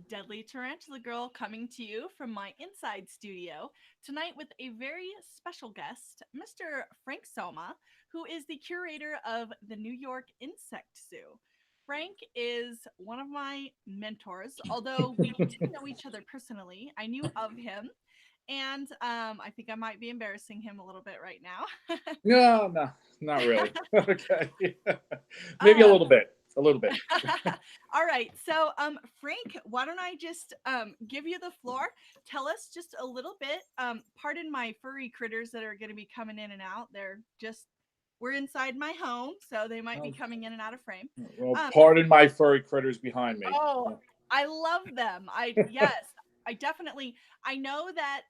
Deadly Tarantula Girl, coming to you from my inside studio tonight with a very special guest, Mr. Frank Somma, who is the curator of the New York Insect Zoo. Frank is one of my mentors, although we didn't know each other personally. I knew of him, and I think I might be embarrassing him a little bit right now. No, no, not really. Okay. Maybe a um, little bit. A little bit. All right. So, Frank, why don't I just give you the floor? Tell us just a little bit. Pardon my furry critters that are going to be coming in and out. We're inside my home, so they might be Well, coming in and out of frame. well, Um, pardon my furry critters behind me. oh, I love them. Yes, I definitely. I know that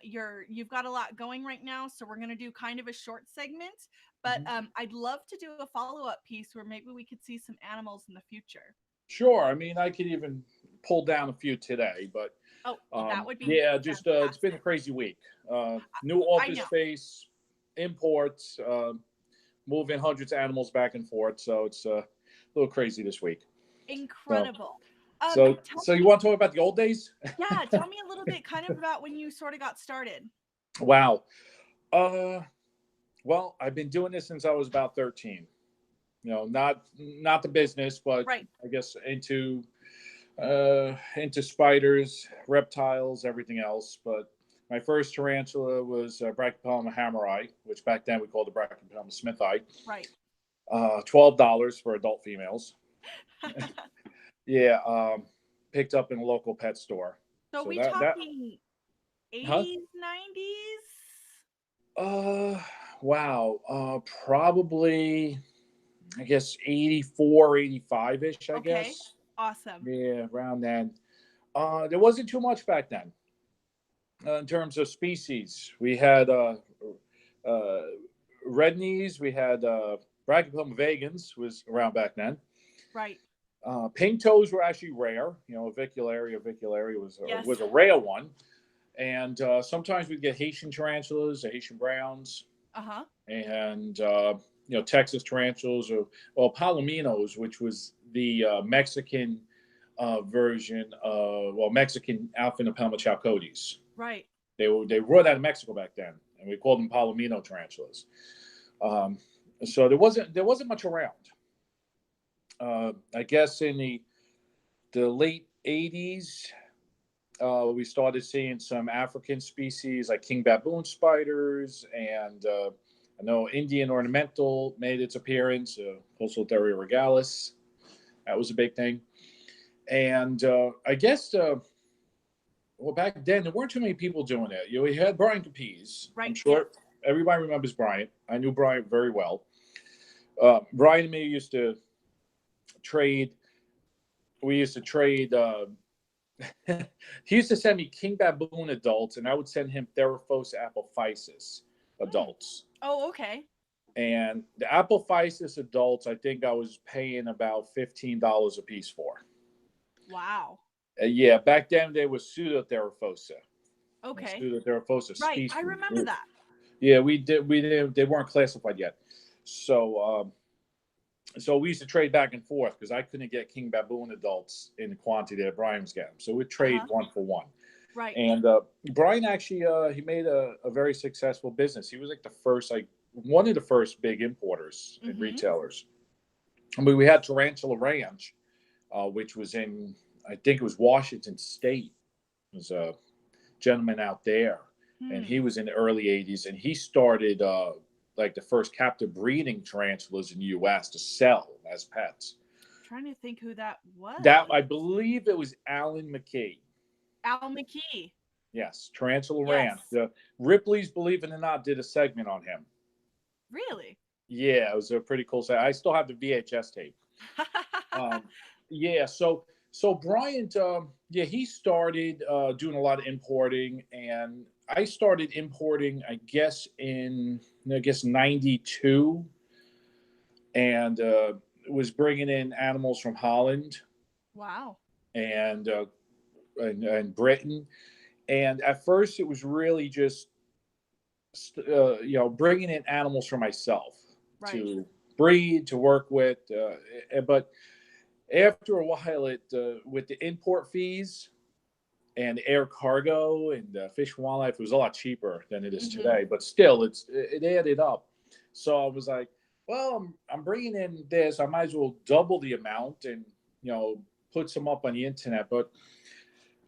you've got a lot going right now, so we're going to do kind of a short segment. But Mhm. I'd love to do a follow up piece where maybe we could see some animals in the future. Sure. I mean, I could even pull down a few today, but Oh, that would be yeah, just it's been a fantastic. crazy week. New I office know. space, imports, moving hundreds of animals back and forth. So it's a little crazy this week. So, Incredible. Tell so you me, want to talk about the old days? yeah, tell me a little bit kind of about when you sort of got started. Wow. Uh, well, I've been doing this since I was about 13. Not the business, but Right. I guess into spiders, reptiles, everything else. But my first tarantula was Brachypelma hammerii, which back then we called the Brachypelma smithii. Right. $12 for adult females. Yeah, picked up in a local pet store. So So we that talking huh? 80s, 90s? Uh, wow. Probably I guess 84, 85 ish. I Okay. guess. Awesome. Yeah, around then. There wasn't too much back then in terms of species. We had uh, red knees. We had Brachypelma vagans was around back then. Right. Pink toes were actually rare. Avicularia Yes. was a rare one. And sometimes we'd get Haitian tarantulas, Haitian browns, Uh-huh. and Texas tarantulas, or palominos, which was the Mexican version of Mexican Alphinopelma chalcodes. Right. They were out of Mexico back then, and we called them palomino tarantulas. Um, so there wasn't much around. I guess in the late '80s, we started seeing some African species like king baboon spiders, and I know Indian ornamental made its appearance, Poecilotheria regalis. That was a big thing. And I guess, back then, there weren't too many people doing it. We had Brian Capiz. I'm Right. Yes. sure everybody remembers Brian. I knew Brian very well. Brian and me used to trade. We used to trade. He used to send me king baboon adults, and I would send him Theraphos apophysis Hmm. adults. Oh, okay. And the apophysis adults, I think I was paying about $15 a piece for. Wow. Yeah, back then they were Pseudotheraphosa, Okay. Pseudotheraphosa Right. I species. remember that. Yeah, we didn't. They weren't classified yet, so so we used to trade back and forth because I couldn't get king baboon adults in the quantity that Brian was getting. So we'd trade Uh-huh. one for one. Right. And Brian actually he made a very successful business. He was like the first, like one of the first big importers and Mm-hmm. retailers. I mean, we had Tarantula Ranch, which was in, I think it was Washington State. There was a gentleman out there, and he Hmm. was in the early '80s, and he started like the first captive breeding tarantulas in the U.S. to sell as pets. Trying to think who that That was. I believe it was Alan McKee. Al McKee. Yes, Tarantula Ranch. Yes. Ripley's, believe it or not, did a segment on him. Really? Yeah, it was a pretty cool set. I still have the VHS tape. Um, yeah, so Bryant, yeah, he started doing a lot of importing, and I started importing, I guess '92, and was bringing in animals from Holland Wow. and and Britain. And at first, it was really just bringing in animals for myself Right. to breed, to work with, but after a while, it with the import fees and air cargo and fish and wildlife, it was a lot cheaper than it is Mm-hmm. today. But still, it added up. So I was like, well, I'm bringing in this. I might as well double the amount and you know put some up on the internet. But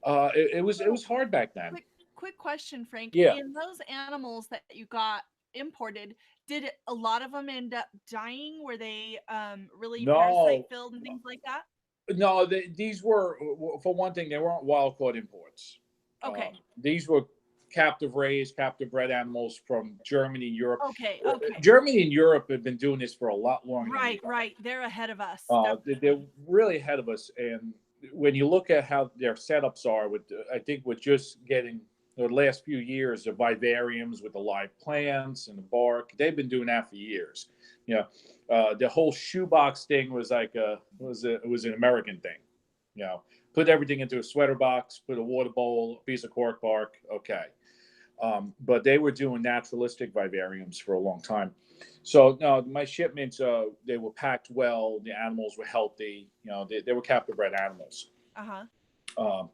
it So, was hard back then. quick question, Frank. Yeah. In those animals that you got imported, did a lot of them end up dying? Were they really parasite No, filled and things like that? no. These were, for one thing, they weren't wild caught imports. Okay. These were captive raised, captive bred animals from Germany, Europe. Okay. Okay. Germany and Europe have been doing this for a lot longer than we Right. Right. They're ahead of us, have. They're definitely. really ahead of us. And when you look at how their setups are, with I think with just getting the last few years of vivariums with the live plants and the bark, they've been doing that for years. You know, the whole shoebox thing was like it was an American thing. You know, put everything into a sweater box, put a water bowl, a piece of cork bark, okay. But they were doing naturalistic vivariums for a long time. So no, my shipments they were packed well. The animals were healthy. You know, they were captive bred animals. Uh huh. Um,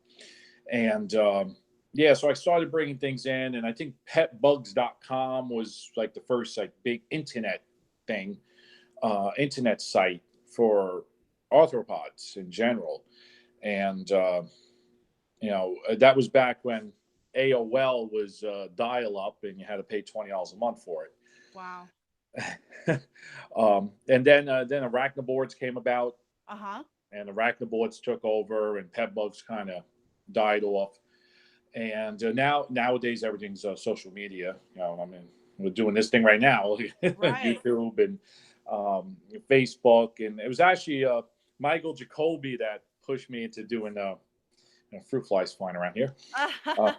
and Yeah, so I started bringing things in, and I think petbugs.com was like the first like big internet thing, internet site for arthropods in general. And that was back when AOL was dial up, and you had to pay $20 a month for Wow. it. And then arachnoboards came about, Uh huh. and arachnoboards took over, and pet bugs kind of died off. And nowadays everything's social media. You know, I mean, we're doing this thing right now, Right. YouTube and Facebook, and it was actually Michael Jacoby that pushed me into doing fruit flies flying around here. Uh,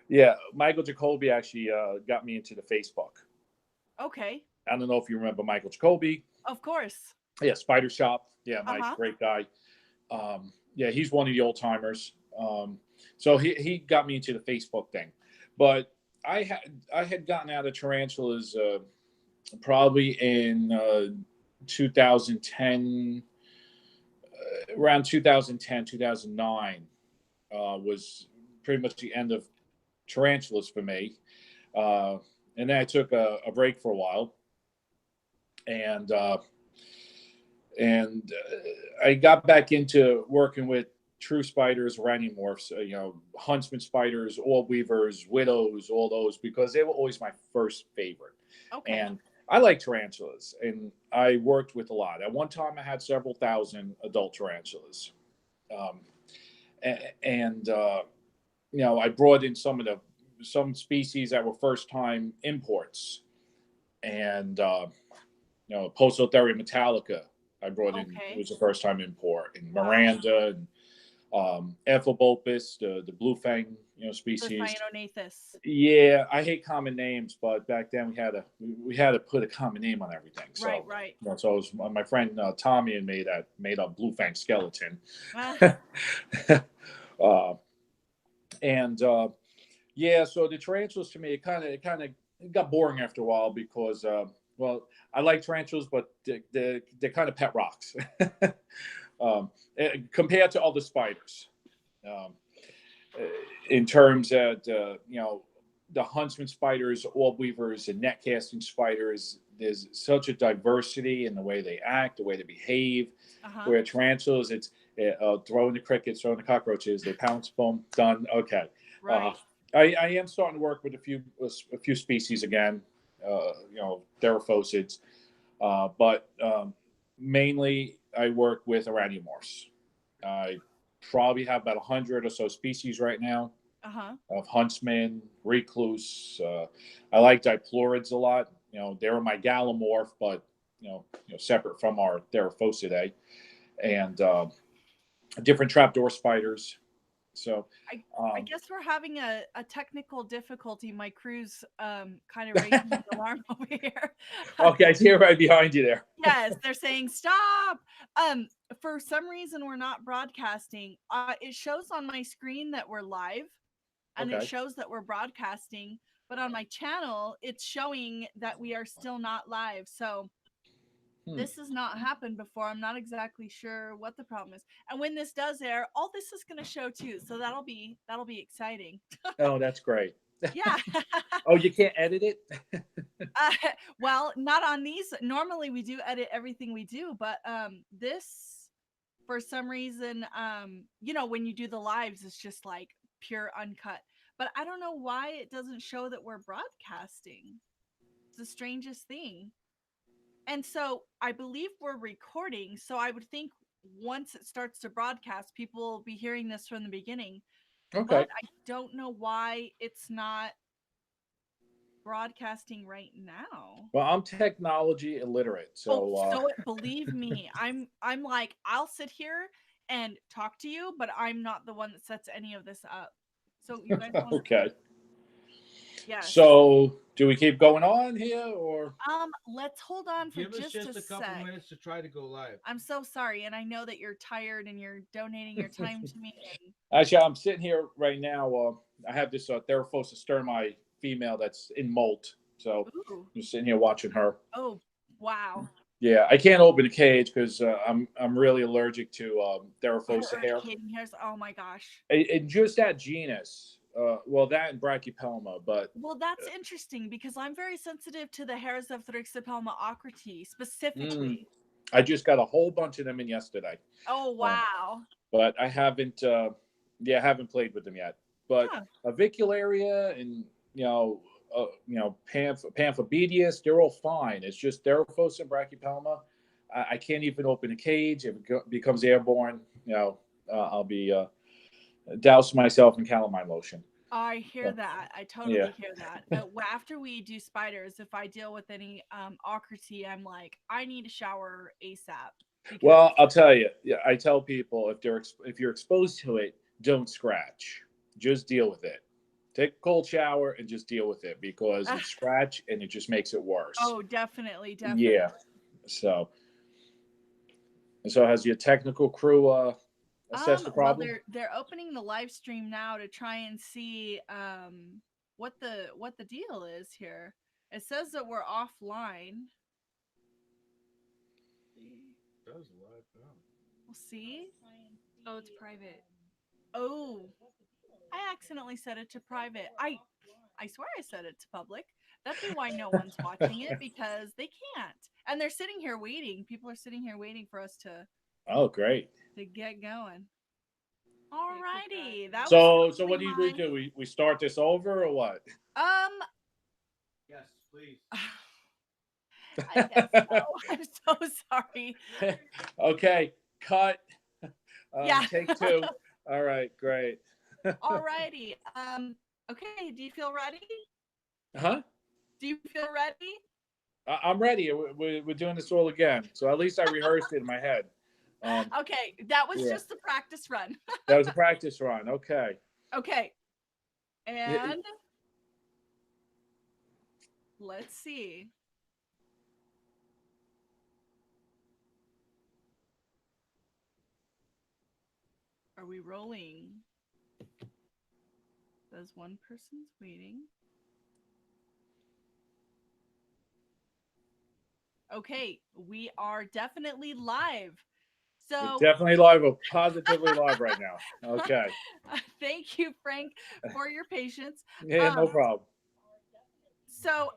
yeah, Michael Jacoby actually got me into the Facebook. Okay. I don't know if you remember Michael Jacoby. Of course. Yeah, Spider Shop. Yeah, Uh Mike, huh. great guy. Yeah, he's one of the old timers. So he got me into the Facebook thing, but I had gotten out of tarantulas probably in 2010, around 2010 2009 was pretty much the end of tarantulas for me. Uh, and then I took a break for a while, and I got back into working with true spiders, randomorphs, huntsman spiders, orb weavers, widows, all those, because they were always my first favorite. Okay. And I like tarantulas, and I worked with a lot. At one time, I had several thousand adult tarantulas, um, and I brought in some species that were first time imports, and Posotheria metallica I brought in, it Okay. was the first time import, and Wow. Miranda, and Ephibolpus, the blue fang, The species. Phiononathus. Yeah, I hate common names, but back then we had to put a common name on everything. Right. So, Right. so it was my friend Tommy and me that made a blue fang skeleton. Ah, uh, and Yeah, so the tarantulas to me, it kind of got boring after a while because, well, I like tarantulas, but they're kind of pet rocks compared to other spiders. Um, uh, in terms that the huntsman spiders, orb weavers, and net casting spiders, there's such a diversity in the way they act, the way they behave. uh huh. Where tarantulas, it's throwing the crickets, throwing the cockroaches, they pounce, boom, done. Okay. Uh, Right. I am starting to work with a few species again, Theraphosids, but mainly I work with Araneomorphs. I probably have about 100 or so species right now Uh huh. of huntsman, recluse. I like diplorids a lot. They're my gallimorph, but separate from our Theraphosidae, and different trapdoor spiders. So, I um, guess we're having a technical difficulty. My crew's kind of raising the alarm over here. okay, I see it right behind you there. Yes, they're saying stop. Um, for some reason we're not broadcasting. It shows on my screen that we're live, and it Okay. shows that we're broadcasting, but on my channel it's showing that we are still not live. So Hmm. This has not happened before. I'm not exactly sure what the problem is. And when this does air, all this is going to show too. So that'll be exciting. Oh, that's great. Yeah. Oh, you can't edit it? uh, well, not on these. Normally we do edit everything we do, but this for some reason when you do the lives it's just like pure uncut. But I don't know why it doesn't show that we're broadcasting. It's the strangest thing. And so I believe we're recording. So I would think once it starts to broadcast, people will be hearing this from the beginning. Okay. But I don't know why it's not broadcasting right now. Well, I'm technology illiterate, Oh, so so believe me, I'm like I'll sit here and talk to you, but I'm not the one that sets any of this up. So you guys want to? okay. Yes. So, do we keep going on here, or Let's hold on for Give us just just a a couple sec. minutes to try to go live. I'm so sorry, and I know that you're tired and you're donating your time to me. And actually, I'm sitting here right now. I have this Theraphosa stermi female that's in molt, so ooh, I'm just sitting here watching her. oh, wow. Yeah, I can't open the cage because I'm really allergic to Theraphosa hair, Eradicating hairs. Oh my gosh. and just that genus. Well, that and Brachypelma, but Well, that's interesting because I'm very sensitive to the hairs of Thrixopelma ocriti mm, specifically. I just got a whole bunch of them in yesterday. Oh Um, wow. but I haven't, yeah, I haven't played with them yet. But Huh. avicularia and Pamphobedius, they're all fine. It's just Theraphosa and Brachypelma. I can't even open a cage. If it becomes airborne, I'll be douse myself in calamine lotion. I hear So, that. I yeah. totally hear that. After we do spiders, if I deal with any ocrity, I'm like, I need a shower ASAP because Well, I'll tell you. Yeah, I tell people if you're exposed to it, don't scratch. Just deal with it. Take a cold shower and just deal with it because you scratch and it just makes it worse. oh, definitely, definitely. Yeah. So, has your technical crew assessed the Well, problem? they're opening the live stream now to try and see what the deal is here. It says that we're offline. That was live now. We'll see. Oh, it's private. Oh, I accidentally set it to private. I swear I set it to public. That'd be why no one's watching it because they can't. And they're sitting here waiting. People are sitting here waiting for us Oh, great. to get going. Alrighty, that was So totally what do you my do? We start this over or what? um. Yes, please. I guess so. I'm so sorry. okay, cut. Yeah. Take two. All right, great. Alrighty. Okay. Do you feel ready? Huh? Do you feel ready? I'm ready. We're doing this all again. So at least I rehearsed it in my head. Okay, that was Yeah, just the practice run. that was a practice run. Okay. Okay, and let's see. Are we rolling? Says one person's waiting. Okay, we are definitely live. We're So, definitely live. We're positively live right now. Okay. thank you, Frank, for your patience. Yeah, no Um, problem. so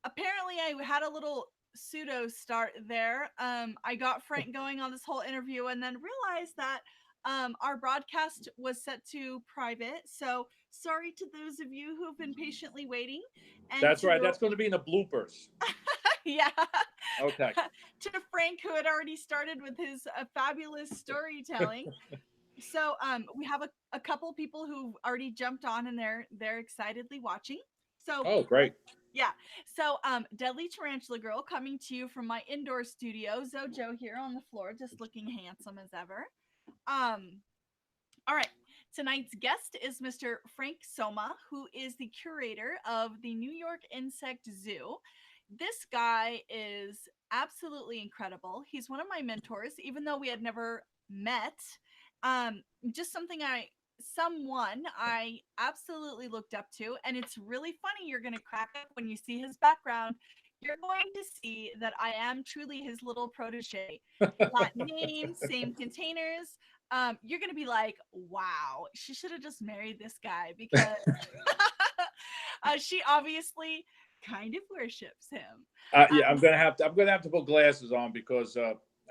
apparently I had a little pseudo start there. I got Frank going on this whole interview and then realized that our broadcast was set to private. So sorry to those of you who have been patiently waiting and That's right. That's going to be in the bloopers. yeah, Okay. to Frank who had already started with his fabulous storytelling. So we have a couple people who've already jumped on and they're excitedly watching. So Oh, great. yeah. So Deadly Tarantula Girl coming to you from my indoor studio. Zojo here on the floor, just looking handsome as ever. All right. Tonight's guest is Mr. Frank Somma, who is the curator of the New York Insect Zoo. This guy is absolutely incredible. He's one of my mentors, even though we had never met. Just someone I absolutely looked up to, and it's really funny. You're gonna crack up when you see his background. you're going to see that I am truly his little protege. Got names, same containers. You're gonna be like, wow, she should have just married this guy because she obviously kind of worships him. Yeah, I'm gonna have to put glasses on because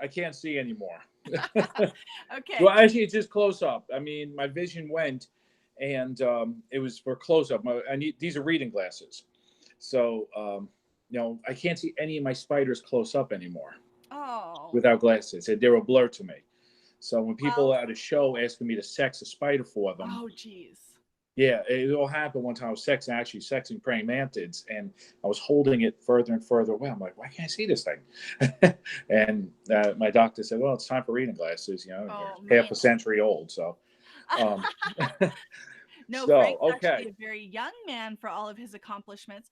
I can't see anymore. Okay. Well, actually, it's just close up. I mean, my vision went, and it was for close up. I need these are reading glasses, so I can't see any of my spiders close up anymore Oh. without glasses. They're a blur to me. So when people Well, at a show asking me to sex a spider for them, oh, geez. yeah, it all happened one time. I was sexing praying mantids, and I was holding it further and further away. I'm like, why can't I see this thing? And my doctor said, well, it's time for reading glasses. Oh, you're man. half a century old. So, No, so Frank's okay. actually a very young man for all of his accomplishments.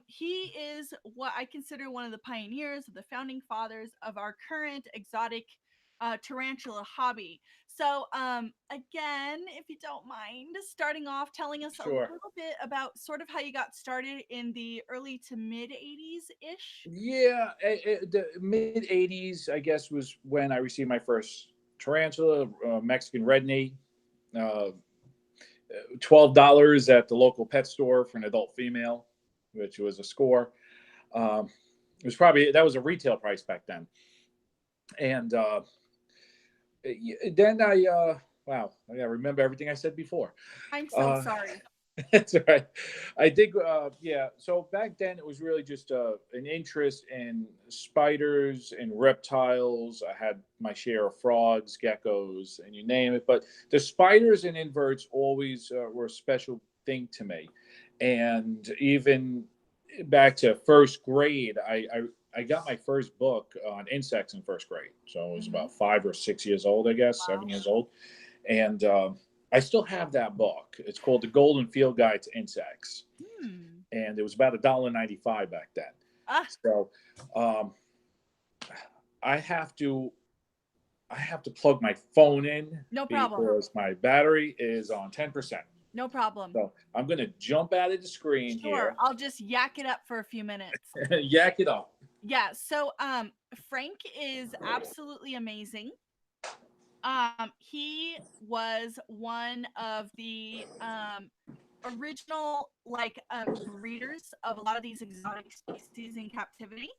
He is what I consider one of the pioneers, the founding fathers of our current exotic tarantula hobby. So, again, if you don't mind, starting off telling us a Sure. little bit about sort of how you got started in the early to mid 80s ish. Yeah, the mid 80s, I guess, was when I received my first tarantula, Mexican red knee. $12 at the local pet store for an adult female, which was a score. It was that was a retail price back then. And then wow, I gotta remember everything I said before. I'm so sorry. That's all right. I think, yeah. So back then, it was really just an interest in spiders and reptiles. I had my share of frogs, geckos, and you name it. But the spiders and inverts always were a special thing to me. And even back to first grade, I got my first book on insects in first grade. So I was about 5 or 6 years old, I guess, Wow. 7 years old. And I still have that book. It's called The Golden Field Guide to Insects. And it was about $1.95 back then. So I have to plug my phone in. No problem. Because my battery is on 10%. No problem. So I'm going to jump out of the screen here. I'll just yak it up for a few minutes. Yak it up. Yeah. So Frank is absolutely amazing. He was one of the original breeders of a lot of these exotic species in captivity.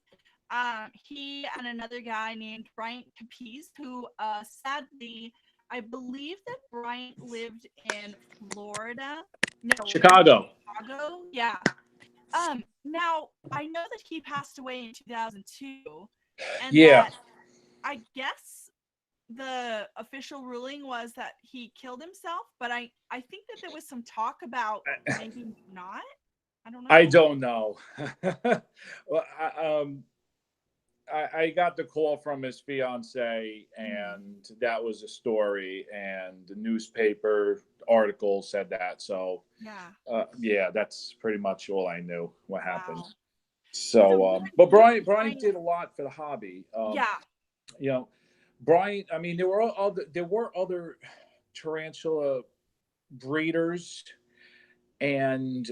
He and another guy named Bryant Capiz, who sadly, I believe that Bryant lived in Florida. No, Chicago. Chicago, yeah. Now I know that he passed away in 2002, and that I guess the official ruling was that he killed himself, but I think that there was some talk about maybe not. I don't know. I don't know. Well, I got the call from his fiance, and that was the story, and the newspaper article said that. So yeah, that's pretty much all I knew what happened. Wow. So, but Brian did a lot for the hobby. Brian. I mean, there were other tarantula breeders and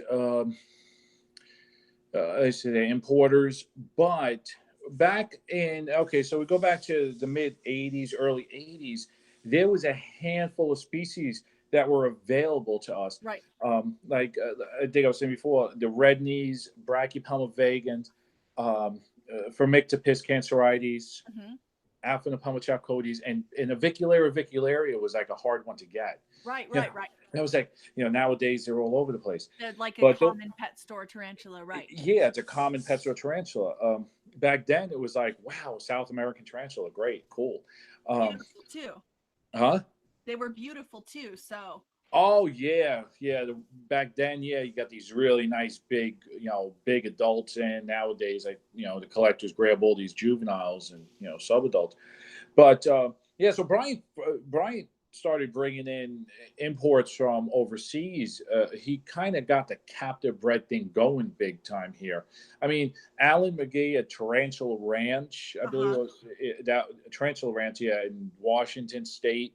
I say importers, but back in so we go back to the mid 80s, early 80s, there was a handful of species that were available to us. Right. I think I was saying before, the red knees, Brachypelma vagans, Formictopus cancerides, Aphanopelma and Avicularia vicularia was like a hard one to get. Right. That was like, nowadays they're all over the place. They're like a common pet store tarantula, right? Yeah, it's a common pet store tarantula. Back then it was like, wow, South American tarantula, great, cool. Beautiful too. Huh? They were beautiful too, so. Oh yeah. Back then, you got these really nice big adults, and nowadays, the collectors grab all these juveniles and subadults. But so Brian started bringing in imports from overseas. He kind of got the captive bred thing going big time here. I mean, Alan McGee at Tarantula Ranch, I believe it was that Tarantula Ranch, in Washington State.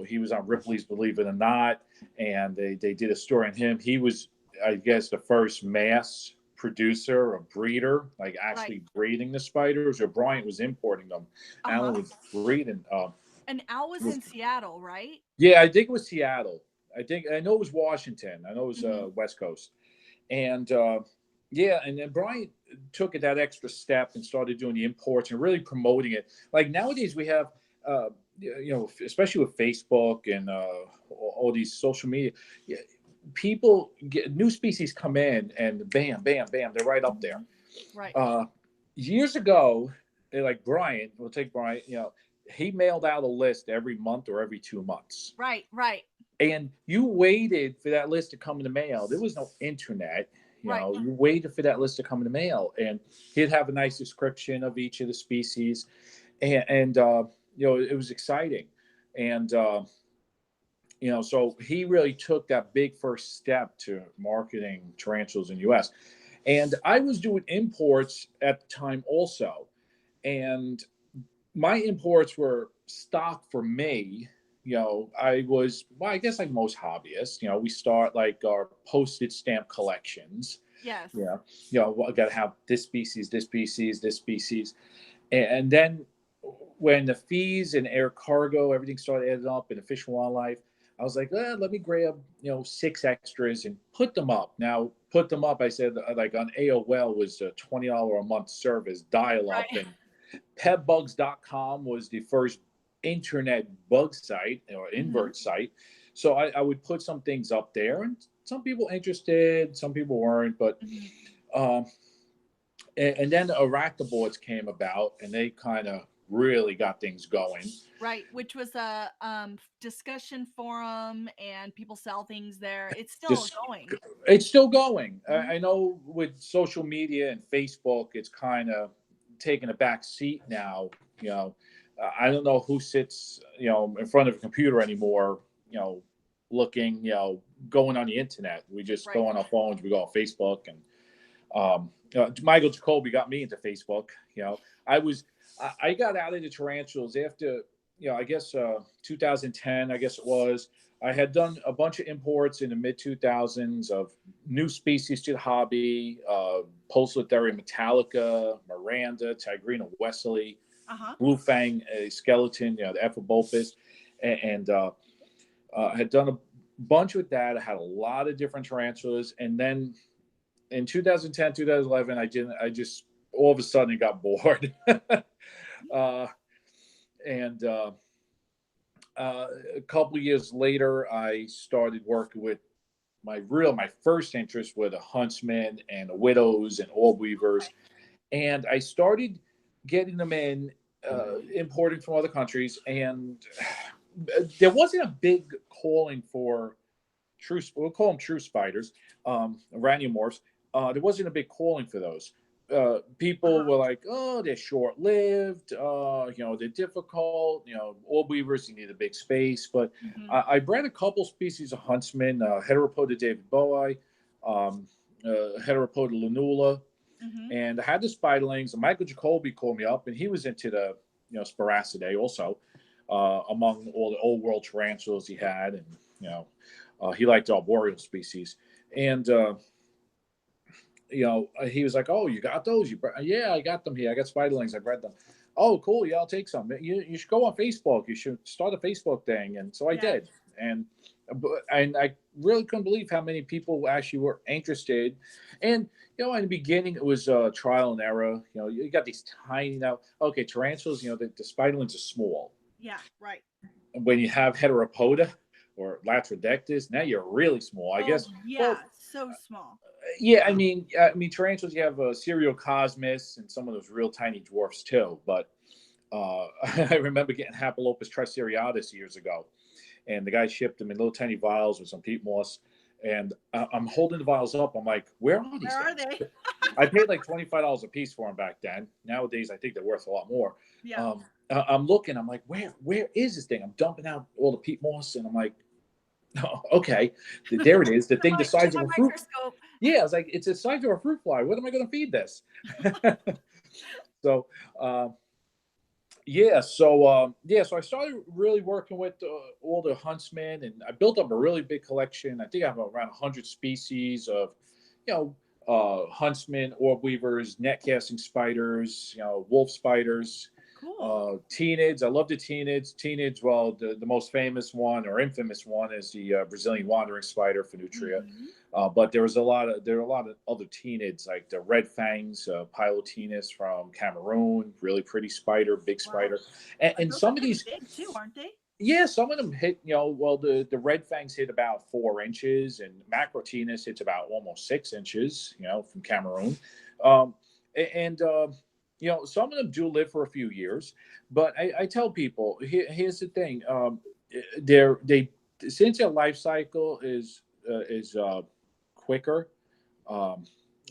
He was on Ripley's Believe It or Not, and they did a story on him. He was, I guess, the first mass producer, a breeder, like actually breeding the spiders, or Bryant was importing them. Alan was breeding. And Al was in Seattle, right? Yeah, I think it was Seattle. I know it was Washington. I know it was West Coast. And yeah, and then Bryant took it that extra step and started doing the imports and really promoting it. Like nowadays we have, especially with Facebook and all these social media, people get new species come in and bam, bam, bam, they're right up there. Right. Years ago, like Bryant, we'll take Bryant, he mailed out a list every month or every 2 months. Right. And you waited for that list to come in the mail. There was no internet. You waited for that list to come in the mail, and he'd have a nice description of each of the species, and it was exciting, and so he really took that big first step to marketing tarantulas in the U.S. And I was doing imports at the time also, and my imports were stock for me. I guess like most hobbyists, we start like our postage stamp collections. Yes. Yeah. I got to have this species, this species, this species. And then when the fees and air cargo, everything started adding up in the Fish and Wildlife, I was like, let me grab, 6 extras and put them up. Now, put them up, I said, like on AOL was a $20 a month service, dial up. Right. And petbugs.com was the first internet bug site or invert site. So I would put some things up there, and some people interested, some people weren't, but and then the arachnoboards came about, and they kind of really got things going. Right, which was a discussion forum, and people sell things there. It's still going. It's still going. I know with social media and Facebook, it's kind of taking a back seat now. I don't know who sits, in front of a computer anymore, looking, going on the internet. We just go on our phones, we go on Facebook, and Michael Jacoby got me into Facebook. I got out of the tarantulas after, I guess 2010, I guess it was. I had done a bunch of imports in the mid 2000s of new species to the hobby, Pulsatharia metallica, Miranda, Tigrina Wesley, Blue Fang skeleton, the Ephibopus, and had done a bunch with that. I had a lot of different tarantulas, and then in 2010, 2011, I just all of a sudden got bored, and a couple of years later, I started working with my first interest with a Huntsman and a Widows and Orb Weavers, and I started getting them in, importing from other countries, and there wasn't a big calling for we'll call them true spiders, araniomorphs. There wasn't a big calling for those. People were like, oh, they're short-lived, they're difficult, orb weavers, you need a big space. But I bred a couple species of huntsmen, Heteropoda David Bowie, Heteropoda lunula, and I had the spiderlings. And Michael Jacoby called me up, and he was into the, Sparacidae also, among all the old world tarantulas he had. And, he liked arboreal species. And, he was like, oh, you got those? Yeah, I got them here. I got spiderlings. I bred them. Oh, cool. Yeah, I'll take some. You should go on Facebook. You should start a Facebook thing. And so I did. And I really couldn't believe how many people actually were interested. And, in the beginning, it was trial and error. You got these tiny now. Okay, tarantulas, the spiderlings are small. Yeah, right. When you have Heteropoda or Latrodectus, now you're really small, I guess. Yeah, well, so small. Yeah, I mean, tarantulas, you have Seriocosmus and some of those real tiny dwarfs too. But I remember getting Hapalopus triceriatus years ago, and the guy shipped them in little tiny vials with some peat moss. And I'm holding the vials up. I'm like, where are these? Where are they? I paid like $25 a piece for them back then. Nowadays, I think they're worth a lot more. Yeah. I'm looking. I'm like, where is this thing? I'm dumping out all the peat moss, and I'm like, oh, okay, there it is. The thing the size of a fruit. Yeah, I was like, it's the size of a fruit fly. What am I going to feed this? So, so I started really working with all the huntsmen, and I built up a really big collection. I think I have around 100 species of, huntsman, orb weavers, net casting spiders, wolf spiders, Cool. Tenids. I love the Tenids. Tenids, well, the most famous one or infamous one is the Brazilian wandering spider, Phenutria. But there are a lot of other Tenids like the red fangs, Pilotinus from Cameroon, really pretty spider, big spider, and Those some are of these, big too, aren't they? yeah, some of them hit, well, the red fangs hit about 4 inches, and Macrotinus hits about almost 6 inches, from Cameroon. And some of them do live for a few years, but I tell people, here's the thing: they since their life cycle is quicker, or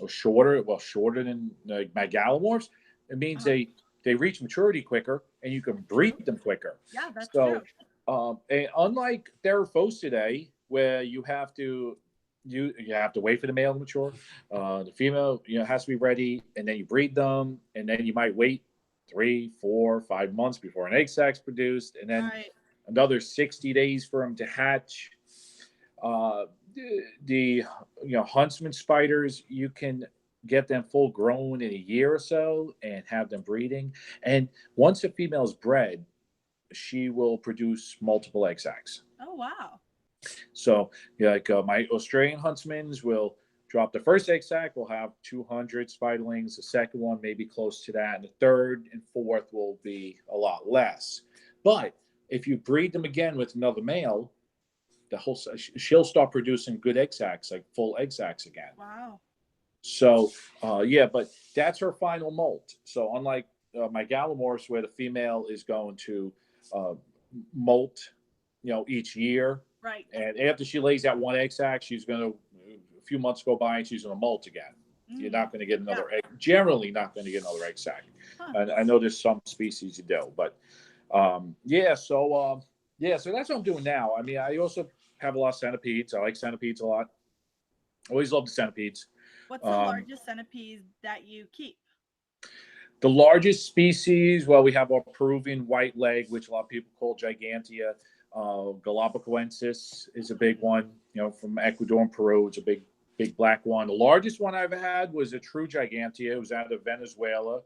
shorter, well, shorter than like megalomorphs, it means they reach maturity quicker, and you can breed them quicker. Yeah, that's So, true. and unlike Theraphos today, where you have to wait for the male to mature, the female has to be ready, and then you breed them, and then you might wait 3, 4, 5 months before an egg sac's produced, and then another 60 days for them to hatch. The huntsman spiders, you can get them full grown in a year or so and have them breeding, and once a female is bred, she will produce multiple egg sacs. Oh, wow. So, like my Australian huntsmans will drop the first egg sac, will have 200 spiderlings. The second one may be close to that, and the third and fourth will be a lot less. But if you breed them again with another male, she'll start producing good egg sacs, like full egg sacs again. Wow. So, but that's her final molt. So, unlike my Gallimorphs, where the female is going to molt, each year, right? And after she lays that one egg sac, she's going to a few months go by and she's going to molt again. You're not going to get another egg. Generally, not going to get another egg sac. And I know there's some species you do, but so that's what I'm doing now. I mean, I also have a lot of centipedes. I like centipedes a lot. Always love the centipedes. What's the largest centipede that you keep? The largest species, well, we have our Peruvian white leg, which a lot of people call Gigantea. Galapagos is a big one, from Ecuador and Peru. It's a big black one. The largest one I've had was a true Gigantea. It was out of Venezuela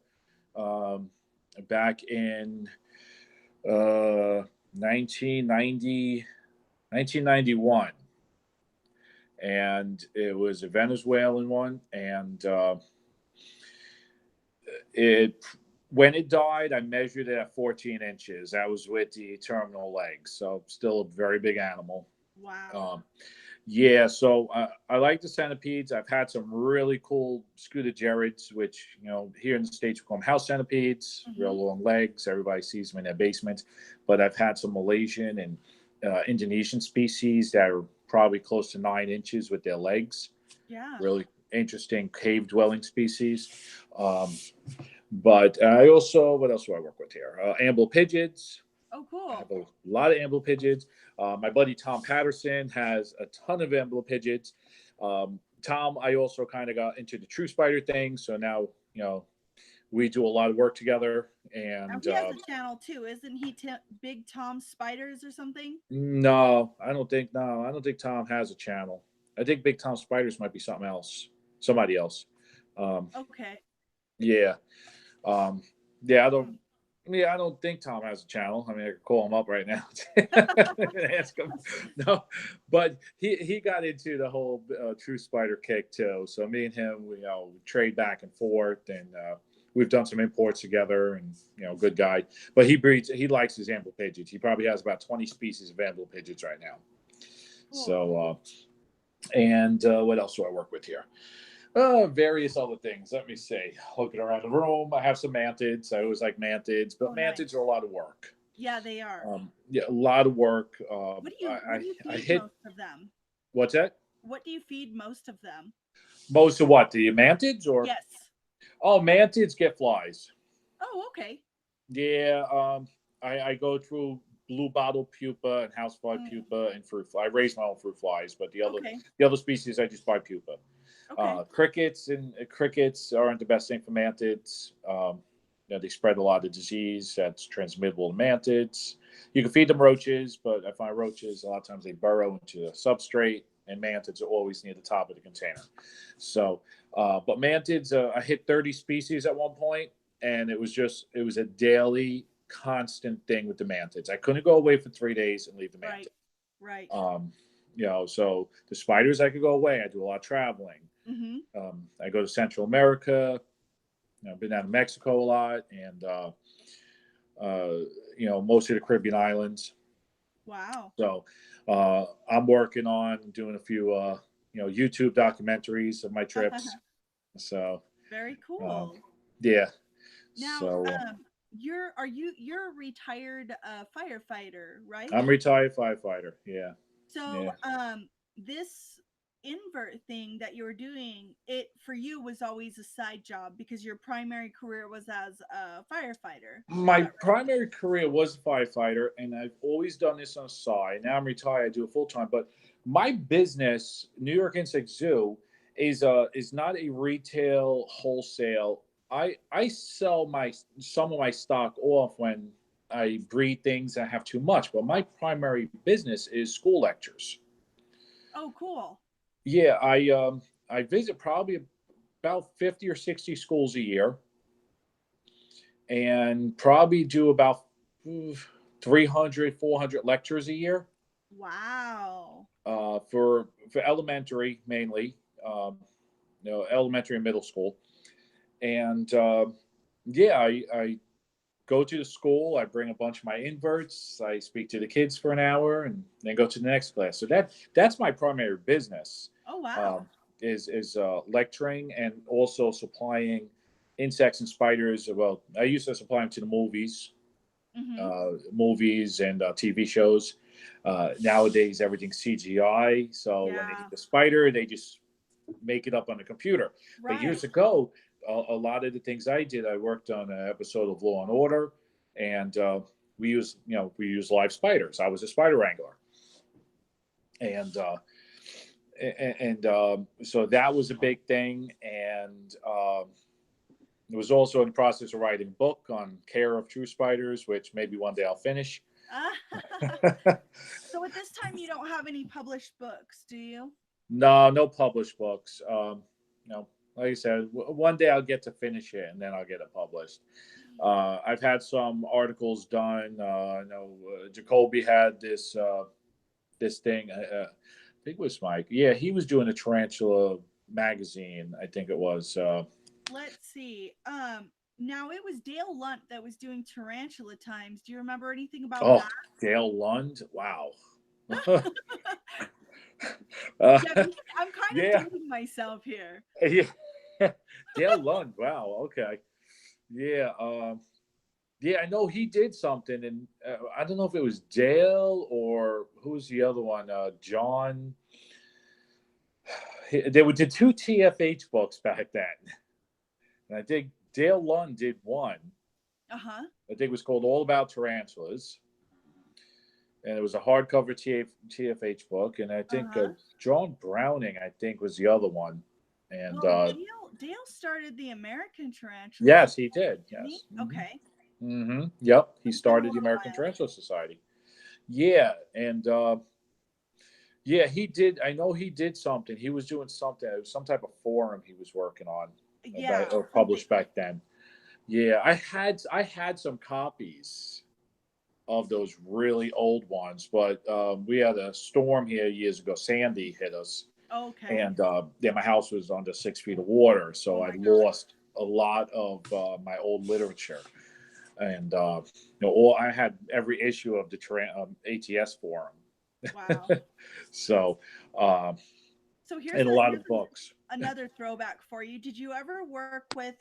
back in 1991. And it was a Venezuelan one. And when it died, I measured it at 14 inches. That was with the terminal legs. So still a very big animal. Wow. So I like the centipedes. I've had some really cool scutagerids, which, here in the States we call them house centipedes, real long legs. Everybody sees them in their basements. But I've had some Malaysian and Indonesian species that are probably close to 9 inches with their legs. Yeah. Really interesting cave dwelling species. But I also, what else do I work with here? Amblypygids. Oh, cool. I have a lot of amblypygids. My buddy Tom Patterson has a ton of amblypygids. Tom, I also kind of got into the true spider thing. So now, we do a lot of work together. And he has a channel too, isn't he? Big Tom Spiders or something? No, I don't think Tom has a channel. I think Big Tom Spiders might be somebody else. Okay. Yeah. I don't think Tom has a channel. I mean, I could call him up right now and ask him. No, but he got into the whole true spider kick too. So me and him, we trade back and forth, and we've done some imports together. And good guy. But he likes his amblypygids. He probably has about 20 species of amblypygids right now. Cool. So, what else do I work with here? Various other things. Let me see. Looking around the room, I have some mantids. I always like mantids, but mantids are a lot of work. Yeah, they are. A lot of work. What do you feed most of them? What's that? What do you feed most of them? Most of what? The mantids or? Yes. Oh, mantids get flies. Oh, okay. Yeah. I go through blue bottle pupa and housefly pupa and fruit fly. I raise my own fruit flies, but the other species I just buy pupa. Okay. Crickets aren't the best thing for mantids. They spread a lot of disease that's transmittable to mantids. You can feed them roaches, but I find roaches, a lot of times they burrow into the substrate, and mantids are always near the top of the container. So But mantids, I hit 30 species at one point, and it was a daily, constant thing with the mantids. I couldn't go away for 3 days and leave the mantid. Right. So the spiders, I could go away. I do a lot of traveling. I go to Central America. I've been down to Mexico a lot, and most of the Caribbean islands. Wow. So I'm working on doing a few YouTube documentaries of my trips. So very cool. Yeah. Now, So you're a retired firefighter, right? I'm a retired firefighter. Yeah. So this invert thing that you were doing, it for you was always a side job because your primary career was as a firefighter. My primary career was a firefighter, and I've always done this on the side. Now I'm retired, I do it full time. But my business, New York Insect Zoo, is not a retail wholesale. I sell some of my stock off when I breed things that have too much, but my primary business is school lectures. Oh, cool. Yeah, I visit probably about 50 or 60 schools a year, and probably do about 300, 400 lectures a year. Wow. For elementary mainly, elementary and middle school. And I go to the school, I bring a bunch of my inverts, I speak to the kids for an hour, and then go to the next class. So that's my primary business. Oh, wow. Is lecturing and also supplying insects and spiders. Well, I used to supply them to the movies, movies and TV shows. Nowadays, everything's CGI. So when they get the spider, they just make it up on the computer. Right. But years ago, a lot of the things I did, I worked on an episode of Law and Order, and we used live spiders. I was a spider wrangler, and so that was a big thing. And it was also in the process of writing a book on care of true spiders, which maybe one day I'll finish. So at this time, you don't have any published books, do you? No published books. Like I said, one day I'll get to finish it, and then I'll get it published. I've had some articles done. I know Jacoby had this thing. I think it was Mike. Yeah, he was doing a Tarantula magazine. I think it was. Let's see. Now it was Dale Lunt that was doing Tarantula Times. Do you remember anything about that? Dale Lund. Wow. I'm kind of dating myself here. Yeah. Dale Lund. Wow. Okay. Yeah. I know he did something, and I don't know if it was Dale or who's the other one. John. They did 2 TFH books back then, and I think Dale Lund did one. I think it was called All About Tarantulas, and it was a hardcover TFH book. And I think John Browning, I think, was the other one. And Dale started the American Tarantula. Yes, he did. Yes. Okay. Yep, he started the American Tarantula Society. Yeah, and he did. I know he did something. He was doing something. It was some type of forum he was working on. Or published back then. Yeah, I had some copies of those really old ones, but we had a storm here years ago. Sandy hit us. Okay. And my house was under 6 feet of water, so I lost a lot of my old literature. And I had every issue of the ATS forum. Wow. So here's a lot of books. Another throwback for you. Did you ever work with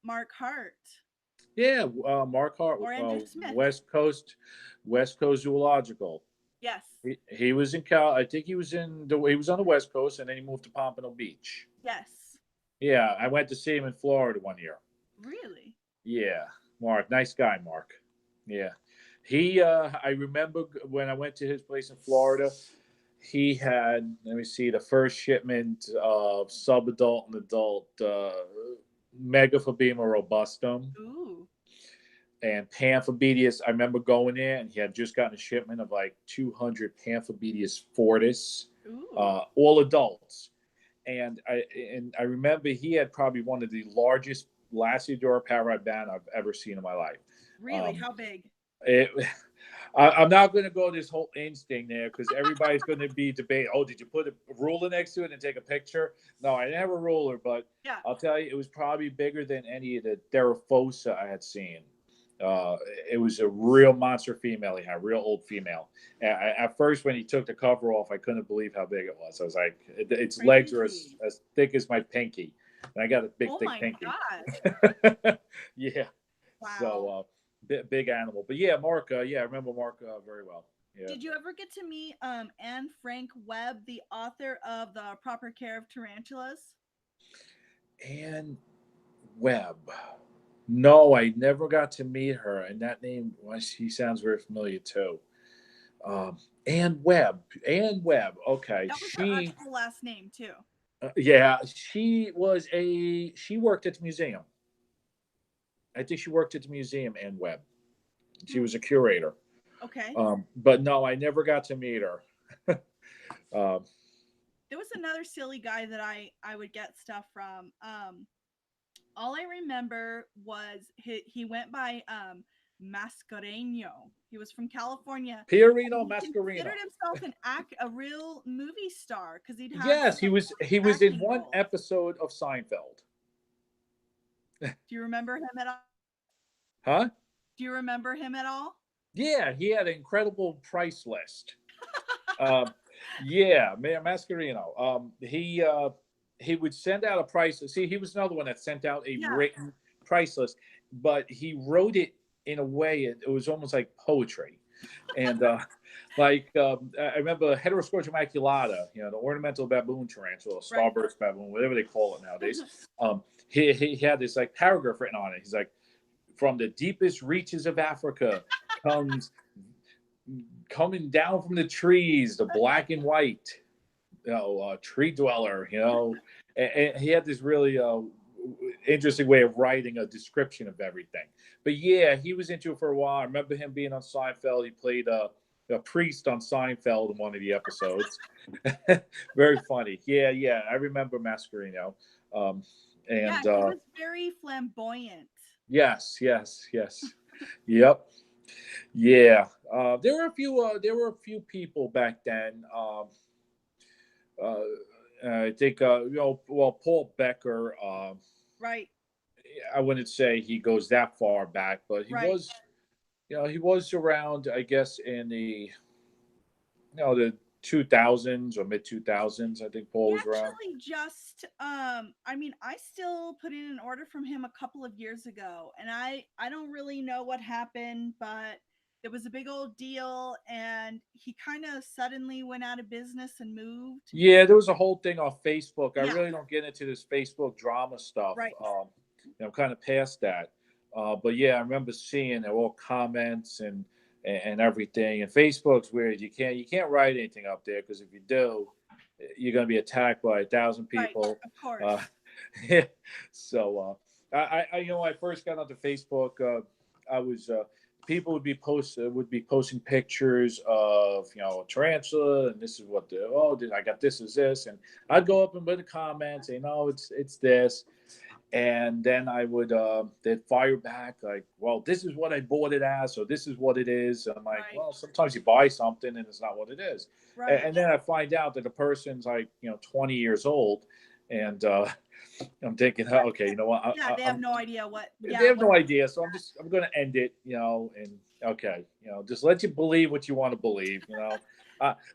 Mark Hart? Yeah, Mark Hart, West Coast Zoological. Yes. He was in Cal. I think he was on the West Coast, and then he moved to Pompano Beach. Yes. Yeah, I went to see him in Florida one year. Really? Yeah, Mark, nice guy, Mark. Yeah, he. I remember when I went to his place in Florida, he had. Let me see, the first shipment of subadult and adult Megaphobema robustum. Ooh. And Pamphobedius, I remember going there, and he had just gotten a shipment of like 200 Pamphobedius fortis, all adults. and I remember he had probably one of the largest Lasiodora parrot I've ever seen in my life. Really? How big? It, I'm not going to go this whole instinct there because everybody's going to be debating. Oh, did you put a ruler next to it and take a picture? No, I didn't have a ruler, but Yeah. I'll tell you, it was probably bigger than any of the Theraphosa I had seen. It was a real monster female. He had a real old female. And at first, when he took the cover off, I couldn't believe how big it was. I was like, its legs are as thick as my pinky, and I got a big, thick pinky. God. Yeah. Wow. So. Big animal, but yeah, Mark. Yeah, I remember Mark very well. Yeah. Did you ever get to meet Anne Frank Webb, the author of The Proper Care of Tarantulas? Anne Webb. No, I never got to meet her, and that name, well, she sounds very familiar too. Anne Webb. Anne Webb. Okay, that was her actual last name too. Yeah, she worked at the museum. I think she worked at the museum, Anne Webb. She was a curator. Okay. But no, I never got to meet her. There was another silly guy that I would get stuff from. All I remember was he went by Mascareño. He was from California. Pierino Mascarino. He considered himself a real movie star because he'd had. Yes, he was in one episode of Seinfeld. Do you remember him at all? Huh? Do you remember him at all? Yeah, he had an incredible price list. Yeah, Mayor Mascarino. He would send out a price. See, he was another one that sent out a written price list, but he wrote it in a way it was almost like poetry. And I remember Heteroscorcha maculata, the ornamental baboon tarantula, starburst baboon, whatever they call it nowadays. He had this like paragraph written on it. He's like, from the deepest reaches of Africa coming down from the trees, the black and white, tree dweller, and he had this really interesting way of writing a description of everything. But yeah, he was into it for a while. I remember him being on Seinfeld. He played a priest on Seinfeld in one of the episodes. Very funny. Yeah. I remember Mascarino. He was very flamboyant. Yes. Yep. Yeah. There were a few people back then. I think Paul Becker. Right. I wouldn't say he goes that far back, but he was. He was around, I guess, in the the 2000s or mid 2000s. I think Paul was around. Actually, I still put in an order from him a couple of years ago, and I don't really know what happened, but it was a big old deal, and he kind of suddenly went out of business and moved. Yeah, there was a whole thing on Facebook. I really don't get into this Facebook drama stuff. Right. I'm kind of past that. But yeah, I remember seeing all comments and everything. And Facebook's weird. You can't write anything up there because if you do, you're going to be attacked by 1,000 people. Right, of course. So I when I first got onto Facebook, I was people would be posting pictures of a tarantula, and this is what I got this is this, and I'd go up and put a comment saying, no, it's this. And then I would they'd fire back like, well, this is what I bought it as, so this is what it is. And I'm like, well, sometimes you buy something and it's not what it is. Right. And then I find out that the person's like 20 years old, and I'm thinking, okay, you know what? They have no idea what. They have no idea, so I'm going to end it, and okay, just let you believe what you want to believe,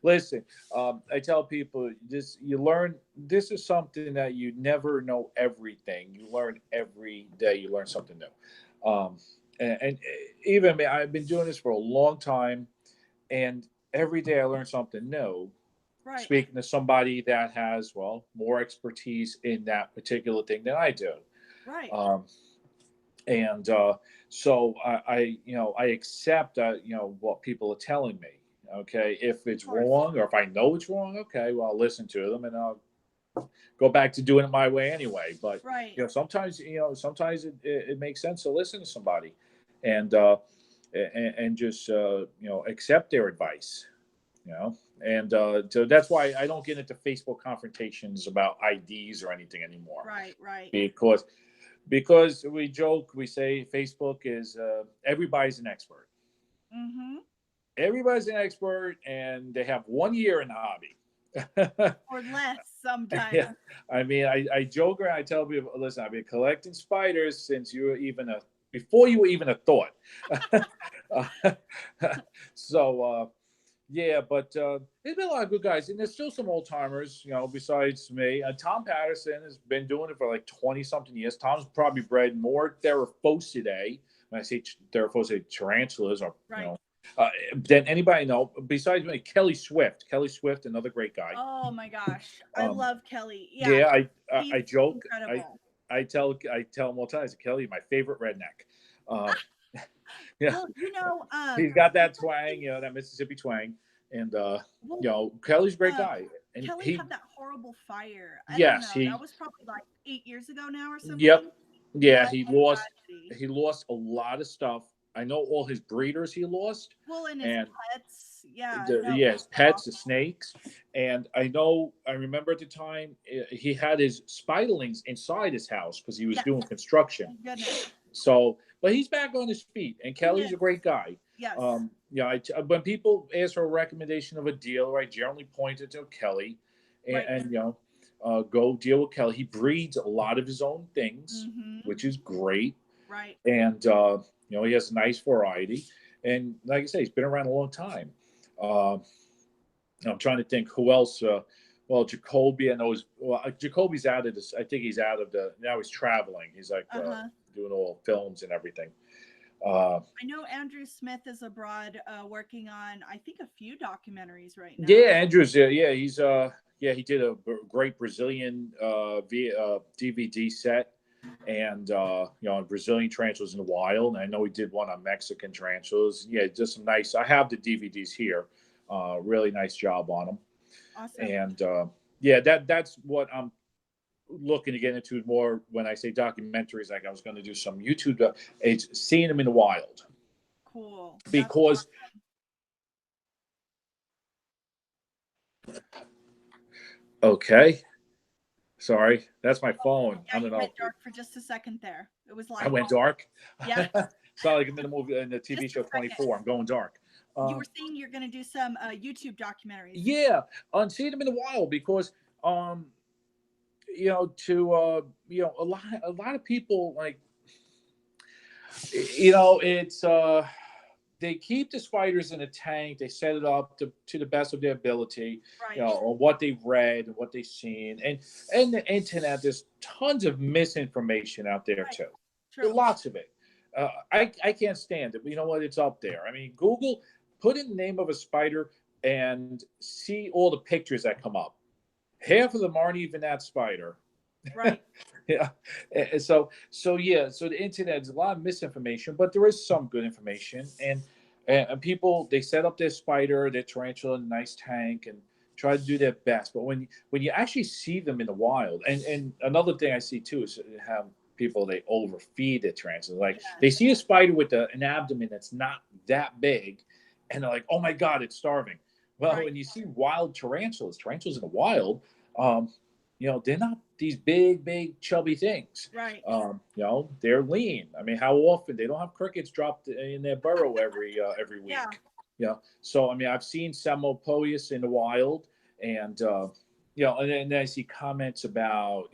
Listen, I tell people you learn. This is something that you never know everything. You learn every day. You learn something new. And even me, I've been doing this for a long time, and every day I learn something new. Right. Speaking to somebody that has more expertise in that particular thing than I do. Right. So I accept what people are telling me. Okay, if it's wrong or if I know it's wrong, okay, well, I'll listen to them and I'll go back to doing it my way anyway. But sometimes it makes sense to listen to somebody and just accept their advice. And so that's why I don't get into Facebook confrontations about IDs or anything anymore. Right, right. Because we joke, we say Facebook is everybody's an expert. Mm-hmm. Everybody's an expert, and they have 1 year in the hobby. Or less sometimes. Yeah, I mean, I joke around. I tell people, listen, I've been collecting spiders since you were before you were even a thought. So yeah, but there's been a lot of good guys, and there's still some old timers, besides me. Tom Patterson has been doing it for like 20 something years. Tom's probably bred more Theraphosidae. When I say Theraphosidae, tarantulas, or Right. than anybody know besides me. Kelly Swift, another great guy. Oh my gosh, I love Kelly. Yeah, I he's joke. incredible. I tell him all the time. I say, Kelly, my favorite redneck. Yeah, Well, he's got that twang, that Mississippi twang, and Kelly's a great guy. And Kelly had that horrible fire. Yes, I don't know. That was probably like 8 years ago now or something. Yep. Yeah, What he a lost. tragedy. He lost a lot of stuff. I know all his breeders he lost. Well, and his pets. Yeah. His pets, the snakes, and I remember at the time he had his spiderlings inside his house because he was doing construction. Goodness. So, but he's back on his feet, and Kelly's a great guy. Yes. When people ask for a recommendation of a dealer, I generally point it to Kelly, and go deal with Kelly. He breeds a lot of his own things, which is great. Right. And he has a nice variety, and like I say, he's been around a long time. I'm trying to think who else. Jacoby, I know Jacoby's out of this. I think he's out of now he's traveling. He's like doing all films and everything. I know Andrew Smith is abroad working on, I think, a few documentaries right now. Yeah, Andrew's he's he did a great Brazilian DVD set, and on Brazilian tarantulas in the wild. And I know he did one on Mexican tarantulas. Yeah, just some nice. I have the DVDs here. Really nice job on them. Awesome. And that's what I'm looking to get into more when I say documentaries. Like I was going to do some YouTube. It's seeing them in the wild. Cool. Because. Okay. Sorry, that's my phone. Yeah, you went dark for just a second there. It was like I went dark. Yeah. It's not like I'm in the movie in the TV show 24. I'm going dark. You were saying you're going to do some YouTube documentaries. Yeah, on seeing them in the wild because a lot of people like it's they keep the spiders in a tank. They set it up to the best of their ability, right. On what they've read and what they've seen. And the internet, there's tons of misinformation out there too. True. Lots of it. I can't stand it, but you know what? It's up there. I mean, Google, put in the name of a spider and see all the pictures that come up. Half of them aren't even that spider. Right. Yeah. So the internet is a lot of misinformation, but there is some good information. And people, they set up their spider, their tarantula in a nice tank and try to do their best. But when you actually see them in the wild, and another thing I see too is have people, they overfeed their tarantulas. Like they see a spider with an abdomen that's not that big, and they're like, "Oh my God, it's starving." Well, when you see wild tarantulas in the wild, they're not these big, chubby things. Right. They're lean. I mean, how often they don't have crickets dropped in their burrow every week. Yeah. So I mean, I've seen Semopoeus in the wild, and and then I see comments about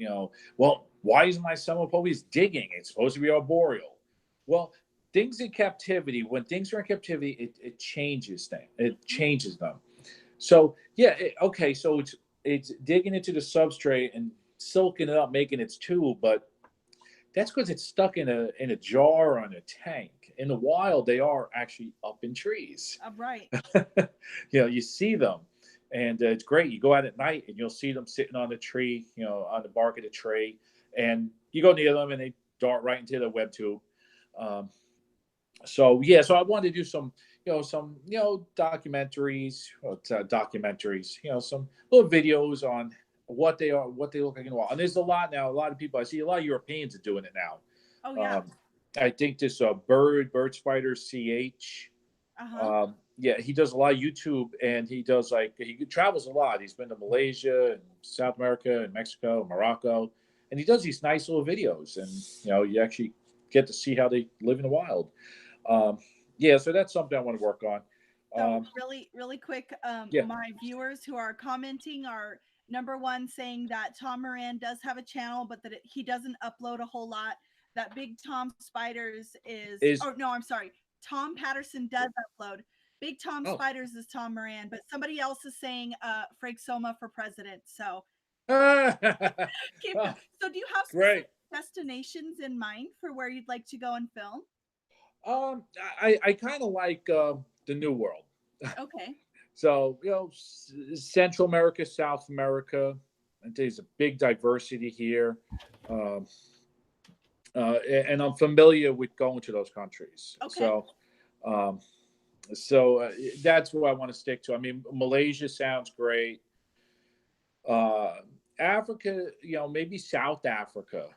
well, why isn't my Semopoeus digging? It's supposed to be arboreal. Well, things in captivity. When things are in captivity, it changes things. It changes them. So so it's digging into the substrate and silking it up, making its tube, but that's because it's stuck in a jar or in a tank. In the wild, they are actually up in trees. Right. You see them, and it's great. You go out at night and you'll see them sitting on the tree, on the bark of the tree, and you go near them and they dart right into the web tube. So I wanted to do some documentaries, some little videos on what they look like in the wild. And there's a lot now. A lot of people, I see a lot of Europeans are doing it now. Oh yeah. I think this bird spider CH. yeah, he does a lot of YouTube, and he does he travels a lot. He's been to Malaysia and South America and Mexico, and Morocco, and he does these nice little videos, and you actually get to see how they live in the wild. Yeah, so that's something I want to work on. So really quick, Yeah. my viewers who are commenting are number one saying that Tom Moran does have a channel, but that he doesn't upload a whole lot. That Big Tom Spiders is oh no, I'm sorry. Tom Patterson does upload. Big Tom Spiders is Tom Moran, but somebody else is saying Frank Somma for president. So keep Oh, so do you have great destinations in mind for where you'd like to go and film? I kind of like the New World. Okay. So Central America, South America. I think there's a big diversity here, and I'm familiar with going to those countries. Okay. So that's what I want to stick to. I mean, Malaysia sounds great. Africa, maybe South Africa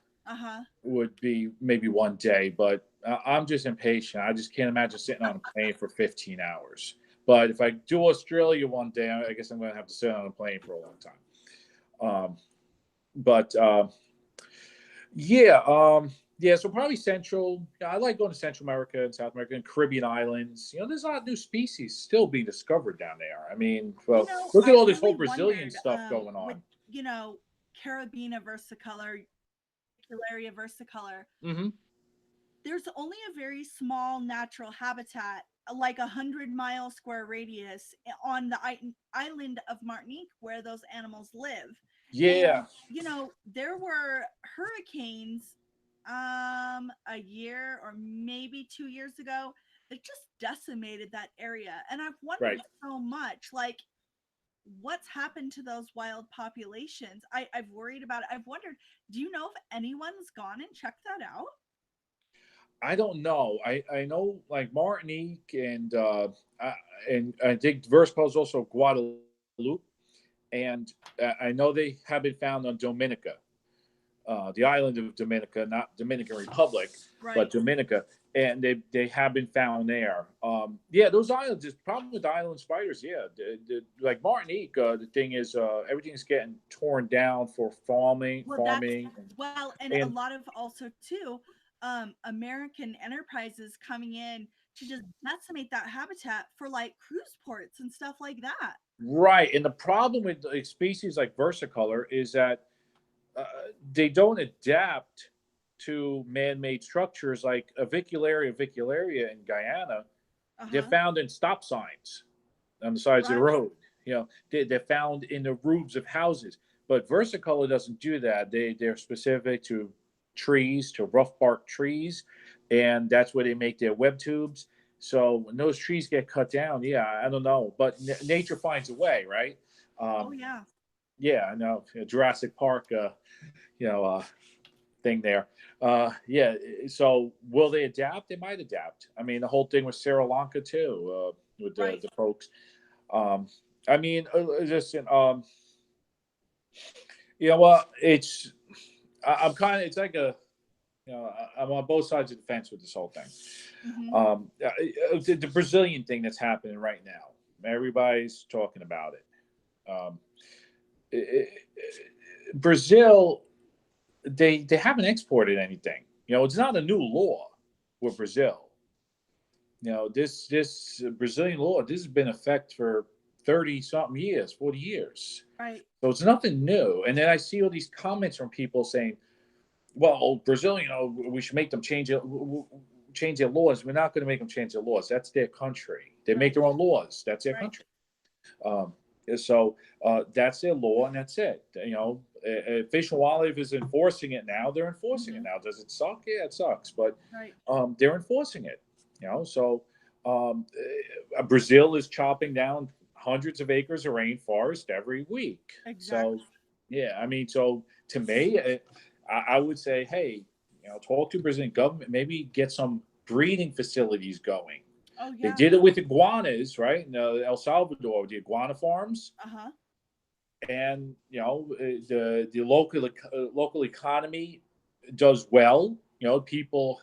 would be maybe one day, but I'm just impatient. I just can't imagine sitting on a plane for 15 hours. But if I do Australia one day, I guess I'm going to have to sit on a plane for a long time. Yeah, so probably Central. I like going to Central America and South America and Caribbean islands. There's a lot of new species still being discovered down there. I mean, well, look at all this whole Brazilian stuff going on. With, Carabina versicolor, Elaria versicolor. Mm-hmm. There's only a very small natural habitat, like 100-mile square radius on the island of Martinique where those animals live. Yeah. And, there were hurricanes a year or maybe 2 years ago that just decimated that area. And I've wondered so much, like, what's happened to those wild populations? I've worried about it. I've wondered, do you know if anyone's gone and checked that out? I don't know. I know like Martinique and I think Versicolor is also Guadeloupe, and I know they have been found on Dominica, the island of Dominica, not Dominican Republic, but Dominica, and they have been found there. Yeah, those islands. The problem with island spiders, like Martinique, the thing is everything's getting torn down for farming. And a lot of also too. American enterprises coming in to just decimate that habitat for like cruise ports and stuff like that. Right, and the problem with like, species like versicolor is that they don't adapt to man-made structures like avicularia in Guyana. They're found in stop signs on the sides of the road. They're found in the roofs of houses. But versicolor doesn't do that. They're specific to trees, to rough bark trees, and that's where they make their web tubes. So when those trees get cut down, I don't know, but nature finds a way, right? Yeah, I know. Jurassic Park, thing there. So will they adapt? They might adapt. I mean, the whole thing with Sri Lanka too, with the folks. I mean, listen. It's I'm kind of. It's like a. I'm on both sides of the fence with this whole thing. The Brazilian thing that's happening right now. Everybody's talking about it. Brazil, they haven't exported anything. It's not a new law with Brazil. This Brazilian law, this has been in effect for 30 something years, 40 years. Right. So it's nothing new. And then I see all these comments from people saying, well, Brazil, we should make them change their laws. We're not going to make them change their laws. That's their country. They make their own laws. That's their country. So that's their law, and that's it. Fish and Wildlife is enforcing it now. They're enforcing it now. Does it suck? Yeah, it sucks, but they're enforcing it. So Brazil is chopping down hundreds of acres of rainforest every week. Exactly. So I mean, so to me, I would say, hey, talk to Brazilian government, maybe get some breeding facilities going. Oh, yeah. They did it with iguanas, right? In El Salvador, the iguana farms. And the local economy does well. People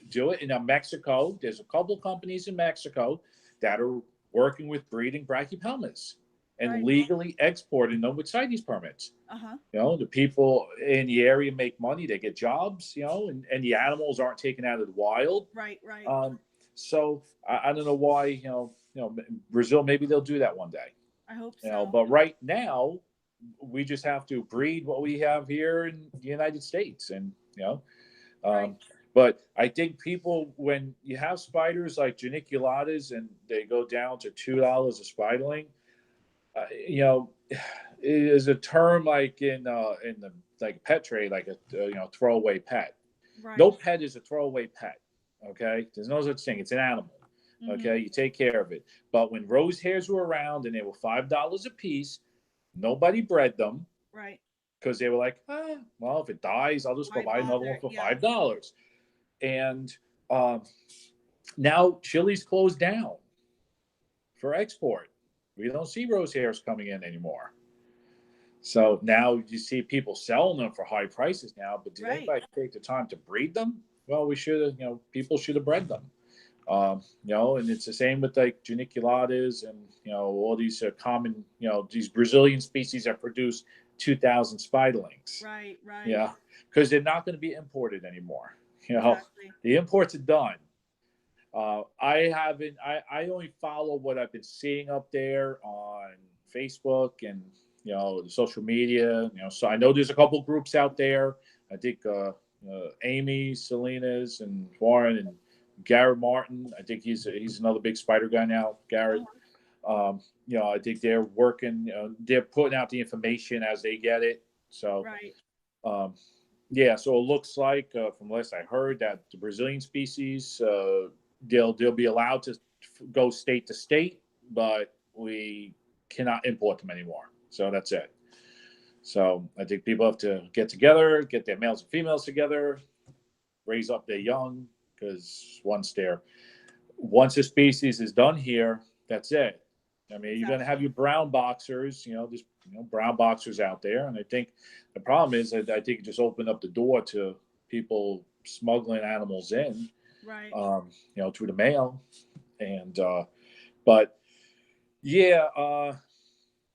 do it. In Mexico, there's a couple companies in Mexico that are working with breeding brachypelmas and Right. legally exporting them with CITES permits. Uh-huh. You know, the people in the area make money, they get jobs, you know, and the animals aren't taken out of the wild. Right, right. So I don't know why, Brazil, maybe they'll do that one day. I hope You so. know, but right now we just have to breed what we have here in the United States, and Right. but I think people, when you have spiders like janiculatas and they go down to $2 a spiderling, it is a term like in the like pet trade, like a throwaway pet. Right. No pet is a throwaway pet. Okay, there's no such thing. It's an animal. Okay, you take care of it. But when rose hairs were around and they were $5 a piece, nobody bred them. Right. Because they were like, well, if it dies, I'll just go buy another one for $5. And now Chile's closed down for export. We don't see rose hairs coming in anymore. So now you see people selling them for high prices now. But did anybody take the time to breed them? Well, we should have. People should have bred them. And it's the same with like janiculatas and all these common these Brazilian species that produce 2,000 spiderlings. Right. Yeah, because they're not going to be imported anymore. Exactly. The imports are done. I only follow what I've been seeing up there on Facebook and the social media. So I know there's a couple groups out there. I think Amy Salinas and Warren and Garrett Martin. I think he's another big spider guy now. Garrett. I think they're working. They're putting out the information as they get it. So. Right. So it looks like, from last I heard, that the Brazilian species, they'll be allowed to go state to state, but we cannot import them anymore. So that's it. So I think people have to get together, get their males and females together, raise up their young, because once the species is done here, that's it. I mean, you're going to have your brown boxers, there's brown boxers out there. And I think the problem is that I think it just opened up the door to people smuggling animals in, Right. Through the mail. And, but yeah,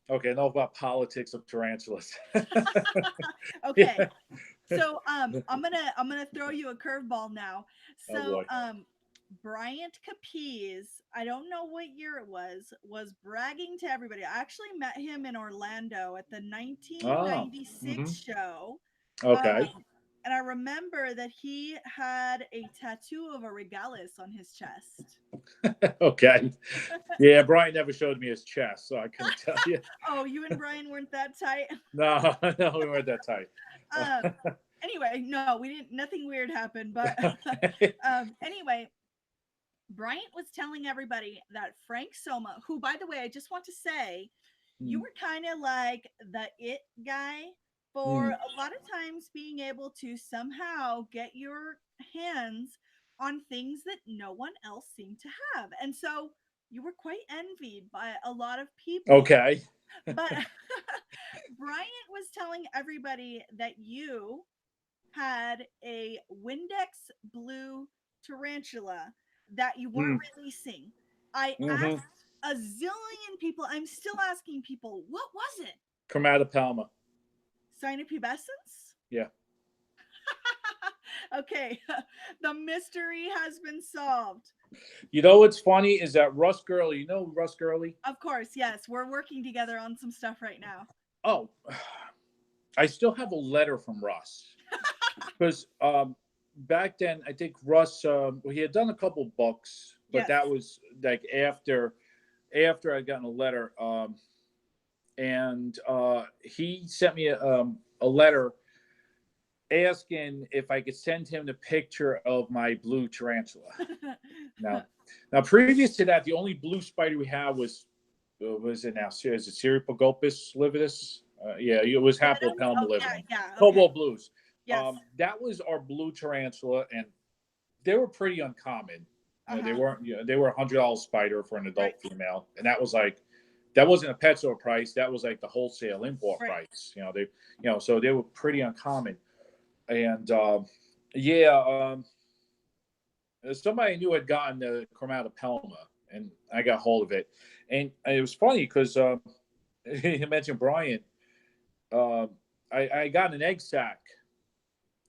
okay, enough about politics of tarantulas. Okay. Yeah. So I'm gonna throw you a curveball now. So Bryant Capiz, I don't know what year it was bragging to everybody. I actually met him in Orlando at the 1996 show. Okay. And I remember that he had a tattoo of a regalis on his chest. Okay. Yeah, Brian never showed me his chest, so I couldn't tell you. Oh, you and Brian weren't that tight? No, we weren't that tight. Anyway, no, we didn't. Nothing weird happened. But anyway, Bryant was telling everybody that Frank Somma, who, by the way, I just want to say, you were kind of like the it guy for a lot of times being able to somehow get your hands on things that no one else seemed to have. And so you were quite envied by a lot of people. Okay. But Bryant was telling everybody that you had a Windex blue tarantula that you weren't releasing. I asked a zillion people, I'm still asking people, what was it? Chromatopelma. Cynopubescence? Yeah. Okay, the mystery has been solved. You know what's funny is that Russ Gurley, you know Russ Gurley? Of course, yes. We're working together on some stuff right now. Oh, I still have a letter from Russ. Because back then, I think Russ, he had done a couple books, but that was like after I'd gotten a letter. And he sent me a letter asking if I could send him the picture of my blue tarantula. Now, previous to that, the only blue spider we had was it now? Is it Cereopagopus lividus? It was Haplopelma lividum. Cobalt blues. Yes. That was our blue tarantula, and they were pretty uncommon. They weren't. They were $100 spider for an adult female, and that was like. That wasn't a pet store price. That was like the wholesale import price. So they were pretty uncommon. And somebody I knew had gotten the chromatopelma, and I got hold of it. And it was funny because you mentioned Brian. I got an egg sack,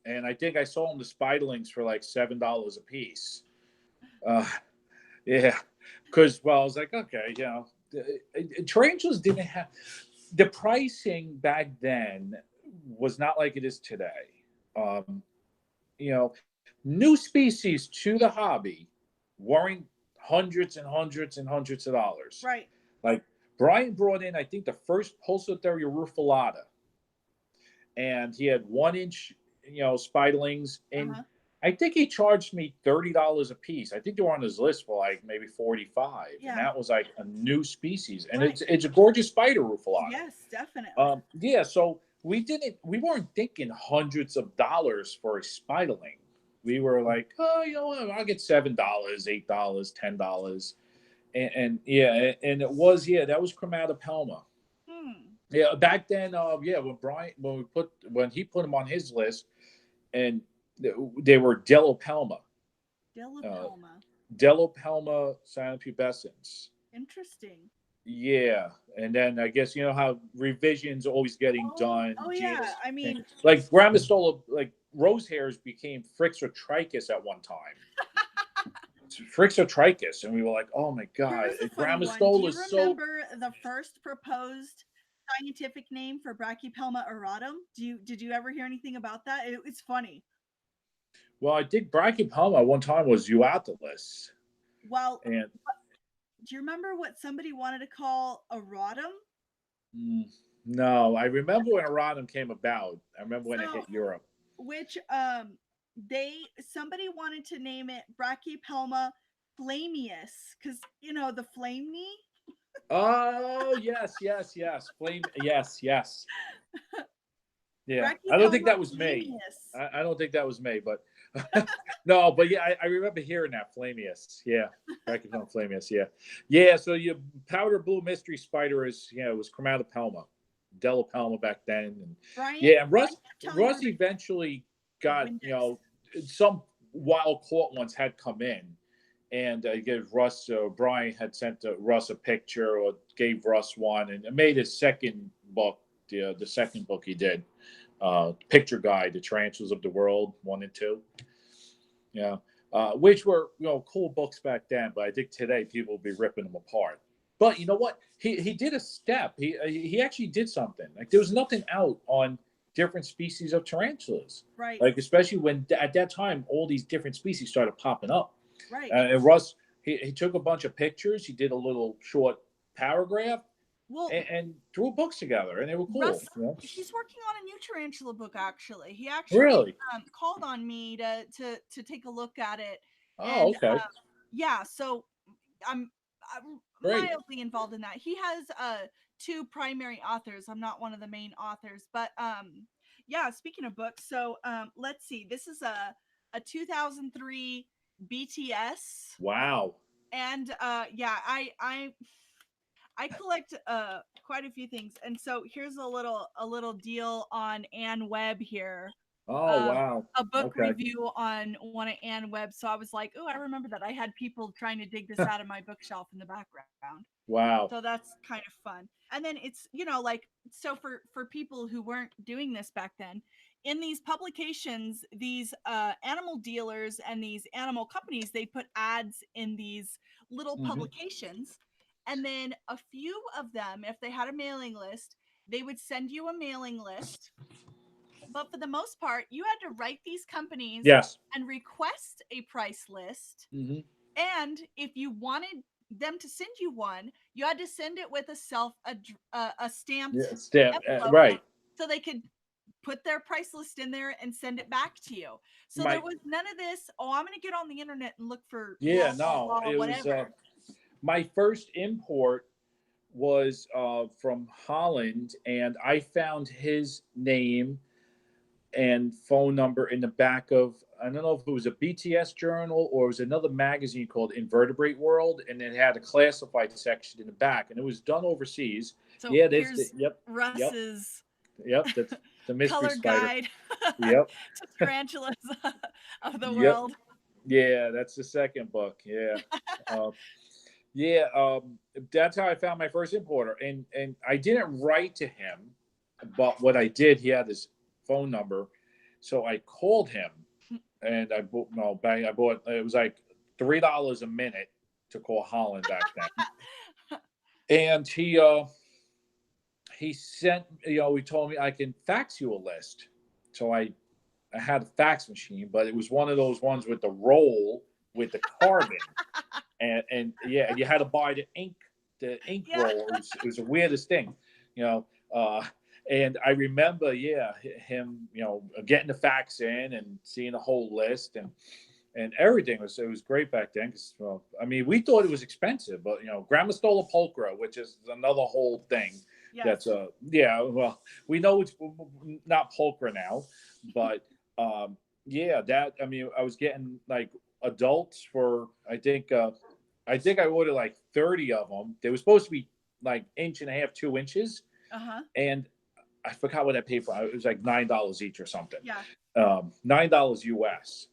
and I think I sold them the spiderlings for like $7 a piece. Yeah, because I was like, okay, tarantulas didn't have the pricing back then was not like it is today. Um, new species to the hobby weren't hundreds and hundreds and hundreds of dollars. Right. Like Brian brought in, I think, the first Pulsatharia rufilata, and he had 1 inch, spiderlings, and I think he charged me $30 a piece. I think they were on his list for like maybe 45, and that was like a new species, and it's a gorgeous spider rufilata. Yes, definitely. So we weren't thinking hundreds of dollars for a spiderling. We were like, I'll get $7, $8, $10, and it was that was Chromatopelma. Yeah, back then, when he put them on his list, and they were Delopelma. Delopelma cyanopubescens. Interesting. Yeah, and then I guess how revisions always getting done. Oh yeah, I mean, like Gramistola, like rose hairs became Phrixotrichus at one time. Phrixotrichus, and we were like, oh my god, Gramistola is so. Do you remember the first proposed scientific name for Brachypelma auratum? Did you ever hear anything about that? It's funny. Well, I think Brachypelma one time was Euathlus. Well, and do you remember what somebody wanted to call auratum? No, I remember when auratum came about. I remember when it hit Europe. Which somebody wanted to name it Brachypelma flamius, because the flame knee. Oh yes, flame. Yes. Yeah, I don't think that was me. I don't think that was me, but no, but yeah, I remember hearing that flamius. Yeah, Brachypelma flamius. Yeah. So your powder blue mystery spider it was Chromatopelma, Delopelma back then, and and Russ eventually got some wild caught ones had come in, and Brian had sent Russ a picture or gave Russ one, and it made his second book, the second book he did. Picture guide, the Tarantulas of the World 1 and 2, which were cool books back then, but I think today people will be ripping them apart. But you know what? He did a step. He actually did something. Like there was nothing out on different species of tarantulas, right? Like especially when at that time all these different species started popping up, right? And Russ he took a bunch of pictures. He did a little short paragraph. And drew books together, and they were cool. Russ, he's working on a new tarantula book. Actually, he actually called on me to take a look at it. Oh, okay. So I'm mildly involved in that. He has 2 primary authors. I'm not one of the main authors, but Speaking of books, so let's see. This is a 2003 BTS. Wow. And I collect quite a few things, and so here's a little deal on Ann Webb here. Oh wow! A book review on one of Ann Webb. So I was like, oh, I remember that. I had people trying to dig this out of my bookshelf in the background. Wow! So that's kind of fun. And then it's so for people who weren't doing this back then, in these publications, these animal dealers and these animal companies, they put ads in these little publications. And then a few of them, if they had a mailing list, they would send you a mailing list. But for the most part, you had to write these companies and request a price list. Mm-hmm. And if you wanted them to send you one, you had to send it with a stamped envelope, right? So they could put their price list in there and send it back to you. So there was none of this. Oh, I'm going to get on the internet and look for whatever. My first import was from Holland, and I found his name and phone number in the back of, I don't know if it was a BTS journal or it was another magazine called Invertebrate World, and it had a classified section in the back, and it was done overseas. So here's Russ's that's the mystery color spider. Guide to tarantulas of the world. Yeah, that's the second book. Yeah. Yeah, that's how I found my first importer, and I didn't write to him, but what I did, he had his phone number, so I called him, and I bought no bang. I bought it was like $3 a minute to call Holland back then, and he sent he told me I can fax you a list, so I had a fax machine, but it was one of those ones with the roll with the carbon. And yeah, and you had to buy the ink Yeah. roll. It was the weirdest thing, you know. And I remember, yeah, him, getting the fax in and seeing the whole list and everything it was great back then. Because I mean, we thought it was expensive, but Gramistola pulchra, which is another whole thing. Yes. That's yeah. Well, we know it's not pulchra now, but yeah, that I mean, I was getting like adults for I think I ordered like 30 of them. They were supposed to be like inch and a half, 2 inches, Uh-huh. and I forgot what I paid for. It was like $9 each or something. Yeah. $9 US,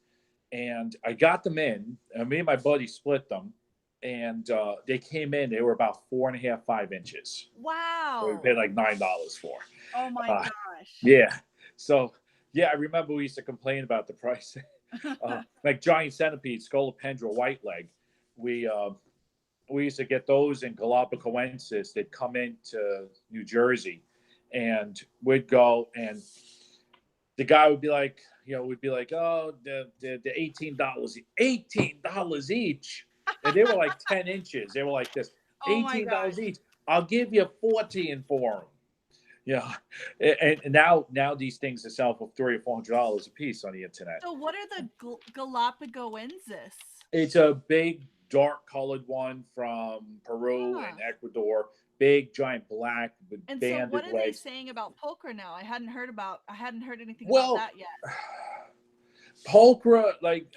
and I got them in. And me and my buddy split them, and they came in. They were about 4.5, 5 inches. So we Wow. paid like $9 for. Oh my Uh, gosh. yeah. So yeah, I remember we used to complain about the price. Like giant centipede, scolopendra, white leg. We we used to get those in Galapagos. They'd come into New Jersey, and we'd go, and the guy would be like, we'd be like, oh, the $18, $18 each, and they were like 10 inches. They were like this, Oh my $18 gosh. each. I'll give you 14 for them. Yeah, and now these things are sell for $300 or $400 a piece on the internet. So what are the Galapagos? It's a big, dark colored one from Peru Huh. and Ecuador. Big, giant black with And so banded what are they legs. saying about pulchra now? I hadn't heard anything about Well, that yet. pulchra, like,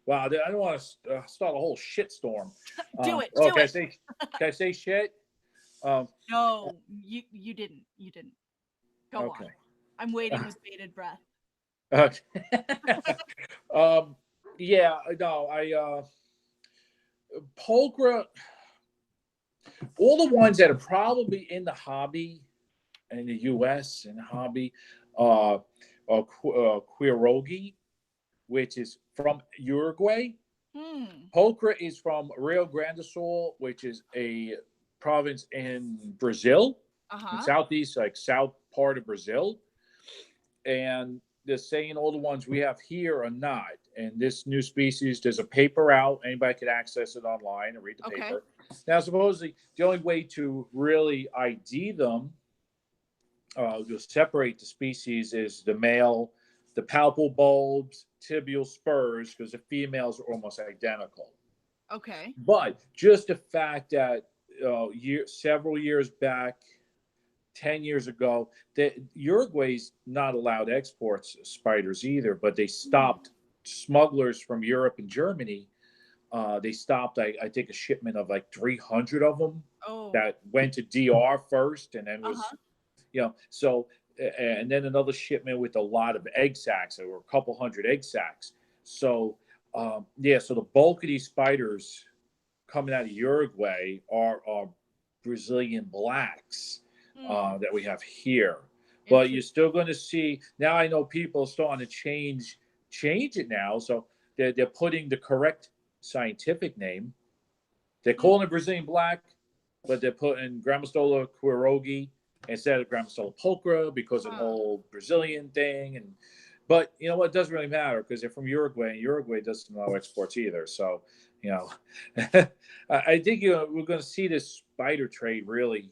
wow, I don't want to start a whole shitstorm. Do it. Oh, Do it. can I say shit? No, you didn't. You didn't. Go Okay. on. I'm waiting with bated breath. Okay. Yeah, no, pulchra, all the ones that are probably in the hobby in the U.S. and hobby, Quirogi, which is from Uruguay. Pulchra is from Rio Grande do Sul, which is a province in Brazil, in southeast, like south part of Brazil. And they're saying all the ones we have here are not. And this new species, there's a paper out. Anybody can access it online and read the paper. Now, supposedly, the only way to really ID them, to separate the species, is the male, the palpal bulbs, tibial spurs, because the females are almost identical. Okay. But just the fact that several years back, 10 years ago, that Uruguay's not allowed exports of spiders either, but they stopped smugglers from Europe and Germany. They stopped, I think, a shipment of like 300 of them that went to DR first, and then was, so, and then another shipment with a lot of egg sacs. There were a couple hundred egg sacs. So, yeah, so the bulk of these spiders coming out of Uruguay are Brazilian blacks that we have here. But you're still going to see, now I know people are starting to change it now. So they're putting the correct scientific name. They're calling it Brazilian black, but they're putting Gramistola quirogi instead of Gramistola pulchra because of the whole Brazilian thing. But you know what? It doesn't really matter because they're from Uruguay, and Uruguay doesn't allow exports either. So, I think we're going to see this spider trade really,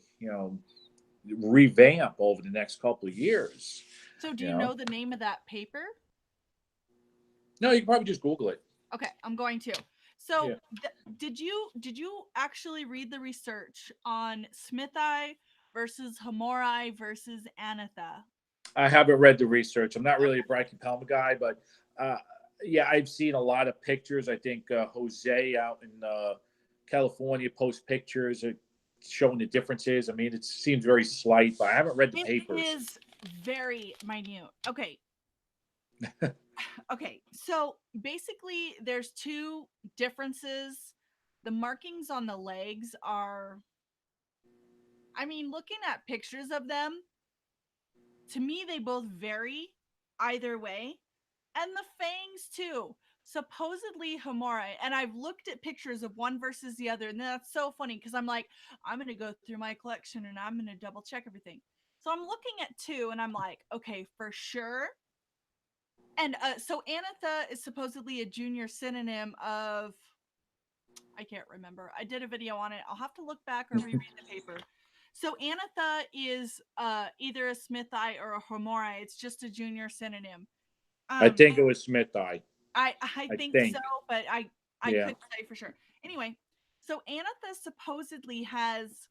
revamp over the next couple of years. So, do you know the name of that paper? No, you can probably just Google it. Okay, I'm going to. So, did you actually read the research on Smithi versus Homori versus Anatha? I haven't read the research. I'm not really a brachypelma guy, but yeah, I've seen a lot of pictures. I think Jose out in California posts pictures showing the differences. I mean, it seems very slight, but I haven't read the papers. It is very minute. Okay. Okay, so basically there's two differences the markings on the legs are, I mean, looking at pictures of them, to me, they both vary either way. And the fangs, too. Supposedly Homore. And I've looked at pictures of one versus the other. And that's so funny because I'm like, I'm going to go through my collection and I'm going to double check everything. So I'm looking at two and I'm like, okay, for sure. And so Anatha is supposedly a junior synonym of, I can't remember. I did a video on it. I'll have to look back or reread the paper. So Anatha is either a Smithii or a Homori. It's just a junior synonym. I think it was Smithii. I think so, but I couldn't say for sure. Anyway, so Anatha supposedly has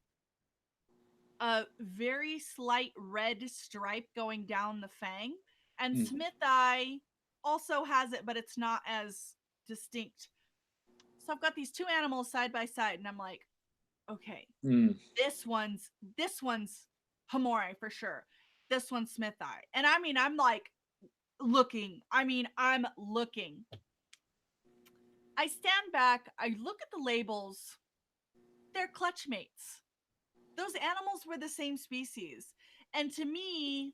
a very slight red stripe going down the fang, and Smithii also has it, but it's not as distinct. So I've got these two animals side by side, and I'm like, okay, this one's Homori for sure. This one's Smithii, and I mean, I'm like looking. I'm looking. I stand back. I look at the labels. They're clutch mates. Those animals were the same species, and to me,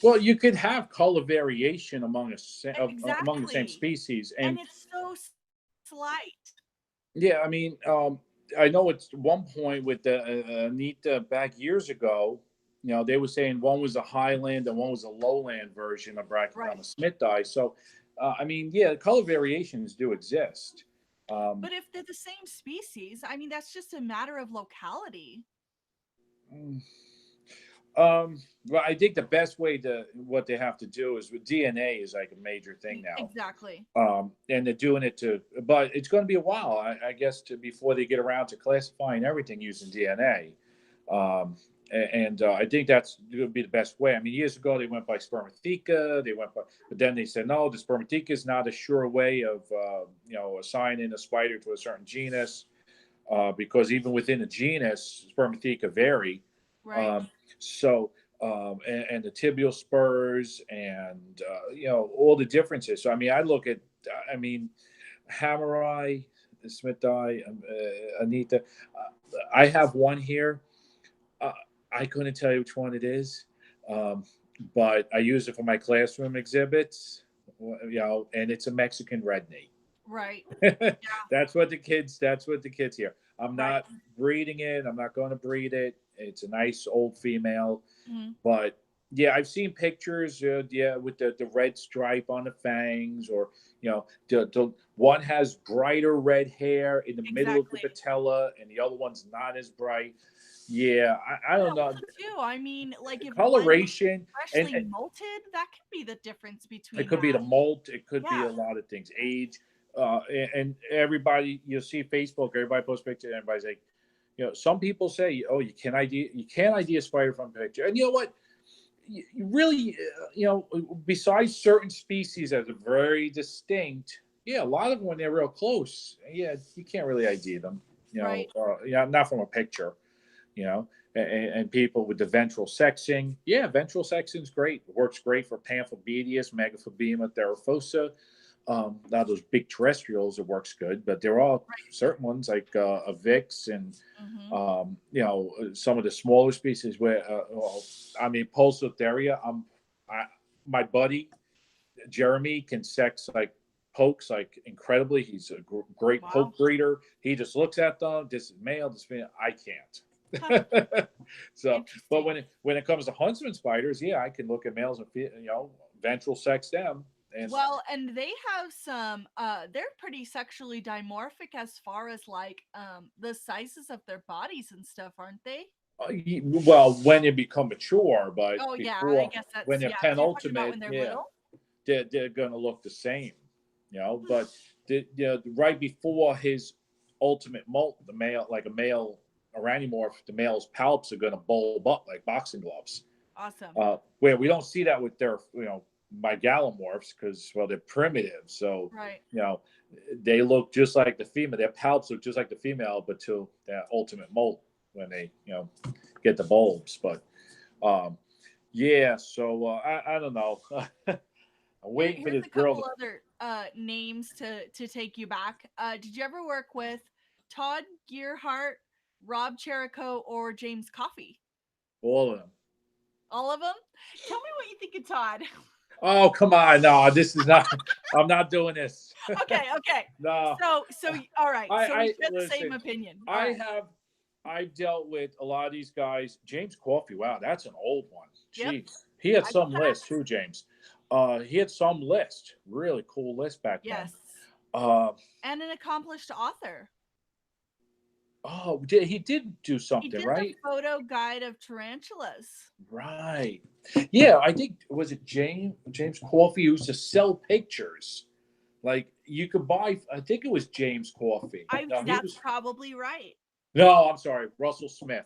well, you could have color variation among among the same exactly, species, and it's so slight. yeah, I mean, I know at one point with the Anita back years ago, they were saying one was a highland and one was a lowland version of Right. Brachypelma smithii. So, I mean, yeah, color variations do exist. But if they're the same species, I mean, that's just a matter of locality. Well, I think the best way what they have to do is with DNA is like a major thing now. Exactly. And they're doing it but it's going to be a while, I guess, before they get around to classifying everything using DNA. I think that's going to be the best way. I mean, years ago they went by spermatheca, but then they said no, the spermatheca is not a sure way of assigning a spider to a certain genus, because even within a genus, spermatheca vary. Right. And the tibial spurs and all the differences. So I mean, Hammeri, Smithii, Anita. I have one here. I couldn't tell you which one it is, but I use it for my classroom exhibits. And it's a Mexican red knee. Right. That's what the kids hear. I'm Right. not breeding it. I'm not going to breed it. It's a nice old female, Mm-hmm. but yeah, I've seen pictures. With the red stripe on the fangs, or the one has brighter red hair in the middle of the patella, and the other one's not as bright. Yeah, I don't know. Too. I mean, like if Coloration freshly molted, that could be the difference between. It could be the molt. It could be a lot of things. Age, and everybody. You'll see Facebook. Everybody posts pictures. And everybody's like, some people say, "Oh, you can't ID a spider from a picture." And you know what? You really, besides certain species that are very distinct, yeah, a lot of them when they're real close, yeah, you can't really ID them. Right. Not from a picture. And people with the ventral sexing. Yeah, ventral sexing is great. It works great for Pamphobedius, Megaphobema theraphosa. Now those big terrestrials, it works good, but there are certain ones like Avix and some of the smaller species where Pulsotheria. My buddy Jeremy can sex like pokes like incredibly. He's a great poke breeder. He just looks at them. This is male. This is female. I can't. So, but when it comes to huntsman spiders, yeah, I can look at males and ventral sex them. And they have some. They're pretty sexually dimorphic as far as like the sizes of their bodies and stuff, aren't they? Well, when they become mature, but I guess that's when they're penultimate, when they're little. They're going to look the same, But right before his ultimate molt, the male, like a male Aranemorph, the male's palps are going to bulb up like boxing gloves. Awesome. Where we don't see that with their, Megalomorphs because, they're primitive. So, they look just like the female. Their palps look just like the female, but till that ultimate molt when they, get the bulbs. But, so I don't know. I'm waiting for Here's this a girl. couple other names to take you back. Did you ever work with Todd Gearhart, Rob Cherico, or James Coffey? All of them. All of them? Tell me what you think of Todd. Oh, come on. No, this is not. I'm not doing this. Okay. No. So all right. So we share the same Listen, opinion. All right. I've dealt with a lot of these guys. James Coffey, wow, that's an old one. Yep. Jeez. He had I some can list too, James. He had some list. Really cool list back Yes. then. And an accomplished author. Oh, he did do He something, did right? the photo guide of tarantulas. Right. Yeah, I think was it James Coffey who used to sell pictures. Like you could buy. I think it was James Coffey. That's probably right. No, I'm sorry, Russell Smith.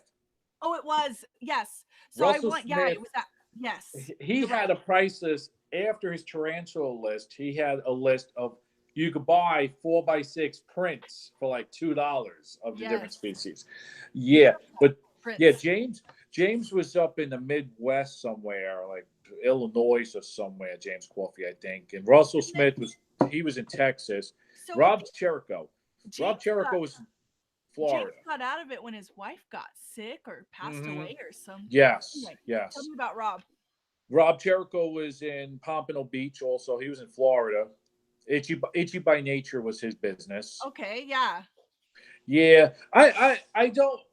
Oh, it was. Yes. So Russell Smith, it was that. Yes. He had a price list after his tarantula list. He had a list of you could buy 4x6 prints for like $2 of the different species. Yeah, but Prints. yeah, James was up in the Midwest somewhere, like Illinois or somewhere. James Coffey, I think, and Russell Smith was in Texas. So Rob Cherico was in Florida. James got out of it when his wife got sick or passed away or something. Yes, Anyway, yes. Tell me about Rob. Rob Cherico was in Pompano Beach also. He was in Florida. Itchy by Nature was his business. Okay, yeah. Yeah. I dealt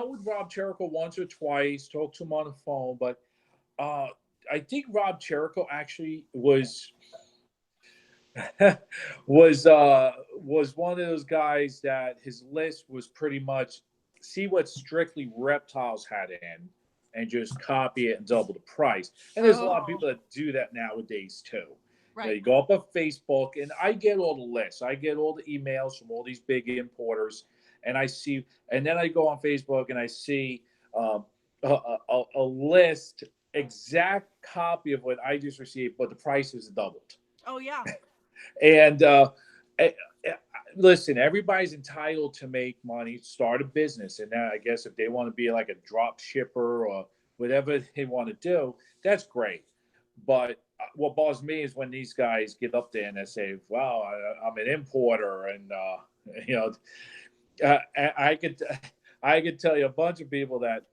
with Rob Cherico once or twice, talked to him on the phone, but I think Rob Cherico actually was was one of those guys that his list was pretty much see what strictly reptiles had in and just copy it and double the price. And there's a lot of people that do that nowadays too. Right. You know, you go up on Facebook, and I get all the lists. I get all the emails from all these big importers, and I see, and then I go on Facebook and I see a list, exact copy of what I just received, but the price is doubled. Oh yeah. And listen, everybody's entitled to make money, start a business, and I guess if they want to be like a drop shipper or whatever they want to do, that's great. But what bothers me is when these guys get up there and they say, "Well, I'm an importer," and I could tell you a bunch of people that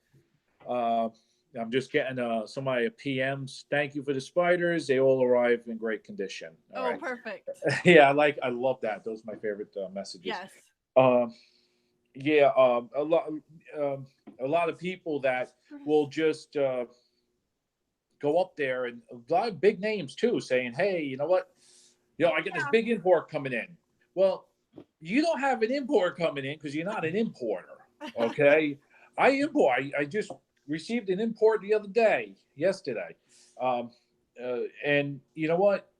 I'm just getting somebody PMs. Thank you for the spiders. They all arrive in great condition. All right. Perfect. Yeah, I love that. Those are my favorite messages. Yes. A lot of people that will just go up there, and a lot of big names too, saying, "Hey, you know what? I get this big import coming in." Well, you don't have an import coming in because you're not an importer. Okay, I import. I just received an import the other day, yesterday, and you know what?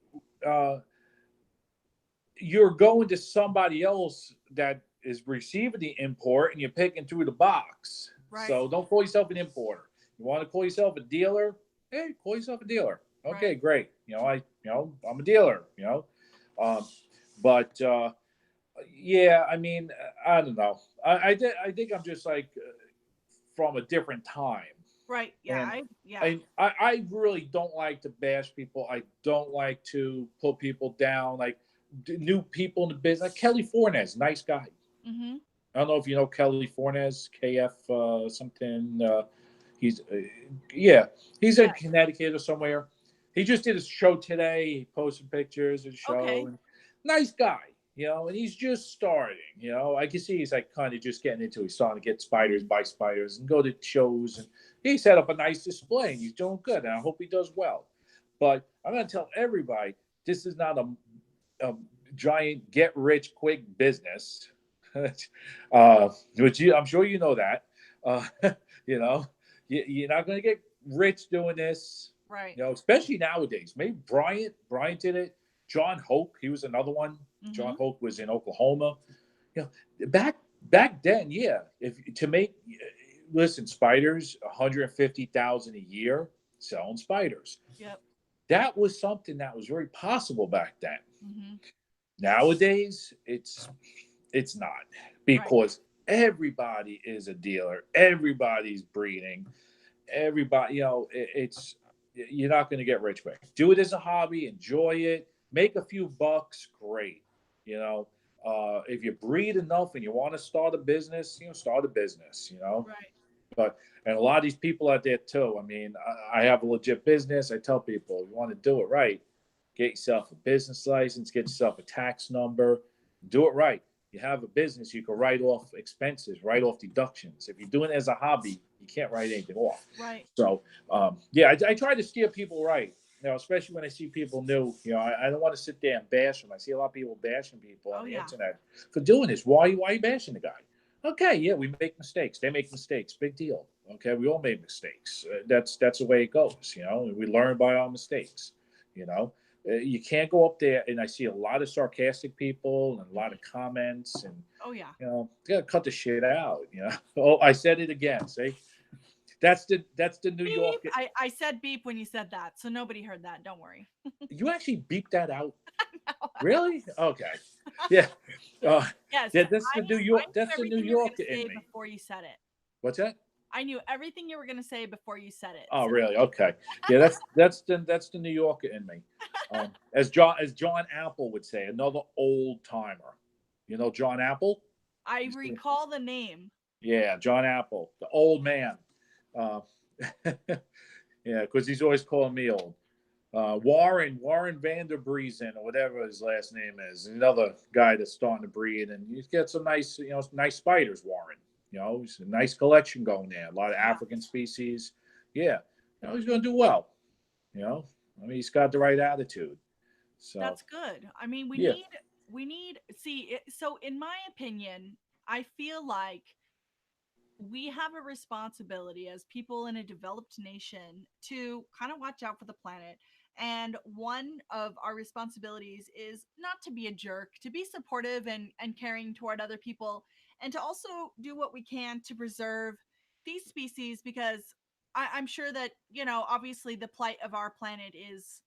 You're going to somebody else that is receiving the import, and you're picking through the box. Right. So don't call yourself an importer. You want to call yourself a dealer? Hey, call yourself a dealer. Okay, right. Great. I'm a dealer. But yeah, I mean, I don't know. I think I'm just like from a different time. Right. Yeah. I really don't like to bash people. I don't like to put people down. Like new people in the business. Like Kelly Fornes, nice guy. Mm-hmm. I don't know if you know Kelly Fornes, KF something. He's in Connecticut or somewhere. He just did a show today. He posted pictures of the show. Okay. And nice guy, and he's just starting. I can see he's like kind of just getting into it. He's starting to get spiders, buy spiders, and go to shows. And he set up a nice display, and he's doing good. And I hope he does well. But I'm going to tell everybody, this is not a giant get-rich-quick business, which I'm sure you know that. You're not going to get rich doing this, right? Especially nowadays. Maybe Bryant did it. John Hoke, he was another one. Mm-hmm. John Hoke was in Oklahoma. Back then, yeah. Listen, spiders, 150,000 a year selling spiders. Yep. That was something that was very possible back then. Mm-hmm. Nowadays, it's not, because everybody is a dealer. Everybody's breeding. Everybody, you're not going to get rich quick. Do it as a hobby, enjoy it, make a few bucks, great. You know, if you breed enough and you want to start a business, start a business. Right. But and a lot of these people out there too. I mean, I have a legit business. I tell people, you want to do it right, get yourself a business license, get yourself a tax number, do it right. You have a business, you can write off expenses, write off deductions. If you're doing it as a hobby, you can't write anything off. Right. So, I try to steer people right. Especially when I see people new. I don't want to sit there and bash them. I see a lot of people bashing people on the internet for doing this. Why are you bashing the guy? Okay, yeah, we make mistakes. They make mistakes. Big deal. Okay, we all make mistakes. That's the way it goes. We learn by our mistakes. You can't go up there, and I see a lot of sarcastic people and a lot of comments, and you gotta cut the shit out. Oh, I said it again. See, that's the New beep. York. I said beep when you said that, so nobody heard that. Don't worry. You actually beeped that out. Really? Okay. Yeah. Yes. Yeah, that's the New York. That's the New York in me. Before you said it. What's that? I knew everything you were going to say before you said it. Oh, really? Okay. Yeah, that's the New Yorker in me. As John Apple would say, another old timer. You know John Apple? I recall the name. Yeah, John Apple, the old man. Yeah, because he's always calling me old. Warren Vanderbriesen, or whatever his last name is, another guy that's starting to breed, and he's got some nice spiders. Warren, he's a nice collection going there. A lot of African species. Yeah, he's going to do well. He's got the right attitude. So that's good. I mean, we need. So in my opinion, I feel like we have a responsibility as people in a developed nation to kind of watch out for the planet. And one of our responsibilities is not to be a jerk, to be supportive and caring toward other people, and to also do what we can to preserve these species, because I'm sure that, obviously the plight of our planet is,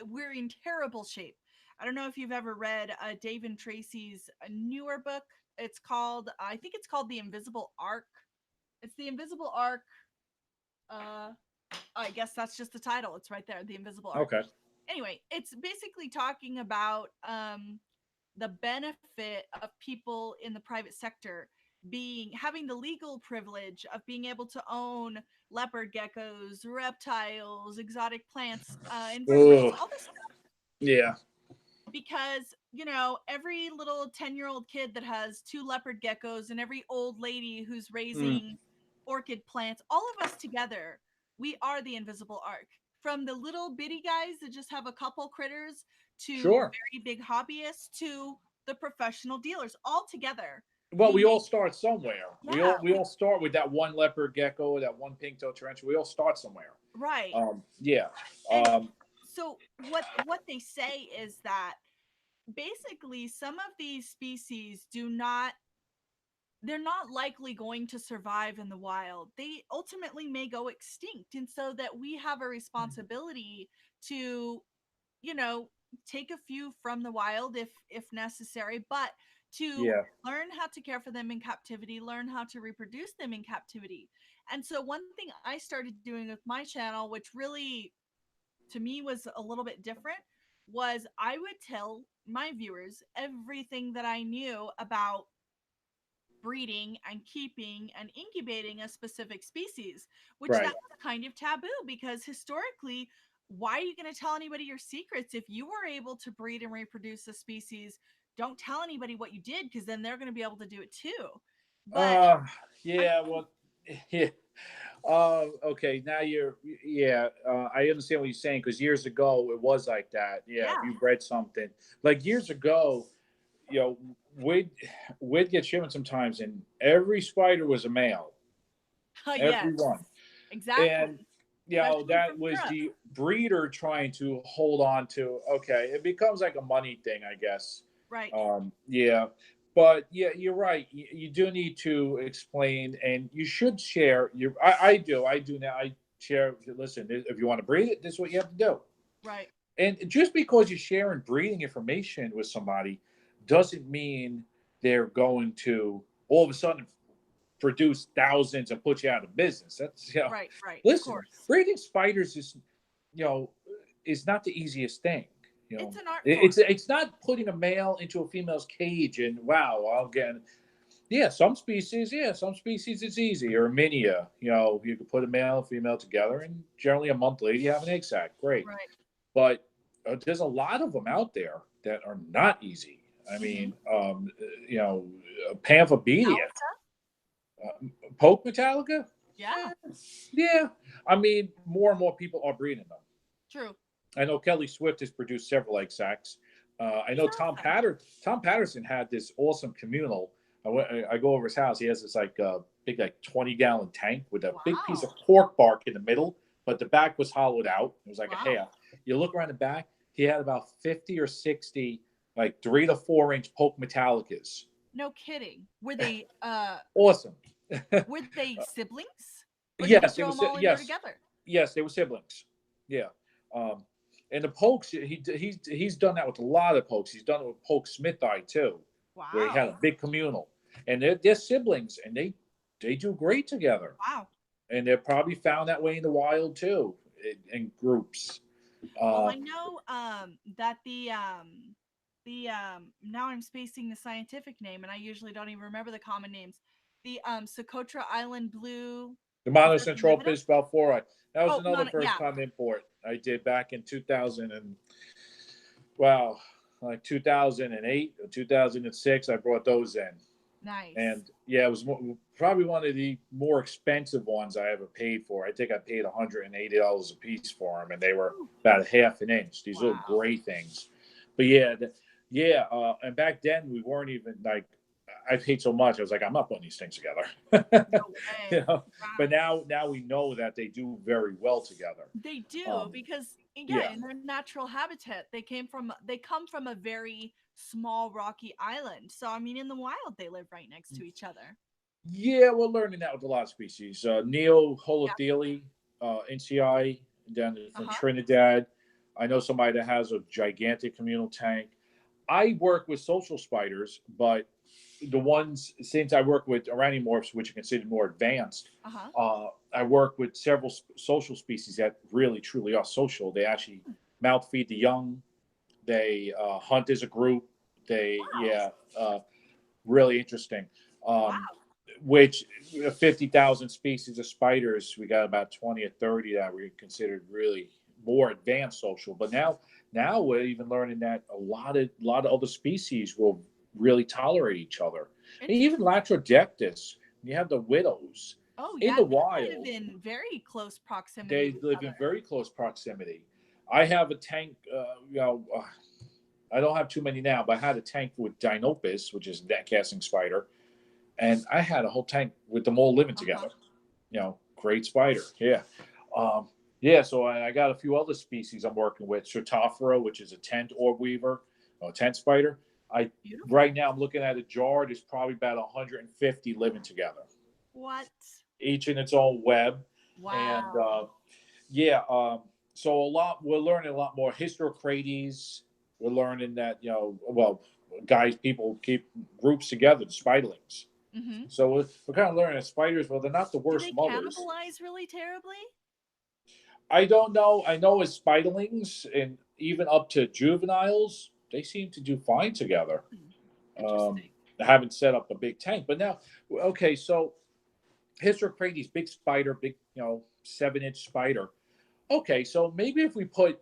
we're in terrible shape. I don't know if you've ever read Dave and Tracy's newer book. I think it's called The Invisible Ark. It's The Invisible Ark. I guess that's just the title. It's right there, The Invisible Ark. Okay. Anyway, it's basically talking about the benefit of people in the private sector having the legal privilege of being able to own leopard geckos, reptiles, exotic plants, invertebrates, all this stuff. Yeah. Because, every little 10-year-old kid that has 2 leopard geckos and every old lady who's raising orchid plants, all of us together, we are the invisible ark. From the little bitty guys that just have a couple critters to very big hobbyists to the professional dealers, all together. Well, we all start somewhere. Yeah. We all start with that one leopard gecko, that one pink-toed tarantula. We all start somewhere. Right. Yeah. So what they say is that basically some of these species they're not likely going to survive in the wild. They ultimately may go extinct. And so that we have a responsibility to, take a few from the wild if necessary, but to learn how to care for them in captivity, learn how to reproduce them in captivity. And so one thing I started doing with my channel, which really to me was a little bit different, was I would tell my viewers everything that I knew about breeding and keeping and incubating a specific species, which that was kind of taboo, because historically, why are you going to tell anybody your secrets? If you were able to breed and reproduce a species, don't tell anybody what you did, because then they're going to be able to do it too. But okay, now I understand what you're saying, because years ago it was like that. If you bred something like years ago, we'd get shipments sometimes, and every spider was a male. Everyone. Exactly. And that was the breeder trying to hold on to. Okay, it becomes like a money thing, I guess. Right. But you're right. You do need to explain, and you should share. I do now. I share. Listen, if you want to breed it, this is what you have to do. Right. And just because you're sharing breeding information with somebody doesn't mean they're going to all of a sudden produce thousands and put you out of business. That's right. Listen, breeding spiders you know, is not the easiest thing. You know, It's an art form. it's not putting a male into a female's cage and wow, I'll get. Yeah, some species it's easy. Or minia, you know, you could put a male and female together, and generally a month later you have an egg sac. Great, Right. but there's a lot of them out there that are not easy. I mean, you know, Pamphobedia, Poke Metallica. Yeah. Yeah, I mean, more and more people are breeding them. True. I know Kelly Swift has produced several egg sacs. I know Tom Patterson had this awesome communal. I go over his house. He has this like big like 20-gallon tank with a big piece of cork bark in the middle, but the back was hollowed out. It was like a half. You look around the back, he had about 50 or 60 like 3 to 4 inch Poke Metallicas. No kidding. Were they awesome? were they siblings? Or Yes, did you throw them all in there together? Yes, they were siblings. Yeah. And the pokes, he's done that with a lot of pokes. He's done it with Poke Smith-Eye too, where he had a big communal. And they're siblings, and they do great together. Wow. And they're probably found that way in the wild too, in groups. Well, I know that the now I'm spacing the scientific name, and I usually don't even remember the common names. The Socotra Island blue. The Monocentropus balfouri. That was another first-time import I did back in 2000 and like 2008 or 2006. I brought those in. Nice. And yeah, it was probably one of the more expensive ones I ever paid for. I think I paid $180 a piece for them, and they were about a half an inch. These little gray things. But and back then we weren't even like. I paid so much. I was like, I'm not putting these things together. No way. You know? But now we know that they do very well together. They do because in their natural habitat, they come from a very small rocky island. So I mean, in the wild, they live right next to each other. Yeah, we're learning that with a lot of species. Neo holothele, NCI down from Trinidad. I know somebody that has a gigantic communal tank. I work with social spiders, but the ones, since I work with Araneomorphs, which are considered more advanced, I work with several social species that really truly are social. They actually mouth feed the young. They hunt as a group. They really interesting. Which 50,000 species of spiders, we got about 20 or 30 that we considered really more advanced social. But now we're even learning that a lot of other species will really tolerate each other. And even Latrodectus, you have the widows. In the wild, they live in very close proximity. They live in very close proximity. I have a tank, I don't have too many now, but I had a tank with Dinopus, which is a net casting spider, and I had a whole tank with them all living together. Great spider. So I got a few other species I'm working with. Certophora, which is a tent orb weaver, or tent spider. Right now I'm looking at a jar. There's probably about 150 living together. What? Each in its own web. Wow. And so we're learning a lot more. Hysterocrates. We're learning that people keep groups together, the spiderlings. Mm-hmm. So we're kind of learning that spiders. Well, they're not the worst mothers. Do they cannibalize really terribly? I don't know. I know as spiderlings and even up to juveniles, they seem to do fine together. Interesting. I haven't set up a big tank, but now, okay, so Hysterocrates, big spider, big 7-inch spider. Okay, so maybe if we put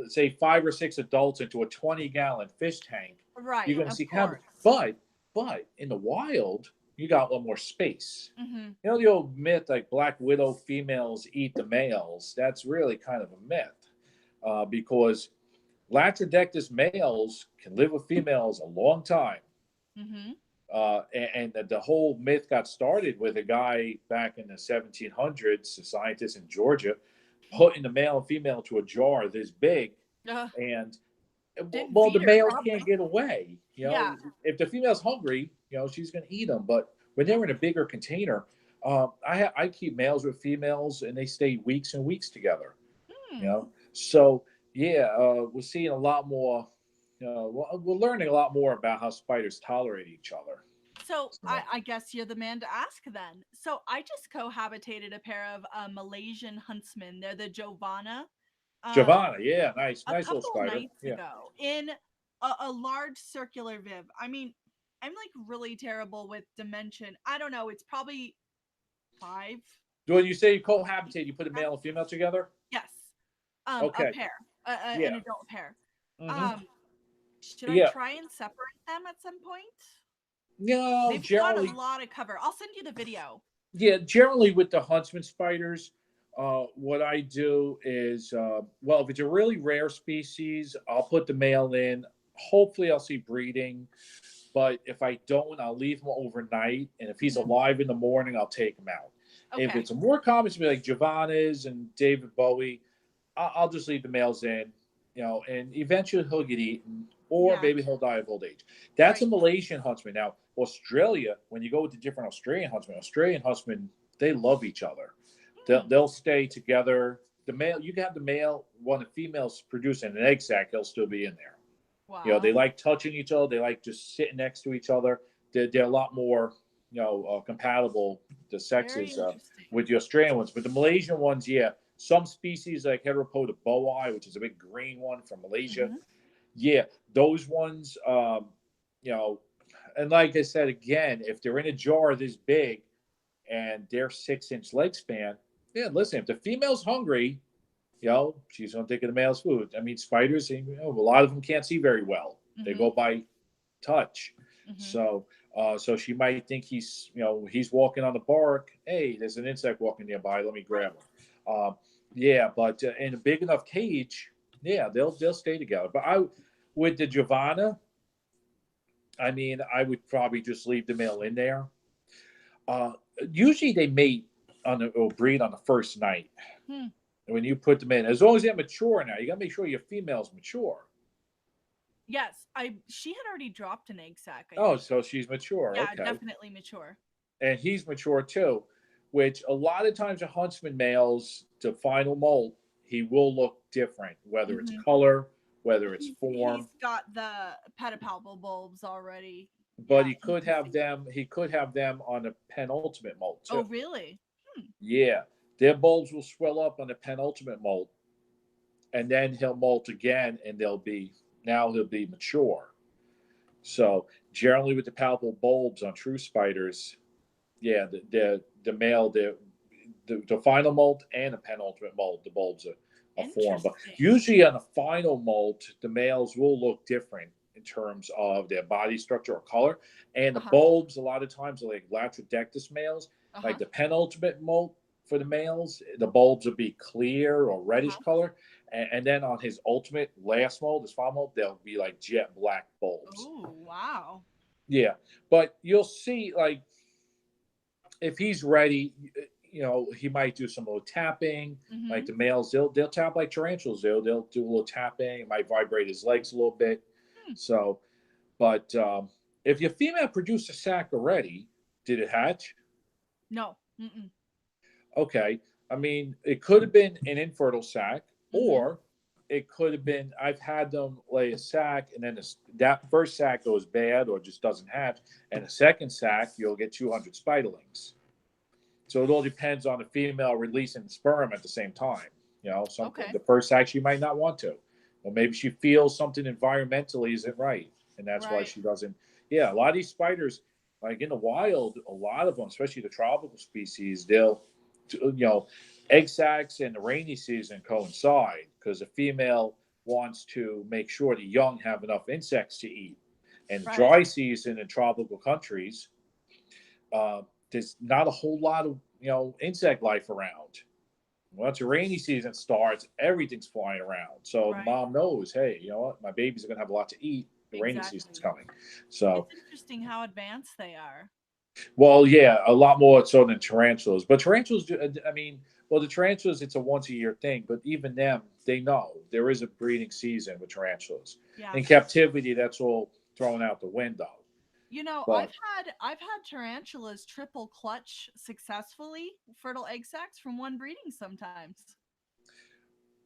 say 5 or 6 adults into a 20-gallon fish tank, right? You're going to see cannibals. But in the wild, you got a little more space. Mm-hmm. You know the old myth like black widow females eat the males. That's really kind of a myth because Latrodectus males can live with females a long time. Mm-hmm. And the whole myth got started with a guy back in the 1700s, a scientist in Georgia, putting the male and female into a jar this big, and the male can't get away. If the female's hungry, she's going to eat them. But when they're in a bigger container, I keep males with females, and they stay weeks and weeks together. So we're seeing a lot more. We're learning a lot more about how spiders tolerate each other. So I guess you're the man to ask then. So I just cohabitated a pair of Malaysian huntsmen. They're the Giovanna. Giovanna, yeah, nice A little couple spider. nights Yeah. ago in a large circular viv. I mean, I'm like really terrible with dimension. I don't know. It's probably 5. When you say you cohabitate, you put a male and female together? Yes. A Okay. pair, Yeah. an adult pair. Hmm. Should I Yeah. try and separate them at some point? No, They've got generally, a lot of cover. I'll send you the video. yeah, generally with the Huntsman spiders, what I do is, well, if it's a really rare species, I'll put the male in. Hopefully, I'll see breeding. But if I don't, I'll leave him overnight. And if he's Mhm. alive in the morning, I'll take him out. If Okay. it's a more common to be like Giovanna's and David Bowie, I'll just leave the males in, and eventually he'll get eaten, or Yeah. maybe he'll die of old age. That's a Right. Malaysian huntsman. Now, Australia, when you go to different Australian huntsmen, they love each other. Hmm. They'll stay together. The male, you can have the male, when the female's producing an egg sac, he'll still be in there. Wow. They like touching each other. They like just sitting next to each other. They're a lot more, compatible, the Very sexes, interesting. with the Australian ones. But the Malaysian ones, yeah, some species like Heteropoda bowai, which is a big green one from Malaysia, Mhm. yeah, those ones, and like I said again, if they're in a jar this big and they're 6-inch leg span, yeah, listen, if the female's hungry, she's going to take the male's food. I mean, spiders, a lot of them can't see very well. They Mhm. go by touch. Mhm. So she might think he's walking on the bark. Hey, there's an insect walking nearby. Let me grab him. Yeah, but in a big enough cage, yeah, they'll stay together. But with the Giovanna, I mean, I would probably just leave the male in there. Uh, Usually they mate or breed on the first night. Hmm. When you put them in, as long as they're mature now, you got to make sure your female's mature. Yes, she had already dropped an egg sac. I Oh, think. so she's mature. Yeah, Okay. definitely mature. And he's mature too, which a lot of times a huntsman males to final molt, he will look different, whether it's Mhm. color, whether it's form. He's got the pedipalpal bulbs already. But Yeah, he you could can have see. them. He could have them on a penultimate molt Oh, too. really? Yeah, their bulbs will swell up on the penultimate molt, and then he'll molt again, and he'll be mature. So generally, with the palpable bulbs on true spiders, yeah, the male, the final molt and the penultimate molt, the bulbs are formed. But Interesting. usually on the final molt, the males will look different in terms of their body structure or color. And the bulbs, a lot of times, are like latrodectus males. Like the penultimate molt for the males, the bulbs will be clear or reddish color. And then on his ultimate last molt, his final molt, they'll be like jet black bulbs. Oh, wow. Yeah. But you'll see, like, if he's ready, he might do some little tapping. Mhm. Like the males, they'll tap like tarantulas. They'll do a little tapping. It might vibrate his legs a little bit. So, but if your female produced a sac already, did it hatch? No. Mm-mm. Okay. I mean, it could have been an infertile sac, Mhm. or it could have been. I've had them lay a sac, and then that first sac goes bad or just doesn't hatch, and the second sac you'll get 200 spiderlings. So it all depends on the female releasing sperm at the same time. Okay. The first sac she might not want to, or maybe she feels something environmentally isn't right, and that's why Right. she doesn't. Yeah, a lot of these spiders, like in the wild, a lot of them, especially the tropical species, they'll, egg sacs and the rainy season coincide because the female wants to make sure the young have enough insects to eat. And the Right. dry season in tropical countries, there's not a whole lot of insect life around. Once the rainy season starts, everything's flying around. So Right. mom knows, hey, you know what, my babies are gonna have a lot to eat. The rainy season's Exactly. coming. So, It's interesting how advanced they are. well, yeah, a lot more so than tarantulas. But tarantulas, I mean, well, the tarantulas, it's a once a year thing. But even them, they know there is a breeding season with tarantulas. Yeah. In captivity, that's all thrown out the window. But I've had tarantulas triple clutch successfully fertile egg sacs from one breeding sometimes.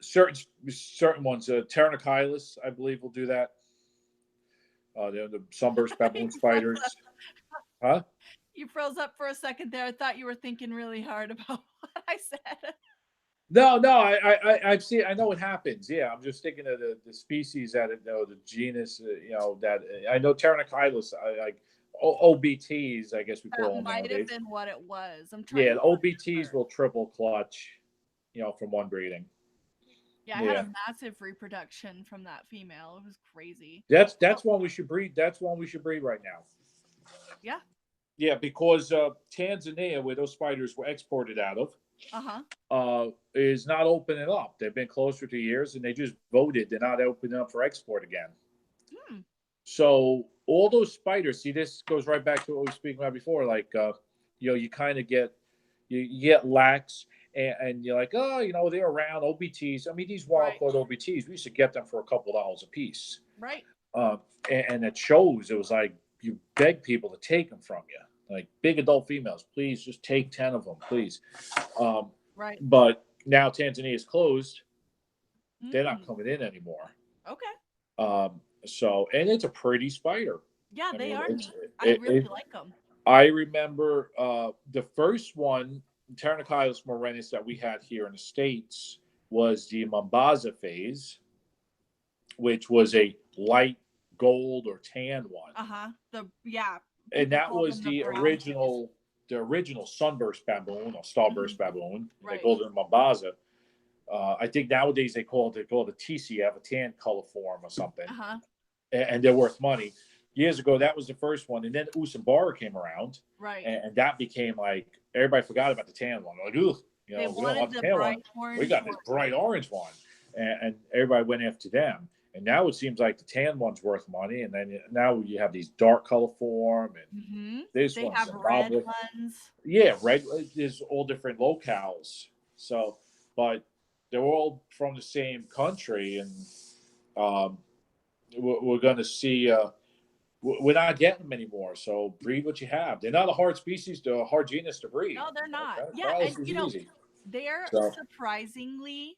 certain ones, Tarantulas, I believe, will do that. The sunburst baboon spiders. Huh? You froze up for a second there. I thought you were thinking really hard about what I said. No, I've seen. I know it happens. Yeah, I'm just thinking of the species that the genus. That I know Tarantulas. Like OBTs, I guess we That call them might have nowadays. been what it was. I'm trying Yeah, to the OBTs remember. will triple clutch. From one breeding. Yeah, I had a massive reproduction from that female. It was crazy. That's one we should breed. That's one we should breed right now. Yeah. Yeah, because Tanzania, where those spiders were exported out of, is not opening up. They've been closed for 2 years, and they just voted they're not opening up for export again. Hmm. So all those spiders, see, this goes right back to what we were speaking about before. Like, you kind of get you get lax, and you're like, oh, they're around OBTs. I mean, these wild caught OBTs, we used to get them for a couple dollars a piece. Right. And it shows. It was like you beg people to take them from you, like big adult females. Please, just take 10 of them, please. Right. But now Tanzania is closed. They're not coming in anymore. Okay. So, and it's a pretty spider. Yeah, they are neat. I really like them. I remember the first one, Tarantulas morenus, that we had here in the States was the Mombasa phase, which was a light gold or tan one. And that was the original sunburst baboon or starburst baboon. Right. They called it Mombasa. I think nowadays they call it a TCF, a tan color form or something. And they're worth money. Years ago, that was the first one, and then Usambara came around, right? And that became like everybody forgot about the tan one. Like, ooh, we don't want the tan one. We got this bright orange one, and everybody went after them. And now it seems like the tan one's worth money, and then now you have these dark color form, and this they one's have red ones. Yeah, red. There's all different locales. So, but they're all from the same country, and we're going to see. We're not getting them anymore, so breed what you have. They're not a hard species, they're a hard genus to breed. No, they're not. Okay? Yeah, and easy. They're surprisingly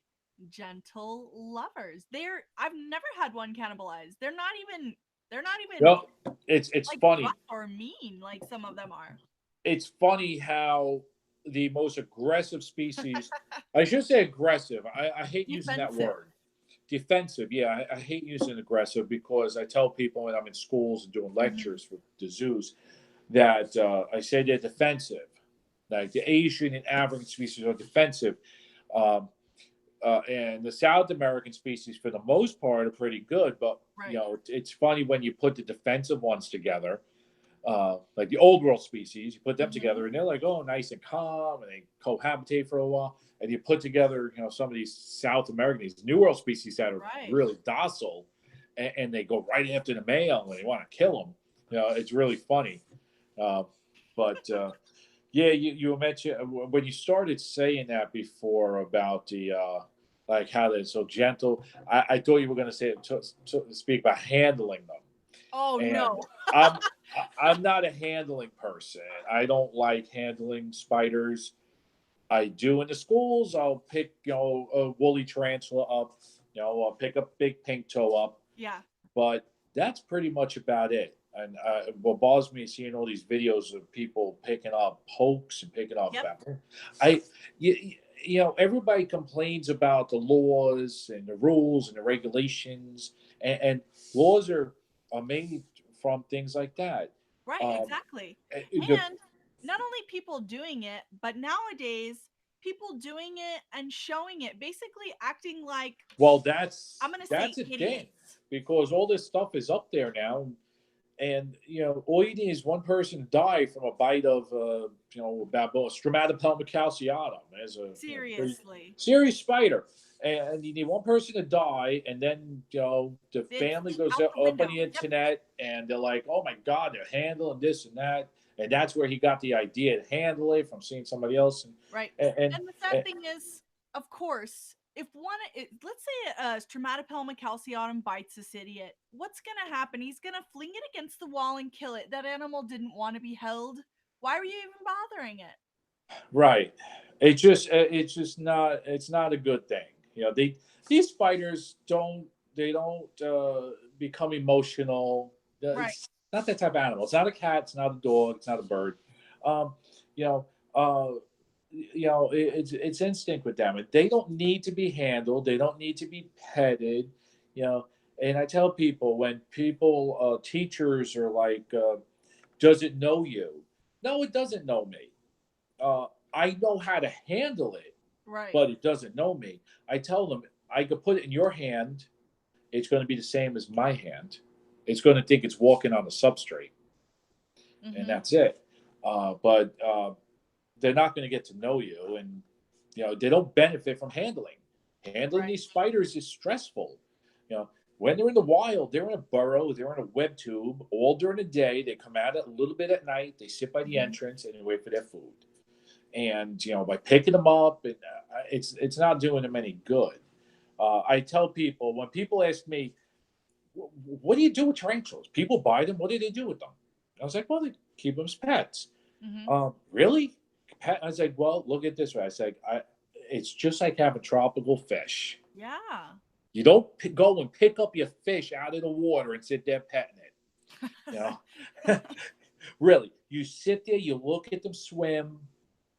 gentle lovers. I've never had one cannibalized. They're not even. No, it's like funny. Rough or mean, like some of them are. It's funny how the most aggressive species. I should say aggressive. I hate using that word. Defensive, yeah. I hate using aggressive because I tell people when I'm in schools and doing lectures for the zoos that I say they're defensive. Like the Asian and African species are defensive. And the South American species, for the most part, are pretty good. But, it's funny when you put the defensive ones together, like the old world species, you put them together and they're like, oh, nice and calm, and they cohabitate for a while. And you put together, some of these South American, these New World species that are really docile, and they go right after the male and they want to kill them. It's really funny. But you mentioned when you started saying that before about the like how they're so gentle. I thought you were going to say to speak about handling them. Oh, and no. I'm not a handling person. I don't like handling spiders. I do in the schools. I'll pick, a woolly tarantula up. I'll pick a big pink toe up. Yeah. But that's pretty much about it. And what bothers me is seeing all these videos of people picking up pokes and picking up. Everybody complains about the laws and the rules and the regulations, and laws are made from things like that. Right, exactly. And not only people doing it, but nowadays people doing it and showing it, basically acting like. Well, that's I'm gonna say a thing, because all this stuff is up there now, and all you need is one person to die from a bite of baboon, Stromatopelma calceatum, as a serious spider. And you need one person to die, and then the family goes up on the internet, and they're like, "Oh my God, they're handling this and that," and that's where he got the idea to handle it from seeing somebody else. Right. And the sad thing is, of course, if let's say Stromatopelma calceatum bites this idiot, what's gonna happen? He's gonna fling it against the wall and kill it. That animal didn't want to be held. Why were you even bothering it? Right. It's just not. It's not a good thing. These spiders don't become emotional. Right. It's not that type of animal. It's not a cat. It's not a dog. It's not a bird. Um, you know, it's instinct with them. They don't need to be handled. They don't need to be petted. You know, and I tell people when people, teachers are like, "Does it know you?" No, it doesn't know me. I know how to handle it, Right. but it doesn't know me. I tell them I could put it in your hand. It's going to be the same as my hand. It's going to think it's walking on a substrate, and Mm-hmm. that's it. But they're not going to get to know you, and they don't benefit from handling. Handling Right. these spiders is stressful. You know, when they're in the wild, they're in a burrow, they're in a web tube all during the day. They come out a little bit at night. They sit by the Mm-hmm. entrance and they wait for their food. And by picking them up, and it's not doing them any good. I tell people when people ask me, "What do you do with tarantulas?" People buy them. What do they do with them? I was like, "Well, they keep them as pets." Mm-hmm. Really? I was like, "Well, look at this way." I said, "It's just like having tropical fish. Yeah. You don't go and pick up your fish out of the water and sit there petting it. You know, really, you sit there, you look at them swim,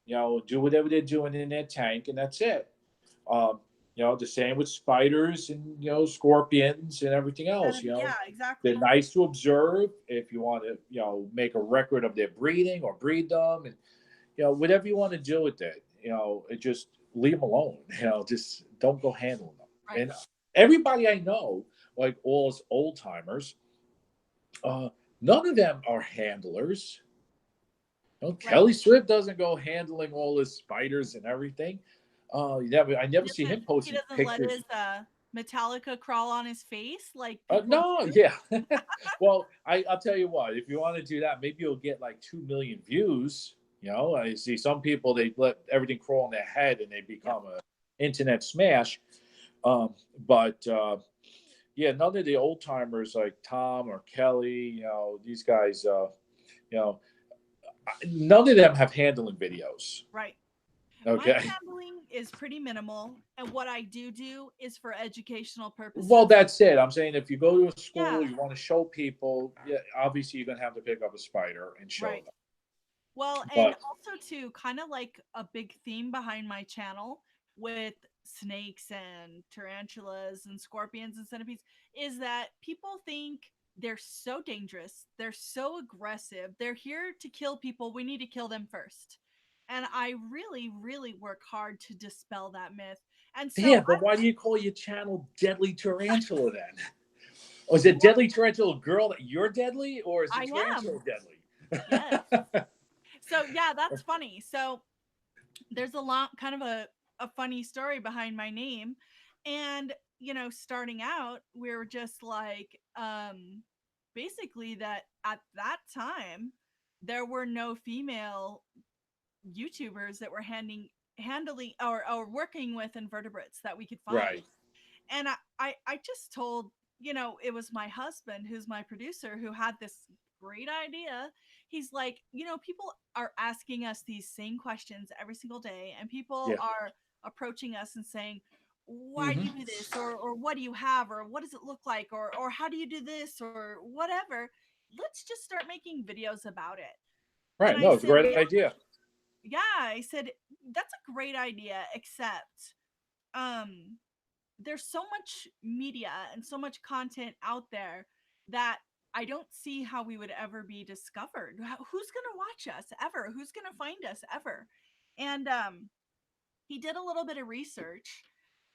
do whatever they're doing in their tank, and that's it. Um, the same with spiders and scorpions and everything else. Yeah, They're exactly. nice to observe if you want to make a record of their breeding or breed them, and whatever you want to do with it. It just leave them alone. Just don't go handling them. Right. And everybody I know, like all us old timers, uh, none of them are handlers. Right. Kelly Swift doesn't go handling all his spiders and everything. I never see him He posting doesn't let pictures. his Metallica crawl on his face like people No, do. yeah. Well, I'll tell you what. If you want to do that, maybe you'll get like 2 million views. I see some people they let everything crawl on their head and they Yep. become a internet smash. But yeah, none of the old timers like Tom or Kelly, these guys, you know, none of them have handling videos. Right. My Okay. handling is pretty minimal, and what I do is for educational Well, purposes. that's it. I'm saying if you go to a school, Yeah. you want to show people, yeah, obviously you're going to have to pick up a spider and show Right. them. Well, and But also too, kind of like a big theme behind my channel with snakes and tarantulas and scorpions and centipedes is that people think they're so dangerous, they're so aggressive, they're here to kill people, we need to kill them first. And I really, really work hard to dispel that myth. And so yeah, but why do you call your channel Deadly Tarantula then? Or is I, it Deadly Tarantula Girl that you're deadly, or is I it Tarantula am. Yes. deadly? So yeah, that's funny. So there's a lot kind of a funny story behind my name. And starting out we were just like basically that at that time there were no female YouTubers that were handling or working with invertebrates that we could find. Right. And I just told, it was my husband who's my producer who had this great idea. He's like, people are asking us these same questions every single day, and people Yeah. are approaching us and saying, why do Hmm. you do this, or what do you have, or what does it look like, or how do you do this, or whatever. Let's just start making videos about it. And Right. I No, it's a said, great idea. yeah, I said, that's a great idea, except um there's so much media and so much content out there that I don't see how we would ever be discovered. Who's going to watch us ever? Who's going to find us ever? And he did a little bit of research,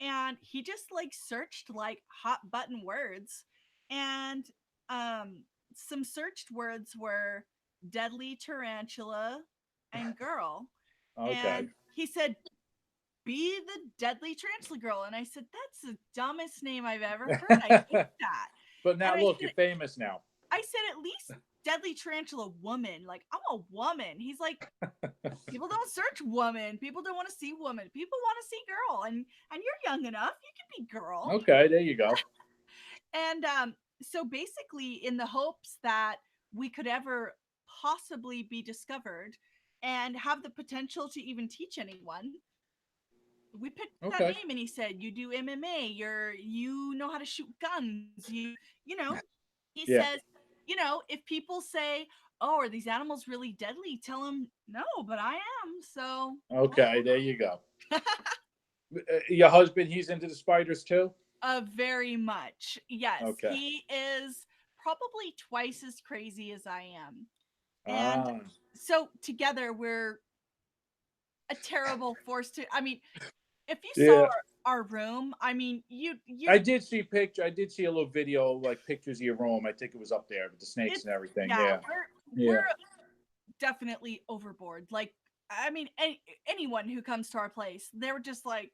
and he just like searched like hot button words, and some searched words were deadly tarantula and girl. Okay. And he said, be the deadly tarantula girl. And I said, that's the dumbest name I've ever heard. I hate that. But And now I look, said, you're famous now. at least deadly tarantula woman. Like, I'm a woman. He's like, people don't search woman. People don't want to see woman. People want to see girl. And you're young enough. You can be girl. Okay, there you go. And so basically, in the hopes that we could ever possibly be discovered and have the potential to even teach anyone, we picked that Okay. name. And he said, you do MMA, you know how to shoot guns, you know he Yeah. says, you know, if people say, "Oh, are these animals really deadly?" Tell them, "No, but I am." So, Okay, there you go. Your husband, he's into the spiders too? very much. Yes, Okay. he is probably twice as crazy as I am. And Ah, so together we're a terrible force to I mean, if you saw yeah. our room, I mean, you I did see picture. I did see a little video, like pictures of your room. I think it was up there with the snakes it's and everything. yeah, Yeah, we're yeah. definitely overboard. Like, I mean, anyone who comes to our place, they were just like,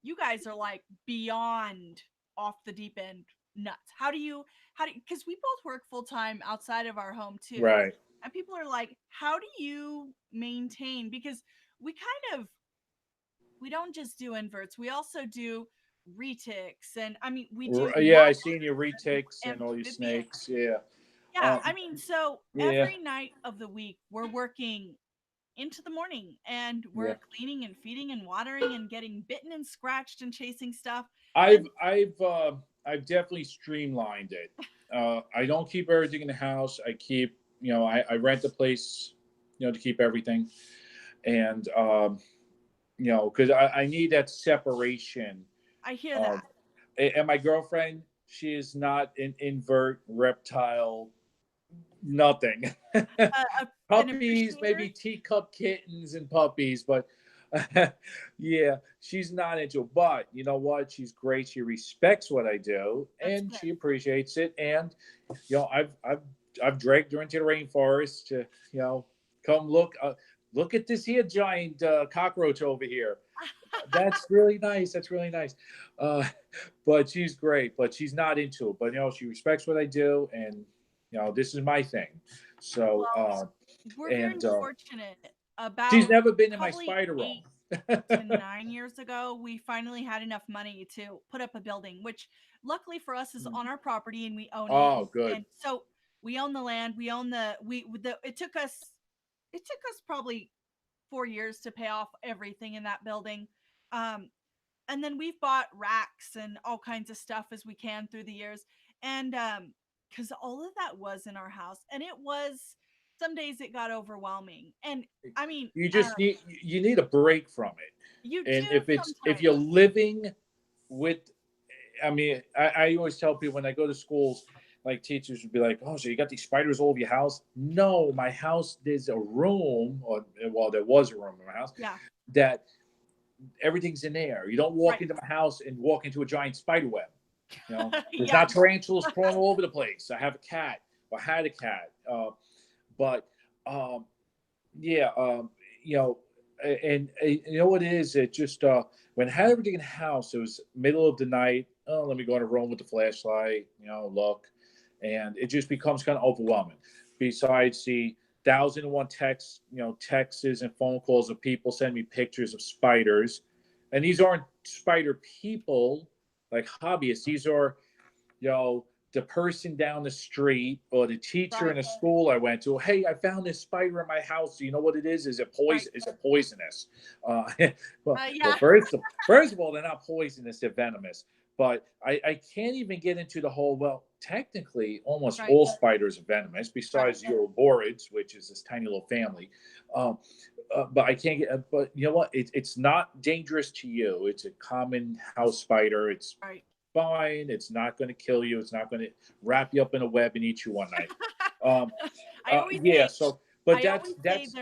you guys are like beyond off the deep end nuts. How do you, because we both work full time outside of our home too. Right. And people are like, how do you maintain? Because we kind of, we don't just do inverts, we also do retics. And I mean, we do Yeah, I not seen your retakes and all your amphibians. snakes. Yeah. Yeah, Um. I mean, so Yeah. every night of the week, we're working into the morning and Yeah. we're cleaning and feeding and watering and getting bitten and scratched and chasing stuff. I've And I've uh, I've definitely streamlined it. I don't keep everything in the house. I keep, I rent a place, to keep everything, and because I need that separation. I hear Um, that. and my girlfriend, she is not an invert reptile, nothing. An Puppies, appreciator. maybe teacup kittens and puppies, but yeah, she's not into it. But you know what? She's great. She respects what I do, That's and good. she appreciates it. And I've dragged her into the rainforest to come look. Look at this here giant cockroach over here. That's really nice. That's really nice. Uh, but she's great. But she's not into it. But she respects what I do, and this is my thing. So Well, we're very and fortunate. she's About never been in my probably spider room. 8 to 9 years ago, we finally had enough money to put up a building, which luckily for us is on our property and we own it. Oh, good. And so we own the land, we own it took us probably 4 years to pay off everything in that building. Um, and then we've bought racks and all kinds of stuff as we can through the years. And because all of that was in our house, and it was some days it got overwhelming. And I mean, You need a break from you it. do And if sometimes. you're living with, I mean, I always tell people when I go to schools, like teachers would be like, "Oh, so you got these spiders all over your house?" No, my house, there's a room, or well, there was a room in my house Yeah, that everything's in there. You don't walk right. into my house and walk into a giant spider web. There's Yeah, not tarantulas crawling all over the place. I have a cat, or had a cat, but um, yeah, and you know what it is? It just when I had everything in the house, it was middle of the night. Oh, let me go on a roam with the flashlight. Look, and it just becomes kind of overwhelming. Besides the 1,001 texts, texts and phone calls of people sending me pictures of spiders, and these aren't spider people like hobbyists. These are the person down the street or the teacher right, in a school I went to. Hey, I found this spider in my house. Do you know what it is? Is it right. poison? Is it poisonous? Uh, well, Yeah, first of all, they're not poisonous. They're venomous. But I can't even get into the whole. Well, technically, almost right, all spiders are venomous, right. besides your Euroborids, which is this tiny little family. Um, but I can't get. But you know what? It's not dangerous to you. It's a common house spider. It's Right. fine. It's not going to kill you. It's not going to wrap you up in a web and eat you one night. Um, I always yeah. say, So, but I always say that's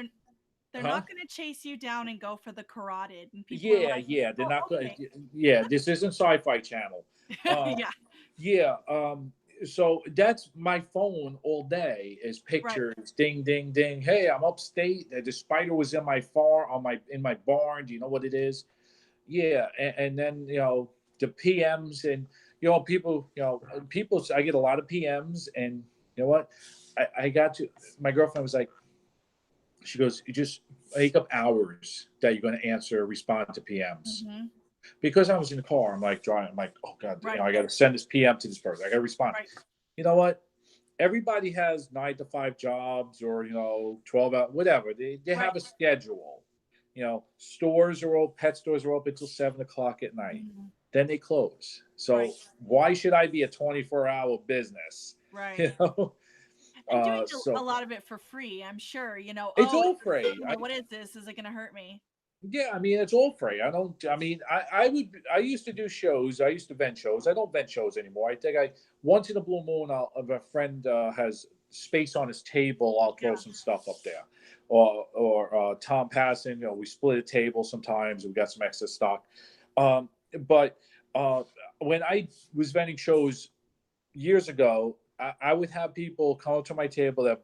they're huh? not going to chase you down and go for the carotid, and people are Yeah, like, yeah. They're oh, not going. okay, Yeah, this isn't Sci-Fi Channel. Uh, yeah, yeah. So that's my phone all day is right. pictures. Ding, ding, ding. Hey, I'm upstate. The spider was in my farm in my barn. Do you know what it is? Yeah, and then the PMs and people I get a lot of PMs, and you know what I got to my girlfriend was like, she goes, you just make up hours that you're going to respond to PMs. Hmm. Because I was in the car, I'm like driving, I'm like, oh god, Right, I got to send this PM to this person, I got to respond. right, You know what, everybody has 9 to 5 jobs, or 12 hours, whatever. They right. have a schedule. Stores are open, pet stores are open until 7 o'clock at night. Mhm. Then they close. So Right, why should I be a 24-hour business? right. You know? And doing a So lot of it for free, I'm sure. it's Oh, all free. what is this? Is it going to hurt me? Yeah, I mean it's all free. I used to do shows. I used to vent shows. I don't vent shows anymore. I think I once in a blue moon, if a friend has space on his table, I'll throw Yeah. some stuff up there. Or Tom passing, we split a table sometimes. We got some extra stock. But when I was venting shows years ago, I would have people come up to my table that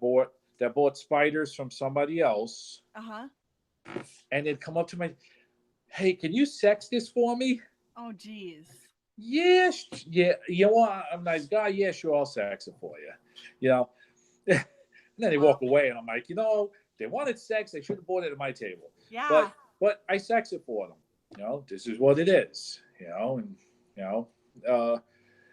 bought spiders from somebody else, Uh-huh. and they'd come up to my, hey, can you sex this for me? Oh, geez. Yes, yeah. You know what? I'm a nice guy. Yeah, sure, I'll sex it for you. You know, and then they walk away, and I'm like, they wanted sex. They should have bought it at my table. Yeah. But I sex it for them. This is what it is.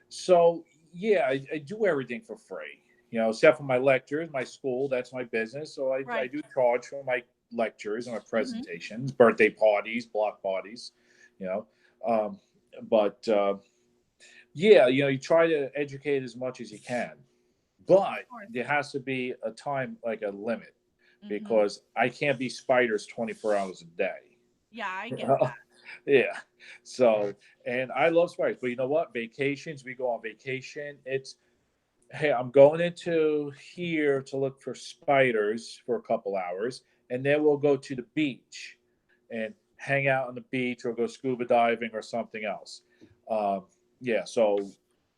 So yeah, I do everything for free. Except for my lectures, my school. That's my business. So I Right. do charge for my lectures and my presentations, birthday parties, block parties. You know, but yeah, you try to educate as much as you can, but there has to be a time, like a limit, because I can't be spiders 24 hours a day. Yeah, I get that. Yeah. So, and I love spiders, but you know what? Vacations, we go on vacation. It's, hey, I'm going into here to look for spiders for a couple hours, and then we'll go to the beach and hang out on the beach or go scuba diving or something else. Yeah. So,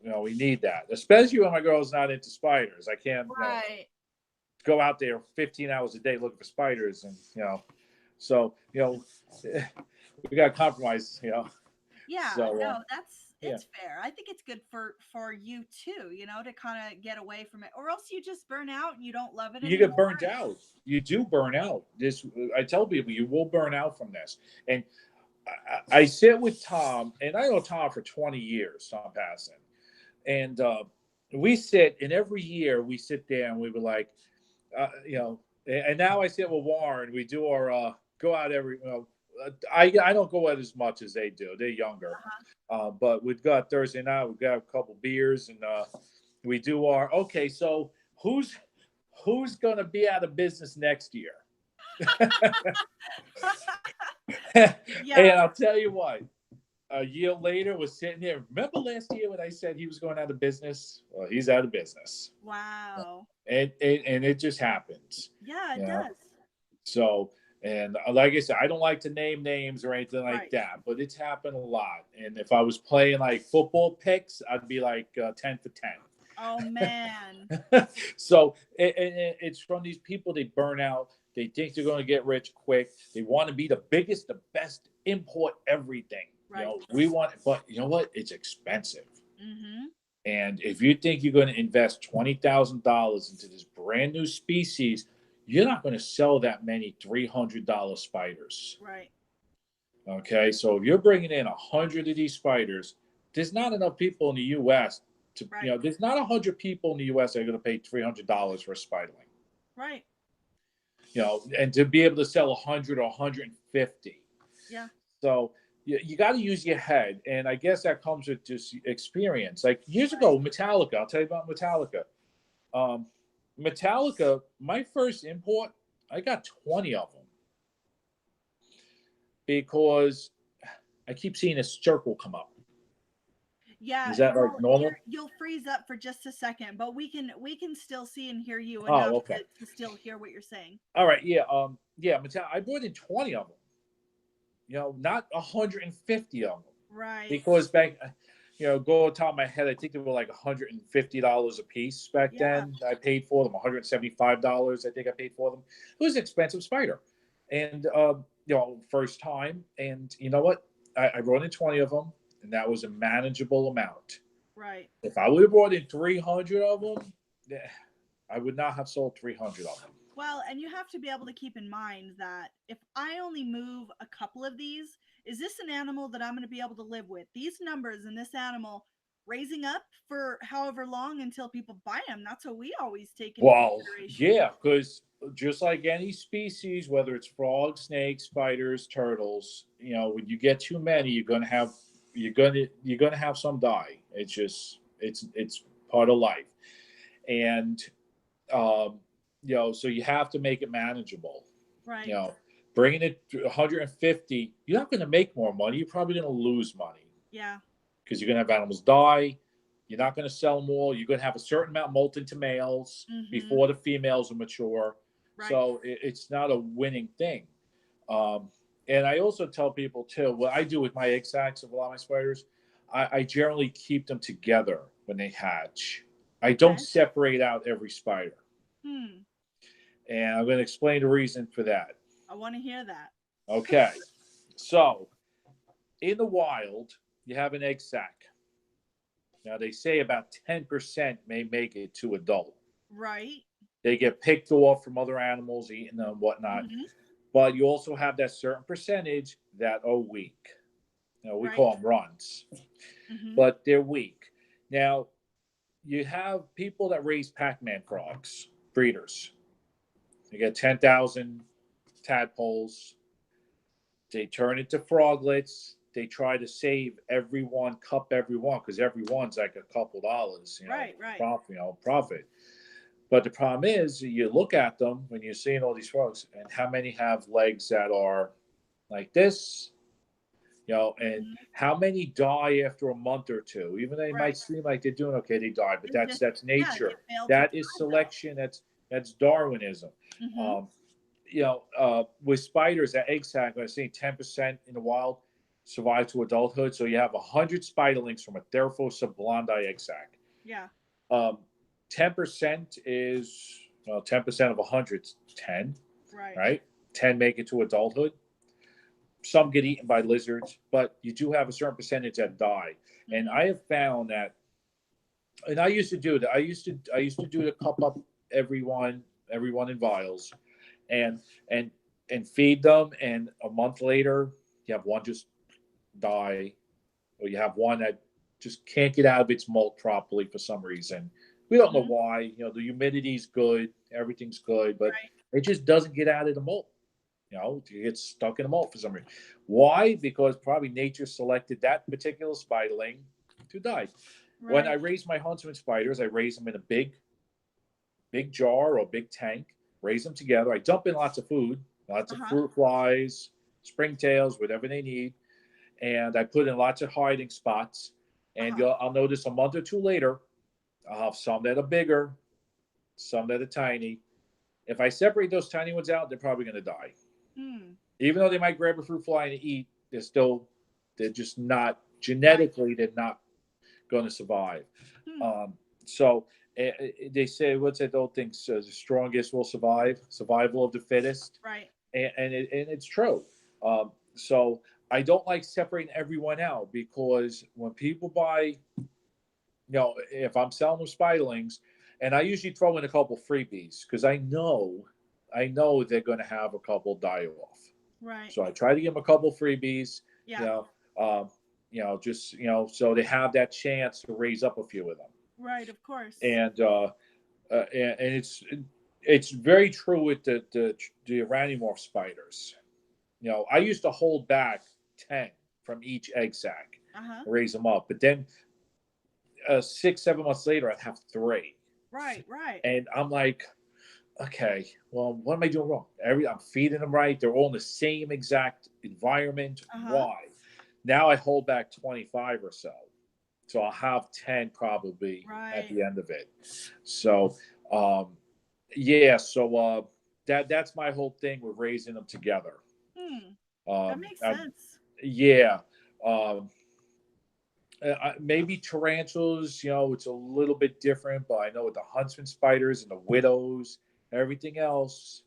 we need that, especially when my girl's not into spiders. I can't Right. go out there 15 hours a day looking for spiders, and so we got to compromise. Yeah, So, no, it's fair. I think it's good for you too, to kind of get away from it, or else you just burn out and you don't love it you anymore. get burnt out. You do burn out. I tell people, you will burn out from this. And I sit with Tom, and I know Tom for 20 years, Tom Passon. And we sit, and every year we sit there and we were like, and now I sit with Warren. We do our go out every. I don't go out as much as they do. They're younger, but we've got Thursday night. We've got a couple beers, and we do our okay. So who's going to be out of business next year? Yeah. And I'll tell you what. A year later, was sitting there. Remember last year when I said he was going out of business? Well, he's out of business. Wow. And it just happens. Yeah, it does. So, and like I said, I don't like to name names or anything like Right. that, but it's happened a lot. And if I was playing like football picks, I'd be like 10 for 10. Oh man. So it's from these people. They burn out. They think they're going to get rich quick. They want to be the biggest, the best, import everything. Right. We want, but you know what? It's expensive. Mm-hmm. And if you think you're going to invest $20,000 into this brand new species, you're not going to sell that many $300 spiders. Right. Okay, so if you're bringing in 100 of these spiders, there's not enough people in the U.S. to, there's not 100 people in the U.S. that are going to pay $300 for a spiderling. Right. And to be able to sell 100 or 150. Yeah. So you got to use your head, and I guess that comes with just experience. Like years ago, Metallica. I'll tell you about Metallica. Metallica, my first import, I got 20 of them because I keep seeing a circle come up. Yeah. Is that like normal? You'll freeze up for just a second, but we can still see and hear you enough to still hear what you're saying. All right. Yeah. Metallica. I brought in 20 of them. Not 150 of them. Right. Because back, go on top of my head, I think they were like $150 a piece back then. I paid for them $175. I think I paid for them. It was an expensive spider, and first time. And you know what? I brought in 20 of them, and that was a manageable amount. Right. If I would have brought in 300 of them, I would not have sold 300 of them. Well, and you have to be able to keep in mind that if I only move a couple of these, is this an animal that I'm going to be able to live with? These numbers and this animal raising up for however long until people buy them. That's what we always take into consideration. Yeah, because just like any species, whether it's frogs, snakes, spiders, turtles, when you get too many, you're gonna have some die. It's just it's part of life. And So you have to make it manageable. Right. Bringing it to 150, you're not going to make more money. You're probably going to lose money. Yeah. Because you're going to have animals die. You're not going to sell more. You're going to have a certain amount molted to males before the females are mature. Right. So it's not a winning thing. And I also tell people too, what I do with my egg sacs of a lot of my spiders, I generally keep them together when they hatch. I don't separate out every spider. And I'm going to explain the reason for that. I want to hear that. Okay. So in the wild, you have an egg sac. Now, they say about 10% may make it to adult. Right. They get picked off from other animals, eating them, whatnot. But you also have that certain percentage that are weak. We call them runs. But they're weak. Now, you have people that raise Pac-Man frogs, breeders. You get 10,000 tadpoles. They turn into froglets. They try to save every one, cup every one, because every one's like a couple dollars, right. Profit. But the problem is, you look at them when you're seeing all these frogs, and how many have legs that are like this, and how many die after a month or two? Even though they might seem like they're doing okay, they die. But that's nature. That is selection. That's Darwinism. With spiders, that egg sac, I say 10% in the wild survive to adulthood. So you have 100 spiderlings from a Theraphosa blondii egg sac. Yeah. 10% is 10% of 100 is 10. Right. 10 make it to adulthood. Some get eaten by lizards, but you do have a certain percentage that die. And I have found that, and I used to do that. I used to do the cup up everyone in vials, and feed them. And a month later, you have one just die, or you have one that just can't get out of its molt properly for some reason. We don't know why. The humidity's good, everything's good, but it just doesn't get out of the molt. It gets stuck in the molt for some reason. Why? Because probably nature selected that particular spiderling to die. When I raise my Huntsman spiders, I raise them in a big jar or big tank, raise them together. I dump in lots of food, lots of fruit flies, springtails, whatever they need. And I put in lots of hiding spots. And I'll notice a month or two later, I'll have some that are bigger, some that are tiny. If I separate those tiny ones out, they're probably going to die. Even though they might grab a fruit fly and eat, they're just not, genetically, they're not going to survive. So they say, what's that old thing? The strongest will survive, survival of the fittest. Right. And it's true. So I don't like separating everyone out, because when people buy, if I'm selling them spiderlings, and I usually throw in a couple freebies, because I know they're going to have a couple die off. Right. So I try to give them a couple freebies. Yeah. So they have that chance to raise up a few of them. Right, of course. And it's very true with the Araneomorph spiders. I used to hold back 10 from each egg sac, raise them up, but then 6-7 months later, I'd have 3. Right. And I'm like, okay, well, what am I doing wrong? I'm feeding them right. They're all in the same exact environment. Why? Now I hold back 25 or so. So I'll have 10 probably at the end of it. So, that's my whole thing with raising them together. That makes sense. Maybe tarantulas, it's a little bit different, but I know with the Huntsman spiders and the widows, everything else,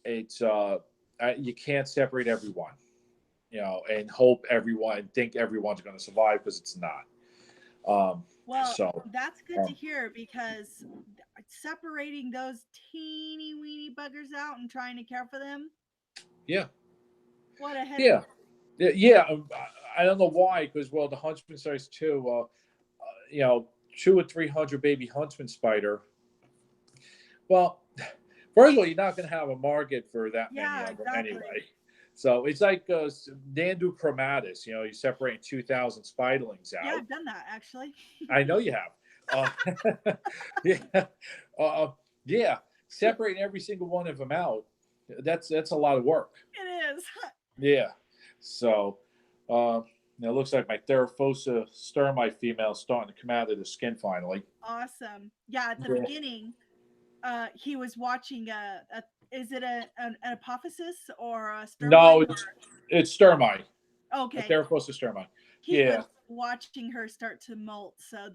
it's you can't separate everyone, and think everyone's going to survive, because it's not. That's good to hear, because separating those teeny weeny buggers out and trying to care for them. Yeah. What a headache. Yeah. I don't know why, because the Huntsman size too, 200 or 300 baby Huntsman spider. Well, first of all, you're not going to have a market for that many of them anyway. So it's like Nandu chromatus. You separate 2,000 spiderlings out. Yeah, I've done that actually. I know you have. Yeah, separating every single one of them out, that's a lot of work. It is. Yeah. So, it looks like my Theraphosa sturmite female is starting to come out of the skin finally. Awesome. Yeah, at the beginning, he was watching is it an apophysis or a No, spermite? it's sturmite. Okay. Theraphosa sturmite. He Yeah. was watching her start to molt, so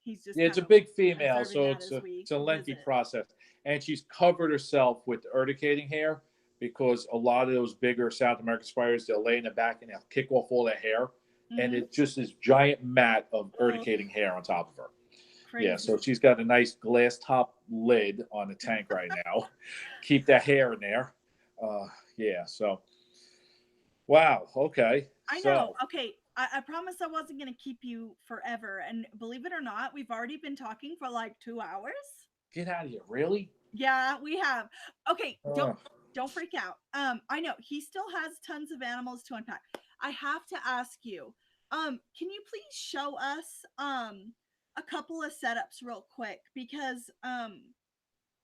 he's just Yeah, it's a kind of big female, observing so that it's as a, we it's a lengthy visit. process. And she's covered herself with urticating hair because a lot of those bigger South American spiders, they'll lay in the back and they'll kick off all their hair. And Mhm. it's just this giant mat of Oh. urticating hair on top of her. Crazy. Yeah, so she's got a nice glass top lid on the tank right now. Keep that hair in there. Yeah, so wow, okay. I know. Okay, I promised I wasn't going to keep you forever, and believe it or not, we've already been talking for like 2 hours. Get out of here, really? Yeah, we have. Okay, don't freak out. I know he still has tons of animals to unpack. I have to ask you, can you please show us a couple of setups real quick, because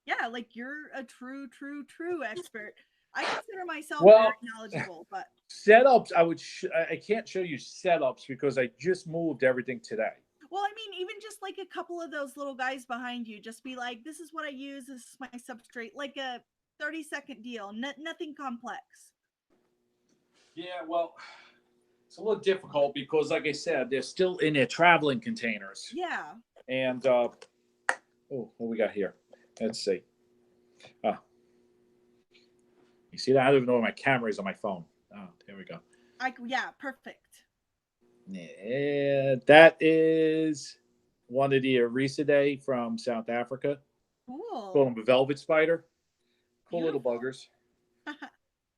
yeah, like you're a true expert. I consider myself very knowledgeable, but setups, I can't show you setups because I just moved everything today. well, I mean, even just like a couple of those little guys behind you, just be like, this is what I use, this is my substrate, like a 30-second deal, nothing complex. Yeah, well, it's a little difficult because, like I said, they're still in their traveling containers. Yeah. And, what we got here? Let's see. You see that? I don't even know where my camera is on my phone. Oh, there we go. Yeah, perfect. Yeah, that is one of the Ericedae from South Africa. Cool. Call them a velvet spider. Cool Beautiful. little buggers.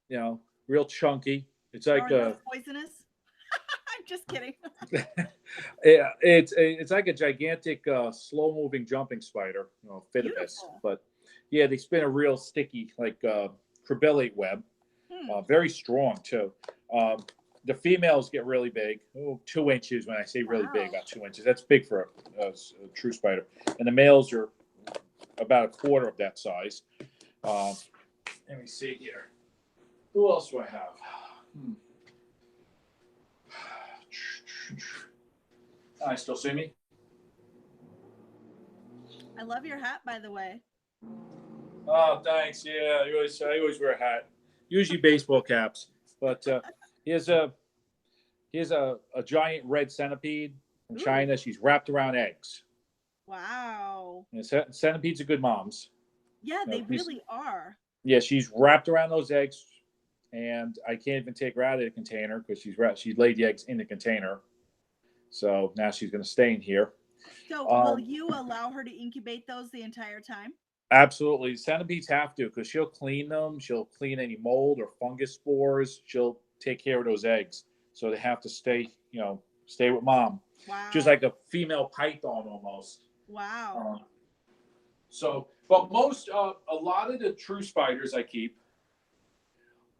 You know, real chunky. It's like poisonous. I'm just kidding. Yeah, it's like a gigantic, slow-moving jumping spider, Phytopus. But yeah, they spin a real sticky, like cribellate web. Very strong too. The females get really big, 2 inches. When I say really big, about 2 inches. That's big for a true spider. And the males are about a quarter of that size. Let me see here. Who else do I have? I still see me? I love your hat, by the way. Oh, thanks. Yeah, I always wear a hat. Usually baseball caps. But here's a giant red centipede from China. She's wrapped around eggs. Wow. And centipedes are good moms. Yeah, they really are. Yeah, she's wrapped around those eggs, and I can't even take her out of the container because she laid the eggs in the container. So now she's going to stay in here. So will you allow her to incubate those the entire time? Absolutely. Centipedes have to, because she'll clean them. She'll clean any mold or fungus spores. She'll take care of those eggs. So they have to stay with mom. Wow. Just like a female python almost. Wow. But a lot of the true spiders I keep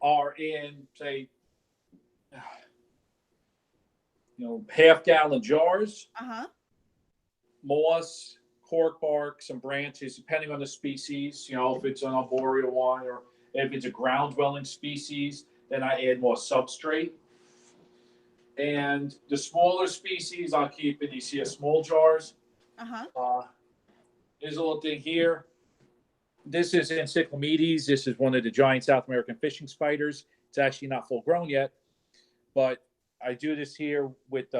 are in, say, half-gallon jars. Moss, cork bark, some branches, depending on the species. If it's an arboreal one or if it's a ground-dwelling species, then I add more substrate. And the smaller species I'll keep in these here small jars. There's a little thing here. This is Encyclomedes. This is one of the giant South American fishing spiders. It's actually not full grown yet, but I do this here with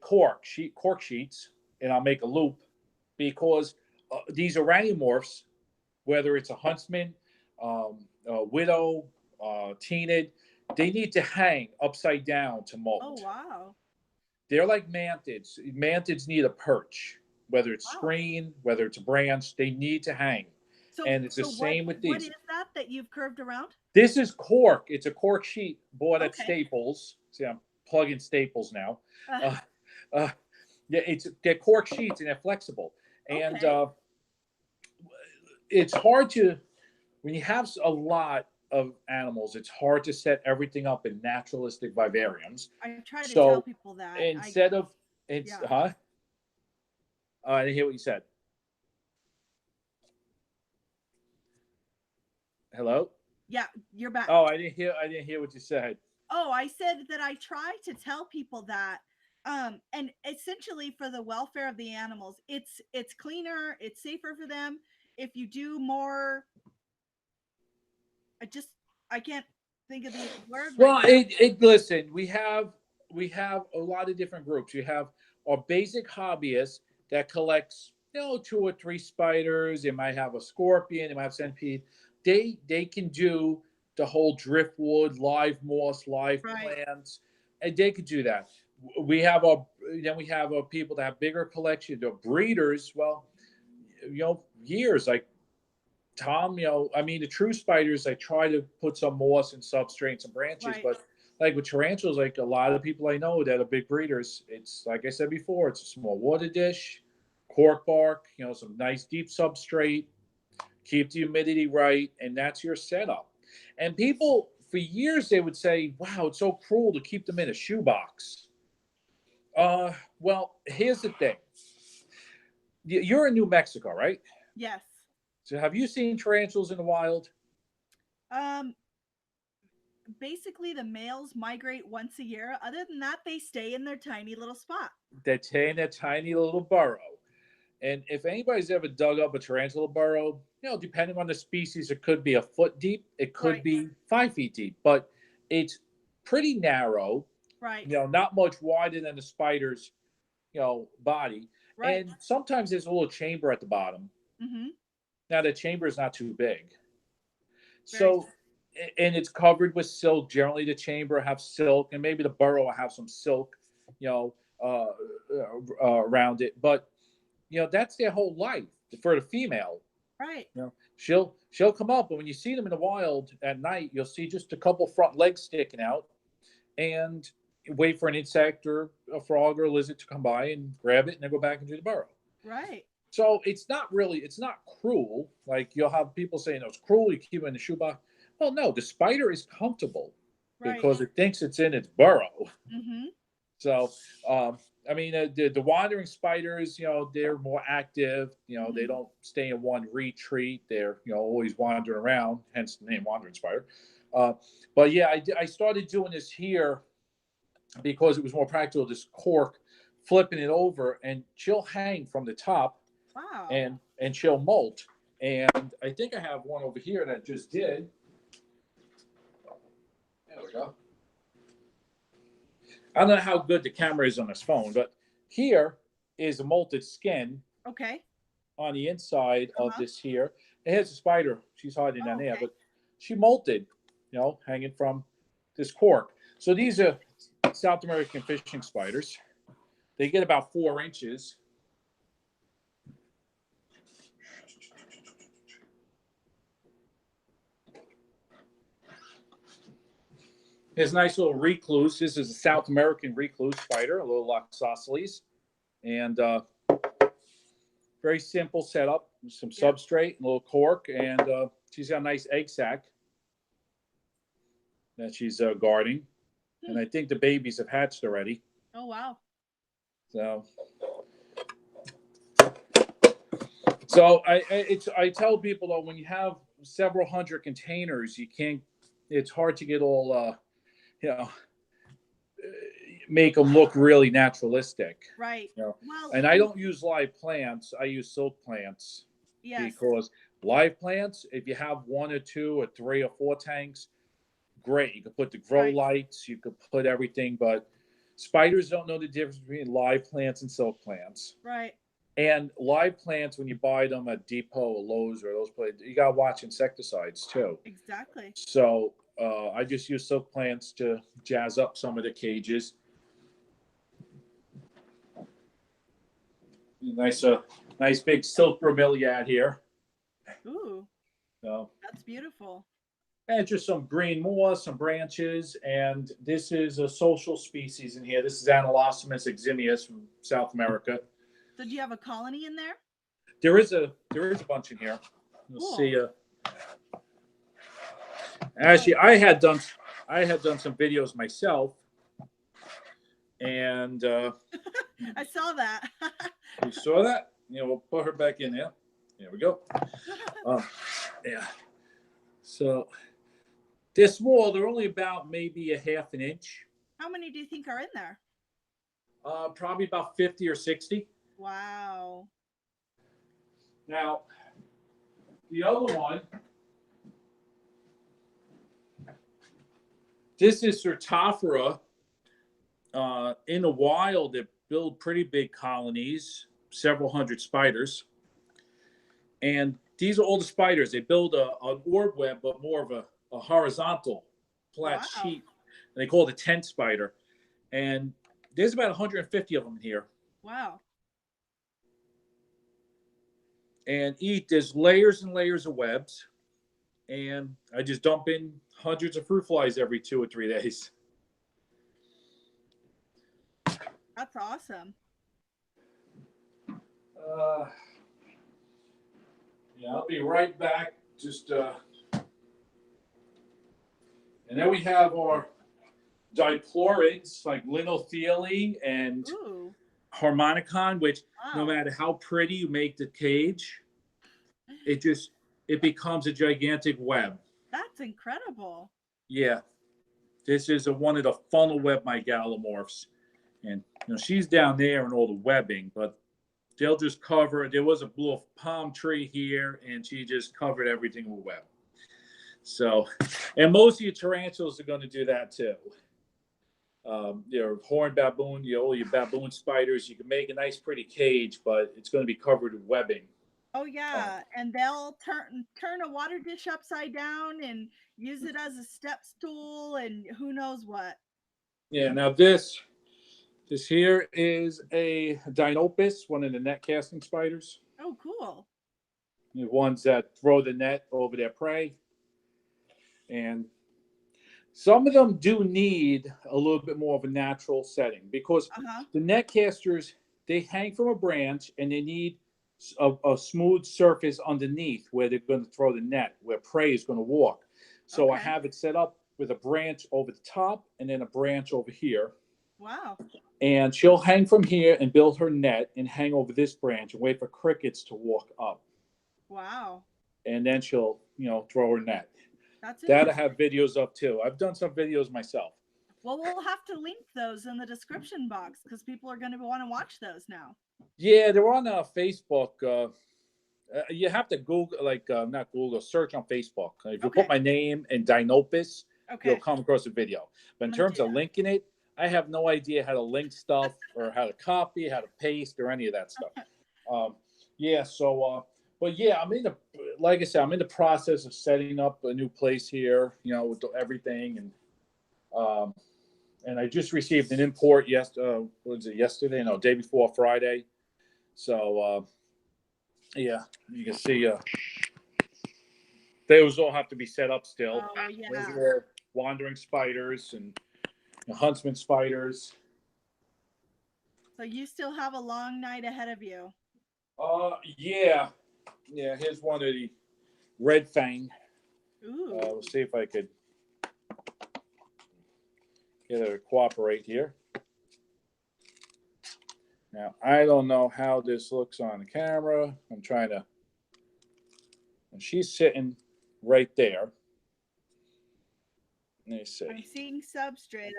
cork sheets, and I'll make a loop because these oraniomorphs, whether it's a huntsman, a widow, tenid, they need to hang upside down to molt. Oh, wow. They're like mantids. Mantids need a perch, whether it's screen, whether it's a branch, they need to hang. And it's the same with these. What is that you've curved around? This is cork. It's a cork sheet bought at Staples. See, I'm plugging Staples now. They're cork sheets and they're flexible. And it's hard to, when you have a lot of animals, it's hard to set everything up in naturalistic vivariums. I try to tell people that. I didn't hear what you said. Hello. Yeah, you're back. Oh, I didn't hear. I didn't hear what you said. Oh, I said that I try to tell people that and essentially for the welfare of the animals, it's cleaner, it's safer for them if you do more. I just I can't think of the word right Well, now. it listen, we have a lot of different groups. You have our basic hobbyists that collects, 2 or 3 spiders. They might have a scorpion, they might have centipede. They can do the whole driftwood, live moss, live Right. plants, and they could do that. We have our Then we have our people that have bigger collection, the breeders. Well, years like Tom, I mean, the true spiders, I try to put some moss and substrate and some branches, Right. but like with tarantulas, like a lot of people I know that are big breeders, it's like I said before, it's a small water dish, cork bark, some nice deep substrate, keep the humidity right, and that's your setup. And people, for years, they would say, wow, it's so cruel to keep them in a shoebox. Well, here's the thing. You're in New Mexico, right? Yes. So have you seen tarantulas in the wild? Um Basically the males migrate once a year. Other than that, they stay in their tiny little spot. That stay in that tiny little burrow. And if anybody's ever dug up a tarantula burrow, depending on the species, it could be a foot deep, it could Right. be 5 feet deep, but it's pretty narrow, Right. not much wider than the spider's, body. Right. And sometimes there's a little chamber at the bottom. Mhm. Now, the chamber is not too big. Very So, and it's covered with silk. Generally, the chamber have silk, and maybe the burrow will have some silk, around it. But that's their whole life for the female. right. She'll come up, and when you see them in the wild at night, you'll see just a couple front legs sticking out, and wait for an insect or a frog or a lizard to come by and grab it, and then go back into the burrow. Right. So it's not cruel. Like you'll have people saying, "Oh, it's cruel. You keep it in the shoebox." Well, no, the spider is comfortable Right. because it thinks it's in its burrow. Mhm. So, I mean, the wandering spiders, they're more active. They don't stay in one retreat. They're always wandering around. Hence the name wandering spider. Uh, but yeah, I started doing this here because it was more practical. This cork, flipping it over, and she'll hang from the top Wow. and she'll molt. And I think I have one over here that just did. There we go. I don't know how good the camera is on this phone, but here is a molted skin Okay. on the inside of this here. It has a spider. She's hiding down there, okay. but she molted, hanging from this cork. So these are South American fishing spiders. They get about 4 inches. There's a nice little recluse. This is a South American recluse spider, a little Loxosceles. And very simple setup. Some substrate, a little cork, and she's got a nice egg sac that she's guarding. And I think the babies have hatched already. Oh, wow. So I tell people though, when you have several hundred containers, it's hard to get all make them look really naturalistic. Right. Well, and I don't use live plants. I use silk plants. Yes. Because live plants, if you have 1 or 2 or 3 or 4 tanks, great. You could put the grow lights, you could put everything, but spiders don't know the difference between live plants and silk plants. Right. And live plants, when you buy them at Depot or Lowe's or those places, you got to watch insecticides too. Exactly. So I just use silk plants to jazz up some of the cages. Nice big silk bromeliad here. Ooh. So that's beautiful. And just some green moss, some branches, and this is a social species in here. This is Ankylostomus eximius from South America. So do you have a colony in there? There is a bunch in here. You'll see. Actually, I had done some videos myself, and I saw that. you saw that? We'll put her back in there. There we go. Yeah. So they're small. They're only about maybe a half an inch. How many do you think are in there? Probably about 50 or 60. Wow. Now, the other one, this is Certophora. In the wild, they build pretty big colonies, several hundred spiders. And these are all the spiders. They build an orb web, but more of a horizontal, flat sheet. And they call it a tent spider. And there's about 150 of them here. Wow. And there's layers and layers of webs. And I just dump in hundreds of fruit flies every 2 or 3 days. That's awesome. Yeah, I'll be right back. And then we have our diplorids like Linothele and Harmonicon, which no matter how pretty you make the cage, it becomes a gigantic web. That's incredible. Yeah, this is one of the funnel web megalomorphs, and she's down there and all the webbing, but they'll just cover. There was a little palm tree here, and she just covered everything with web. So, and most of your tarantulas are going to do that too. Your horned baboon, your baboon spiders, you can make a nice pretty cage, but it's going to be covered with webbing. Oh yeah, and they'll turn a water dish upside down and use it as a step stool and who knows what. Yeah, now this here is a Dinopus, one of the net casting spiders. Oh, cool. The ones that throw the net over their prey. And some of them do need a little bit more of a natural setting because the net casters, they hang from a branch and they need a smooth surface underneath where they're going to throw the net, where prey is going to walk. So I have it set up with a branch over the top and then a branch over here. Wow. And she'll hang from here and build her net and hang over this branch and wait for crickets to walk up. Wow. And then she'll, throw her net. That's that I have videos of too. I've done some videos myself. Well, we'll have to link those in the description box because people are going to want to watch those now. Yeah, they're on Facebook. You have to Google, not Google, search on Facebook. If you put my name and Dinopus, you'll come across a video. But in terms of linking it, I have no idea how to link stuff or how to copy, how to paste, or any of that stuff. But yeah, I'm in the process of setting up a new place here, with everything, and I just received an import yesterday? No, day before Friday. So yeah, you can see those all have to be set up still. Oh yeah. Regular wandering spiders and Huntsman spiders. So you still have a long night ahead of you. Yeah. Here's one of the red fang. Ooh. We'll see if I could get her to cooperate here. Now I don't know how this looks on the camera. I'm trying to. And she's sitting right there. Let me see. I'm seeing substrate.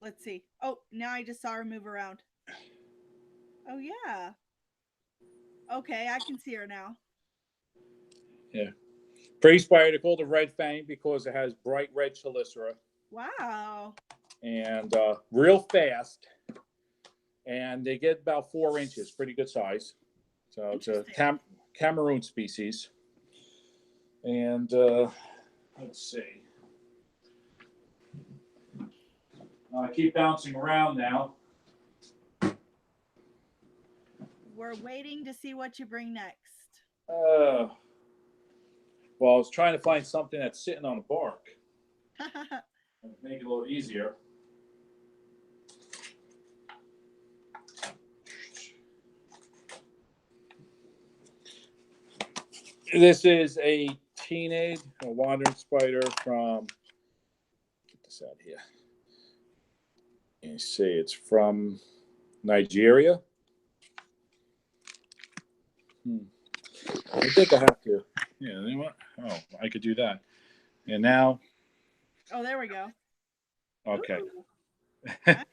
Let's see. Oh, now I just saw her move around. Oh yeah. Okay, I can see her now. Yeah. Pretty spider called a red fang because it has bright red chelicera. Wow. And real fast. And they get about 4 inches, pretty good size. So it's a Cameroon species. And let's see. I keep bouncing around now. We're waiting to see what you bring next. Well, I was trying to find something that's sitting on a bark. Make it a little easier. This is a teenage, a wandering spider from, get this out here. You see, it's from Nigeria. I think I have to, you know what? Oh, I could do that. And now, Oh, there we go. okay. Ooh, nice.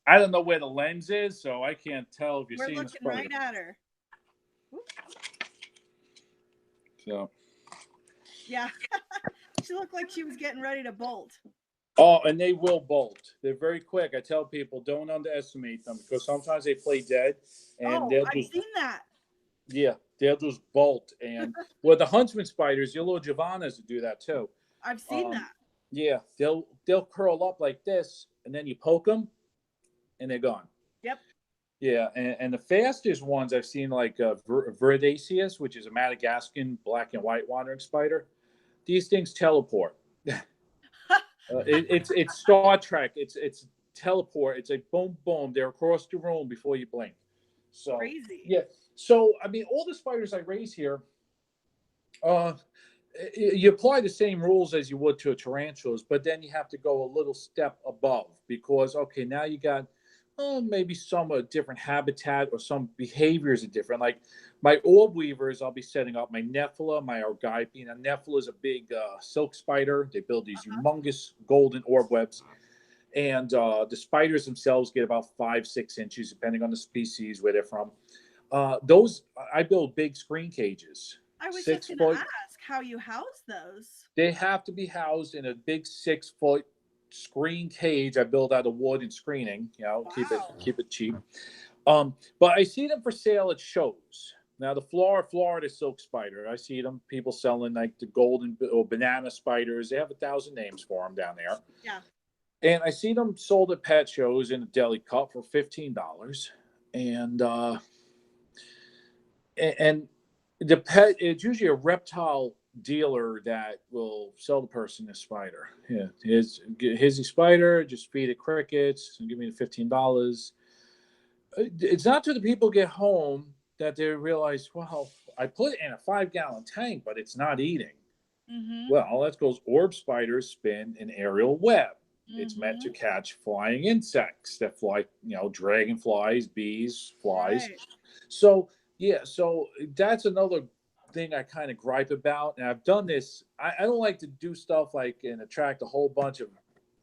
I don't know where the lens is, so I can't tell if you're We're seeing the looking spider. right at her. So, Yeah. She looked like she was getting ready to bolt. oh, and they will bolt. They're very quick. I tell people don't underestimate them because sometimes they play dead, and they'll I've just seen that. they'll just bolt. And well, the Huntsman Spiders, your little Giovannas do that too. I've seen that. Yeah, they'll curl up like this, and then you poke them, and they're gone. Yep. Yeah, and the fastest ones I've seen, like Verdaceus, which is a Madagascan black and white wandering spider. These things teleport. It's Star Trek. It's teleport. It's like boom, boom. They're across the room before you blink. So Crazy. yeah. So I mean, all the spiders I raise here, you apply the same rules as you would to a tarantulas, but then you have to go a little step above because okay, now you got maybe some different habitat or some behaviors are different. Like my orb weavers, I'll be setting up my Nephilah, my Argype. Now, Nephilah is a big silk spider. They build these humongous golden orb webs. And the spiders themselves get about 5-6 inches, depending on the species, where they're from. Those, I build big screen cages. I was 6 just going to foot. ask how you house those. They have to be housed in a big 6-foot screen cage I build out of wood and screening, Wow. keep it cheap. But I see them for sale at shows. Now the Florida silk spider, I see them people selling like the golden or banana spiders. They have 1,000 names for them down there. Yeah. And I see them sold at pet shows in a deli cup for $15. And the pet, it's usually a reptile dealer that will sell the person this spider. Yeah, here's a spider. Just feed it crickets and give me the $15. It's not till the people get home that they realize, well, I put it in a 5-gallon tank, but it's not eating. Mm-hmm. Well, that's because orb spiders spin an aerial web. Mm-hmm. It's meant to catch flying insects that fly, dragonflies, bees, flies. Right. So that's another thing I kind of gripe about. And I've done this. I don't like to do stuff like and attract a whole bunch of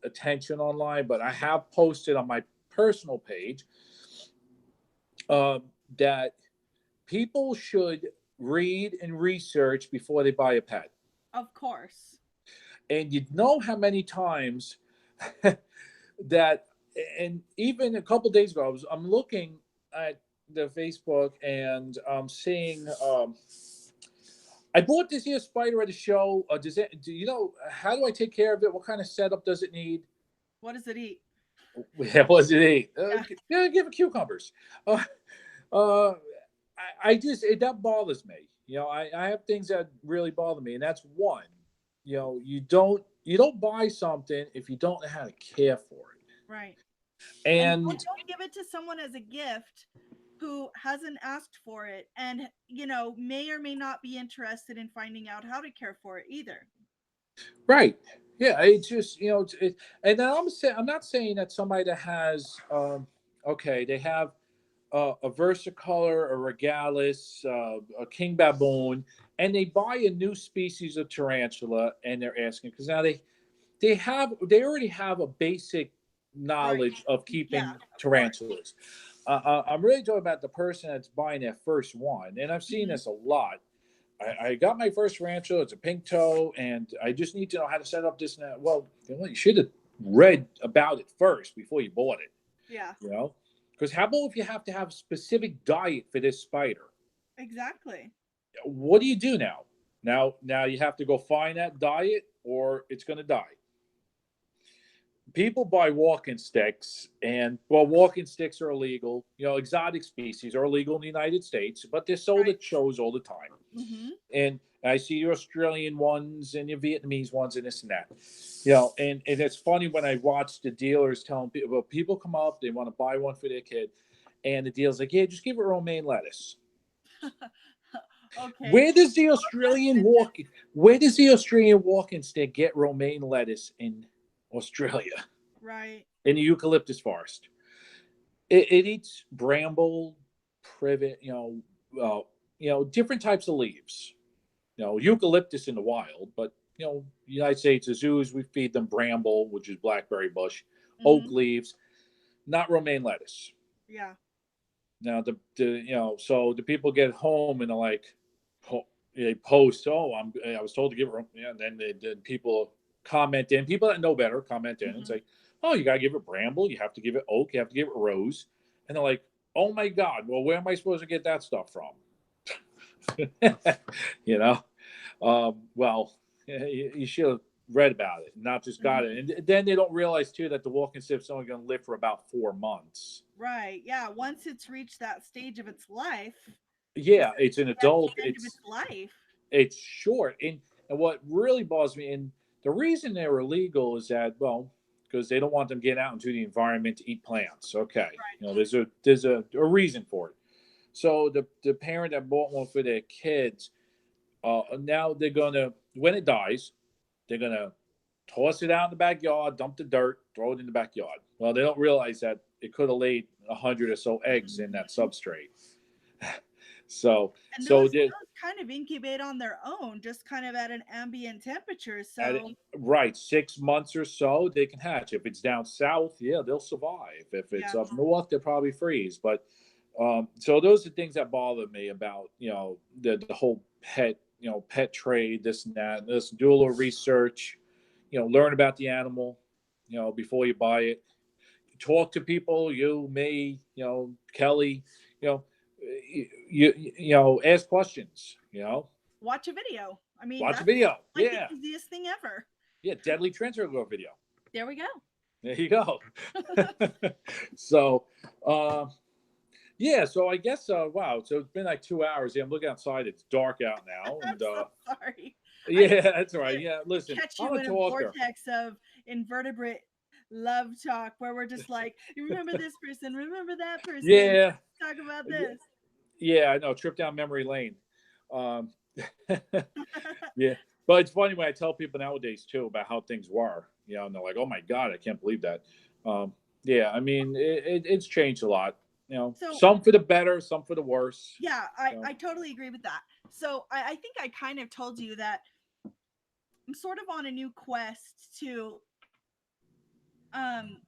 attention online, but I have posted on my personal page that people should read and research before they buy a pet. Of course. And you know how many times that, and even a couple days ago, I'm looking at the Facebook and I'm seeing, I bought this here spider at a show. How do I take care of it? What kind of setup does it need? What does it eat? Yeah, what does it eat? Yeah. Give it cucumbers. That bothers me. I have things that really bother me, and that's one. You don't buy something if you don't know how to care for it. Right. And don't give it to someone as a gift who hasn't asked for it and may or may not be interested in finding out how to care for it either. Right. Yeah, it's just and then I'm not saying that somebody that has they have a versicolor, a regalis, a king baboon, and they buy a new species of tarantula, and they're asking because now they already have a basic knowledge of keeping tarantulas. I'm really talking about the person that's buying their first one, and I've seen this a lot. I got my first tarantula. It's a pink toe, and I just need to know how to set up this and that. Well, you should have read about it first before you bought it. Yeah. Because how about if you have to have a specific diet for this spider? Exactly. What do you do now? Now you have to go find that diet, or it's going to die. People buy walking sticks, and walking sticks are illegal. Exotic species are illegal in the United States, but they're sold at shows all the time. Mm-hmm. And I see your Australian ones and your Vietnamese ones and this and that. And it's funny when I watch the dealers telling people come up, they want to buy one for their kid, and the dealer's like, yeah, just give it romaine lettuce. Okay. Where does the Australian walking stick get romaine lettuce in Australia? Right. In the eucalyptus forest? It eats bramble, privet, different types of leaves. Eucalyptus in the wild, but United States, the zoos, we feed them bramble, which is blackberry bush, oak Mhm. leaves, not romaine lettuce. Yeah. Now, so the people get home and they're like, they post, I was told to give it, and then people comment in, people that know better comment in and Mhm. say, oh, you got to give it bramble, you have to give it oak, you have to give it rose. And they're like, oh my God, well, where am I supposed to get that stuff from? you know, well, you should have read about it, not just got Mhm. it. And then they don't realize too that the walking stiff's only going to live for about 4 months. Right. Yeah. Once it's reached that stage of its life, Yeah, essentially it's an at adult. the end of its life. It's short. And what really bothers me, and the reason they're illegal is that, well, because they don't want them getting out into the environment to eat plants. Okay, Right. there's a reason for it. So the parent that bought one for their kids, now they're gonna, when it dies, they're gonna toss it out in the backyard, dump the dirt, throw it in the backyard. Well, they don't realize that it could have laid 100 or so eggs in that Mhm. substrate. So And so those they kind of incubate on their own, just kind of at an ambient temperature. at So right 6 months or so they can hatch. If it's down south, yeah, they'll survive. If it's yeah. up north, they'll probably freeze. But so those are things that bother me about the whole pet trade, this and that. Let's do a little research, learn about the animal, before you buy it. Talk to people, you, me, Kelly, you know, ask questions, Watch a video. I mean, watch a that's video. like the Yeah. easiest thing ever. Yeah. Deadly transfer video. There we go. There you go. So, yeah. So I guess, wow. So it's been like 2 hours. Yeah, I'm looking outside. It's dark out now, I'm and so sorry. I yeah, didn't that's all right. mean Yeah, to listen, catch I'm you a in a talker. vortex of invertebrate love talk where we're just like, you remember this person, remember that person, Yeah, talk about this. yeah. I know. Trip down memory lane. Um, yeah, but it's funny when I tell people nowadays too about how things were. And they're like, "Oh my God, I can't believe that." Um, yeah, I mean, it's changed a lot. So Some for the better, some for the worse. yeah, You know. I totally agree with that. So I think I kind of told you that I'm sort of on a new quest to um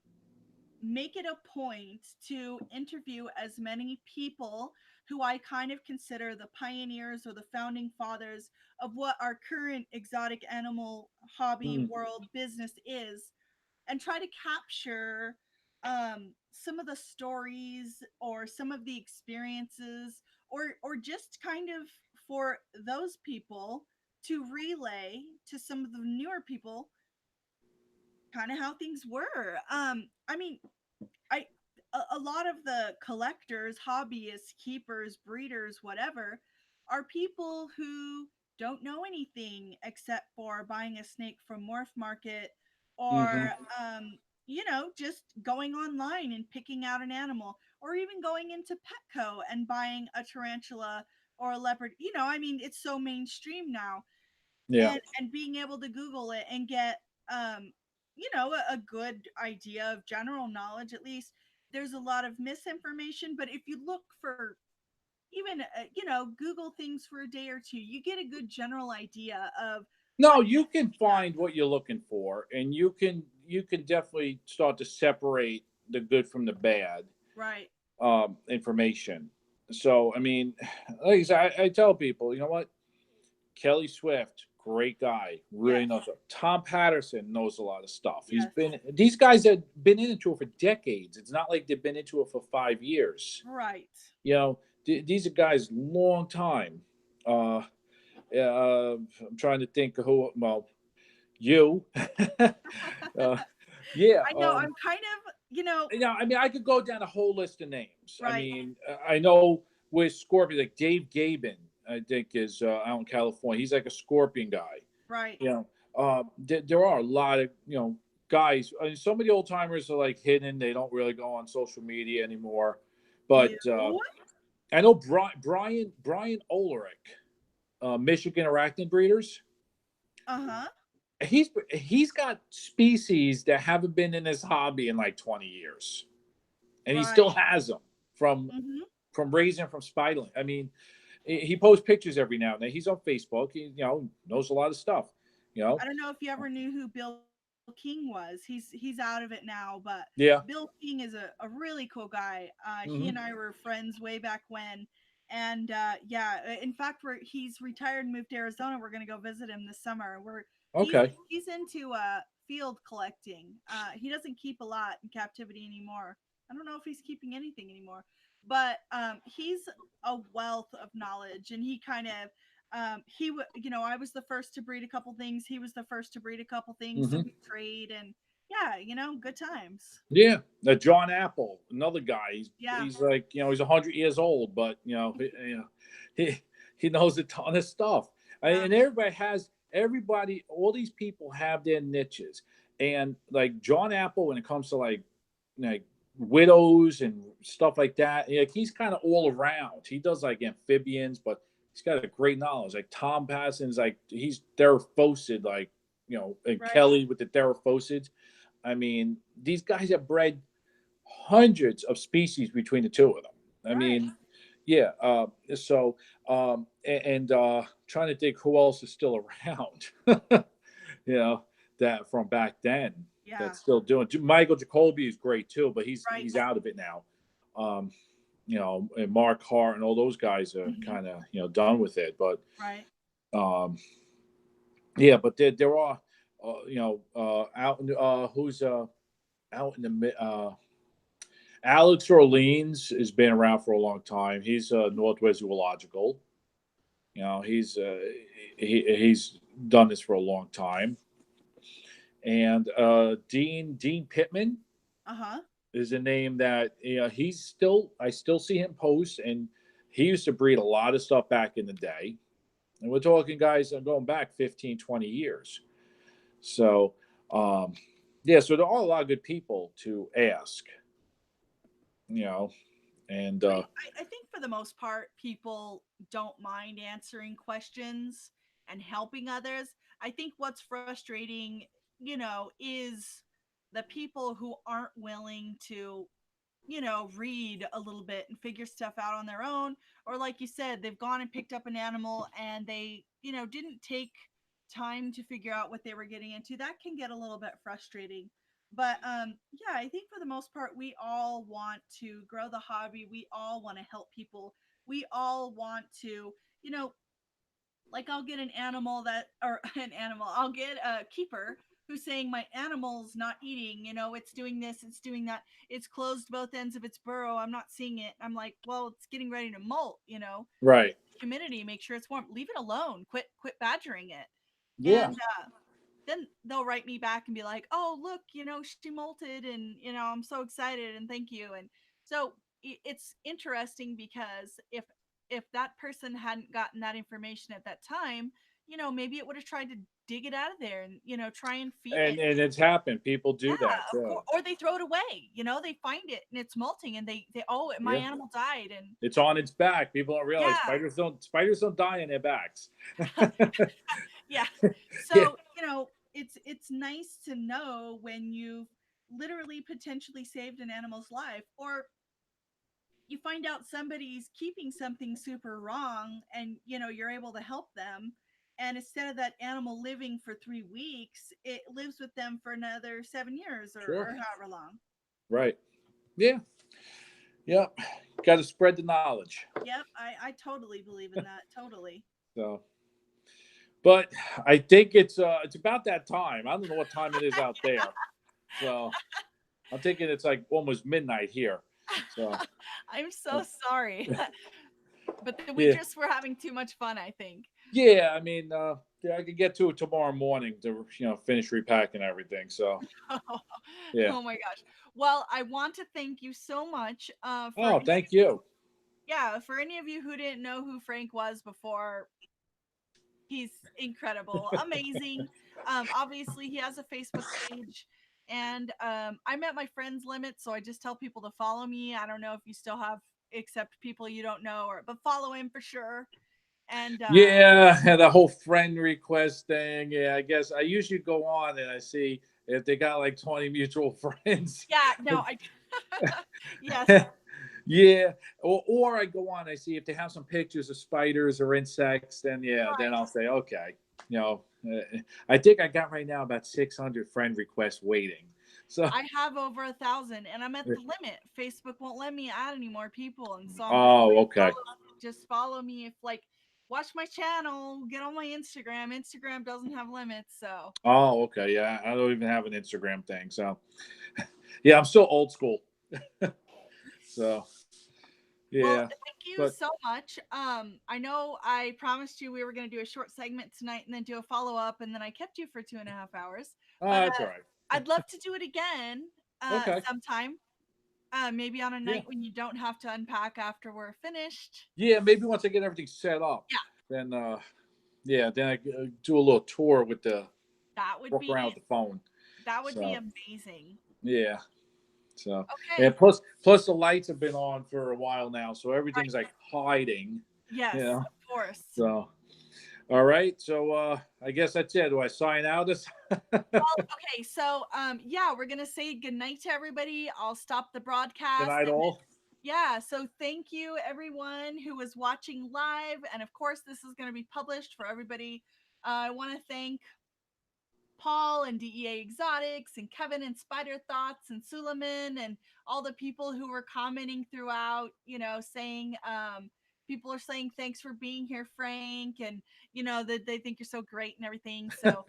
make it a point to interview as many people who I kind of consider the pioneers or the founding fathers of what our current exotic animal hobby Mm, world business is, and try to capture some of the stories or some of the experiences, or just kind of for those people to relay to some of the newer people kind of how things were. I mean, I a lot of the collectors, hobbyists, keepers, breeders, whatever, are people who don't know anything except for buying a snake from Morph Market, hmm or just going online and picking out an animal, or even going into Petco and buying a tarantula or a leopard. I mean, it's so mainstream now, Yeah. and being able to Google it and get um a good idea of general knowledge. At least there's a lot of misinformation, but if you look for even Google things for a day or two, you get a good general idea of No, what. you can Yeah, find what you're looking for, and you can definitely start to separate the good from the bad right. information. So, I mean, like I said, I tell people, you know what? Kelly Swift, great guy, really Yes. knows it. Tom Patterson knows a lot of stuff. Yes. These guys have been into it for decades. It's not like they've been into it for 5 years. Right. These are guys long time. Uh, I'm trying to think of who. Well, you. uh, yeah. I know, I'm kind of I mean, I could go down a whole list of names. I right. mean, I know with Scorpion, like Dave Gaben, I think is out in California. He's like a Scorpion guy. Right. There are a lot of guys. I mean, some of the old timers are like hidden. They don't really go on social media anymore. But You. I know Brian Ulrich, Michigan Arachnid Breeders. Uh-huh. He's got species that haven't been in this hobby in like 20 years, and he still Right. has them from Mm-hmm. from raising from spidling. I mean, he posts pictures every now and then. He's on Facebook. He knows a lot of stuff. You know. I don't know if you ever knew who Bill King was. He's out of it now, but Yeah. Bill King is a really cool guy. He Hmm. and I were friends way back when. And yeah, in fact, he's retired and moved to Arizona. We're gonna go visit him this summer. He's Okay. he's into field collecting. He doesn't keep a lot in captivity anymore. I don't know if he's keeping anything anymore, but he's a wealth of knowledge, and he kind of I was the first to breed a couple things. He was the first to breed a couple things, so Hmm. we trade, and yeah, good times. Yeah. John Apple, another guy. Yeah, He's like, he's 100 years old, but he he knows a ton of stuff. yeah, And all these people have their niches, and like John Apple, when it comes to like widows and stuff like that, like he's kind of all around. He does like amphibians, but he's got a great knowledge. Like Tom Passon's, like he's theraphosid, like and right, Kelly with the theraphosid. I mean, these guys have bred hundreds of species between the two of them. I right. mean, yeah. So, and trying to think who else is still around, you know, that from back then Yeah, that's still doing. Michael Jacoby is great too, but he's right. he's out of it now. Um, and Mark Hart and all those guys are Hmm. kind of done with it. But Right. um, yeah, but there are out in who's out in the Alex Orleans has been around for a long time. He's Northwest Zoological. He's done this for a long time. And Dean Pittman Uh-huh. is a name that I still see him post, and he used to breed a lot of stuff back in the day. And we're talking guys going back 15, 20 years. So um, yeah, so there are a lot of good people to ask, you know, and I think for the most part, people don't mind answering questions and helping others. I think what's frustrating, is the people who aren't willing to, read a little bit and figure stuff out on their own. Or, like you said, they've gone and picked up an animal and they, didn't take time to figure out what they were getting into. That can get a little bit frustrating. But yeah, I think for the most part, we all want to grow the hobby. We all want to help people. We all want to, you know, like I'll get an animal or an animal, I'll get a keeper who's saying my animal's not eating, it's doing this, it's doing that, it's closed both ends of its burrow, I'm not seeing it. I'm like, well, it's getting ready to molt, right, humidity, make sure it's warm, leave it alone, quit badgering it. yeah, And then they'll write me back and be like, oh, look, she molted, and I'm so excited and thank you. And so it's interesting because if that person hadn't gotten that information at that time, maybe it would have tried to dig it out of there and try and feed it. and it's happened. People Yeah, do that of too. course. Or they throw it away. They find it and it's molting, and they oh, my Yeah, animal died. And it's on its back. People don't realize yeah, spiders don't die on their backs. yeah. Yeah, So, it's nice to know when you've literally potentially saved an animal's life, or you find out somebody's keeping something super wrong, and you're able to help them, and instead of that animal living for 3 weeks, it lives with them for another 7 years, or sure, however long. right, yeah, yeah. Got to spread the knowledge. Yep, I totally believe in that. Totally. So, but I think it's about that time. I don't know what time it is out there. So I'm thinking it's like almost midnight here. So I'm so sorry. But we yeah, just were having too much fun, I think. yeah. I mean, yeah, I could get to it tomorrow morning to finish repacking everything. So yeah. Oh my gosh. Well, I want to thank you so much for Oh, thank you. yeah, for any of you who didn't know who Frank was before, he's incredible, amazing. Obviously he has a Facebook page, and I'm at my friends limit, so I just tell people to follow me. I don't know if you still have, except people you don't know, but follow him for sure. And Yeah, the whole friend request thing. Yeah, I guess I usually go on and I see if they got like 20 mutual friends. yeah, no, I yes. Yeah, or I go on. I see if they have some pictures of spiders or insects. Then yeah, then Right. I'll say okay. you know, I think I got right now about 600 friend requests waiting. So, I have over 1,000, and I'm at the limit. Facebook won't let me add any more people, and so I'm oh, okay. just follow me. If like, watch my channel, get on my Instagram. Instagram doesn't have limits, so. Oh, okay. Yeah, I don't even have an Instagram thing. So, yeah, I'm still old school. So, Well, yeah, thank you but so much. I know I promised you we were going to do a short segment tonight and then do a follow up, and then I kept you for 2.5 hours. But that's all right. I'd love to do it again Okay. sometime. Maybe on a Yeah. night when you don't have to unpack after we're finished. Yeah, maybe once I get everything set up, Yeah, then yeah, then I do a little tour with the that would walk around with the phone. be So amazing. yeah, so Okay. and plus the lights have been on for a while now, so everything's Right. like hiding. Yes, You know, of course. so all right, so I guess that's it. Do I sign out? This Well, okay, so yeah, we're gonna say goodnight to everybody. I'll stop the good broadcast. night, all. Yeah, so thank you everyone who was watching live, and of course this is going to be published for everybody. I want to thank Paul and DEA Exotics and Kevin and Spider Thoughts and Suleiman and all the people who were commenting throughout, saying people are saying thanks for being here, Frank, and that they think you're so great and everything. So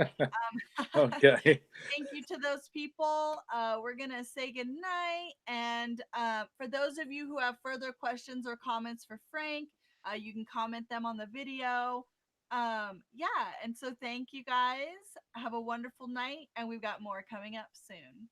Okay. thank you to those people. We're going to say goodnight. And for those of you who have further questions or comments for Frank, you can comment them on the video. Yeah. And so thank you guys. Have a wonderful night. And we've got more coming up soon.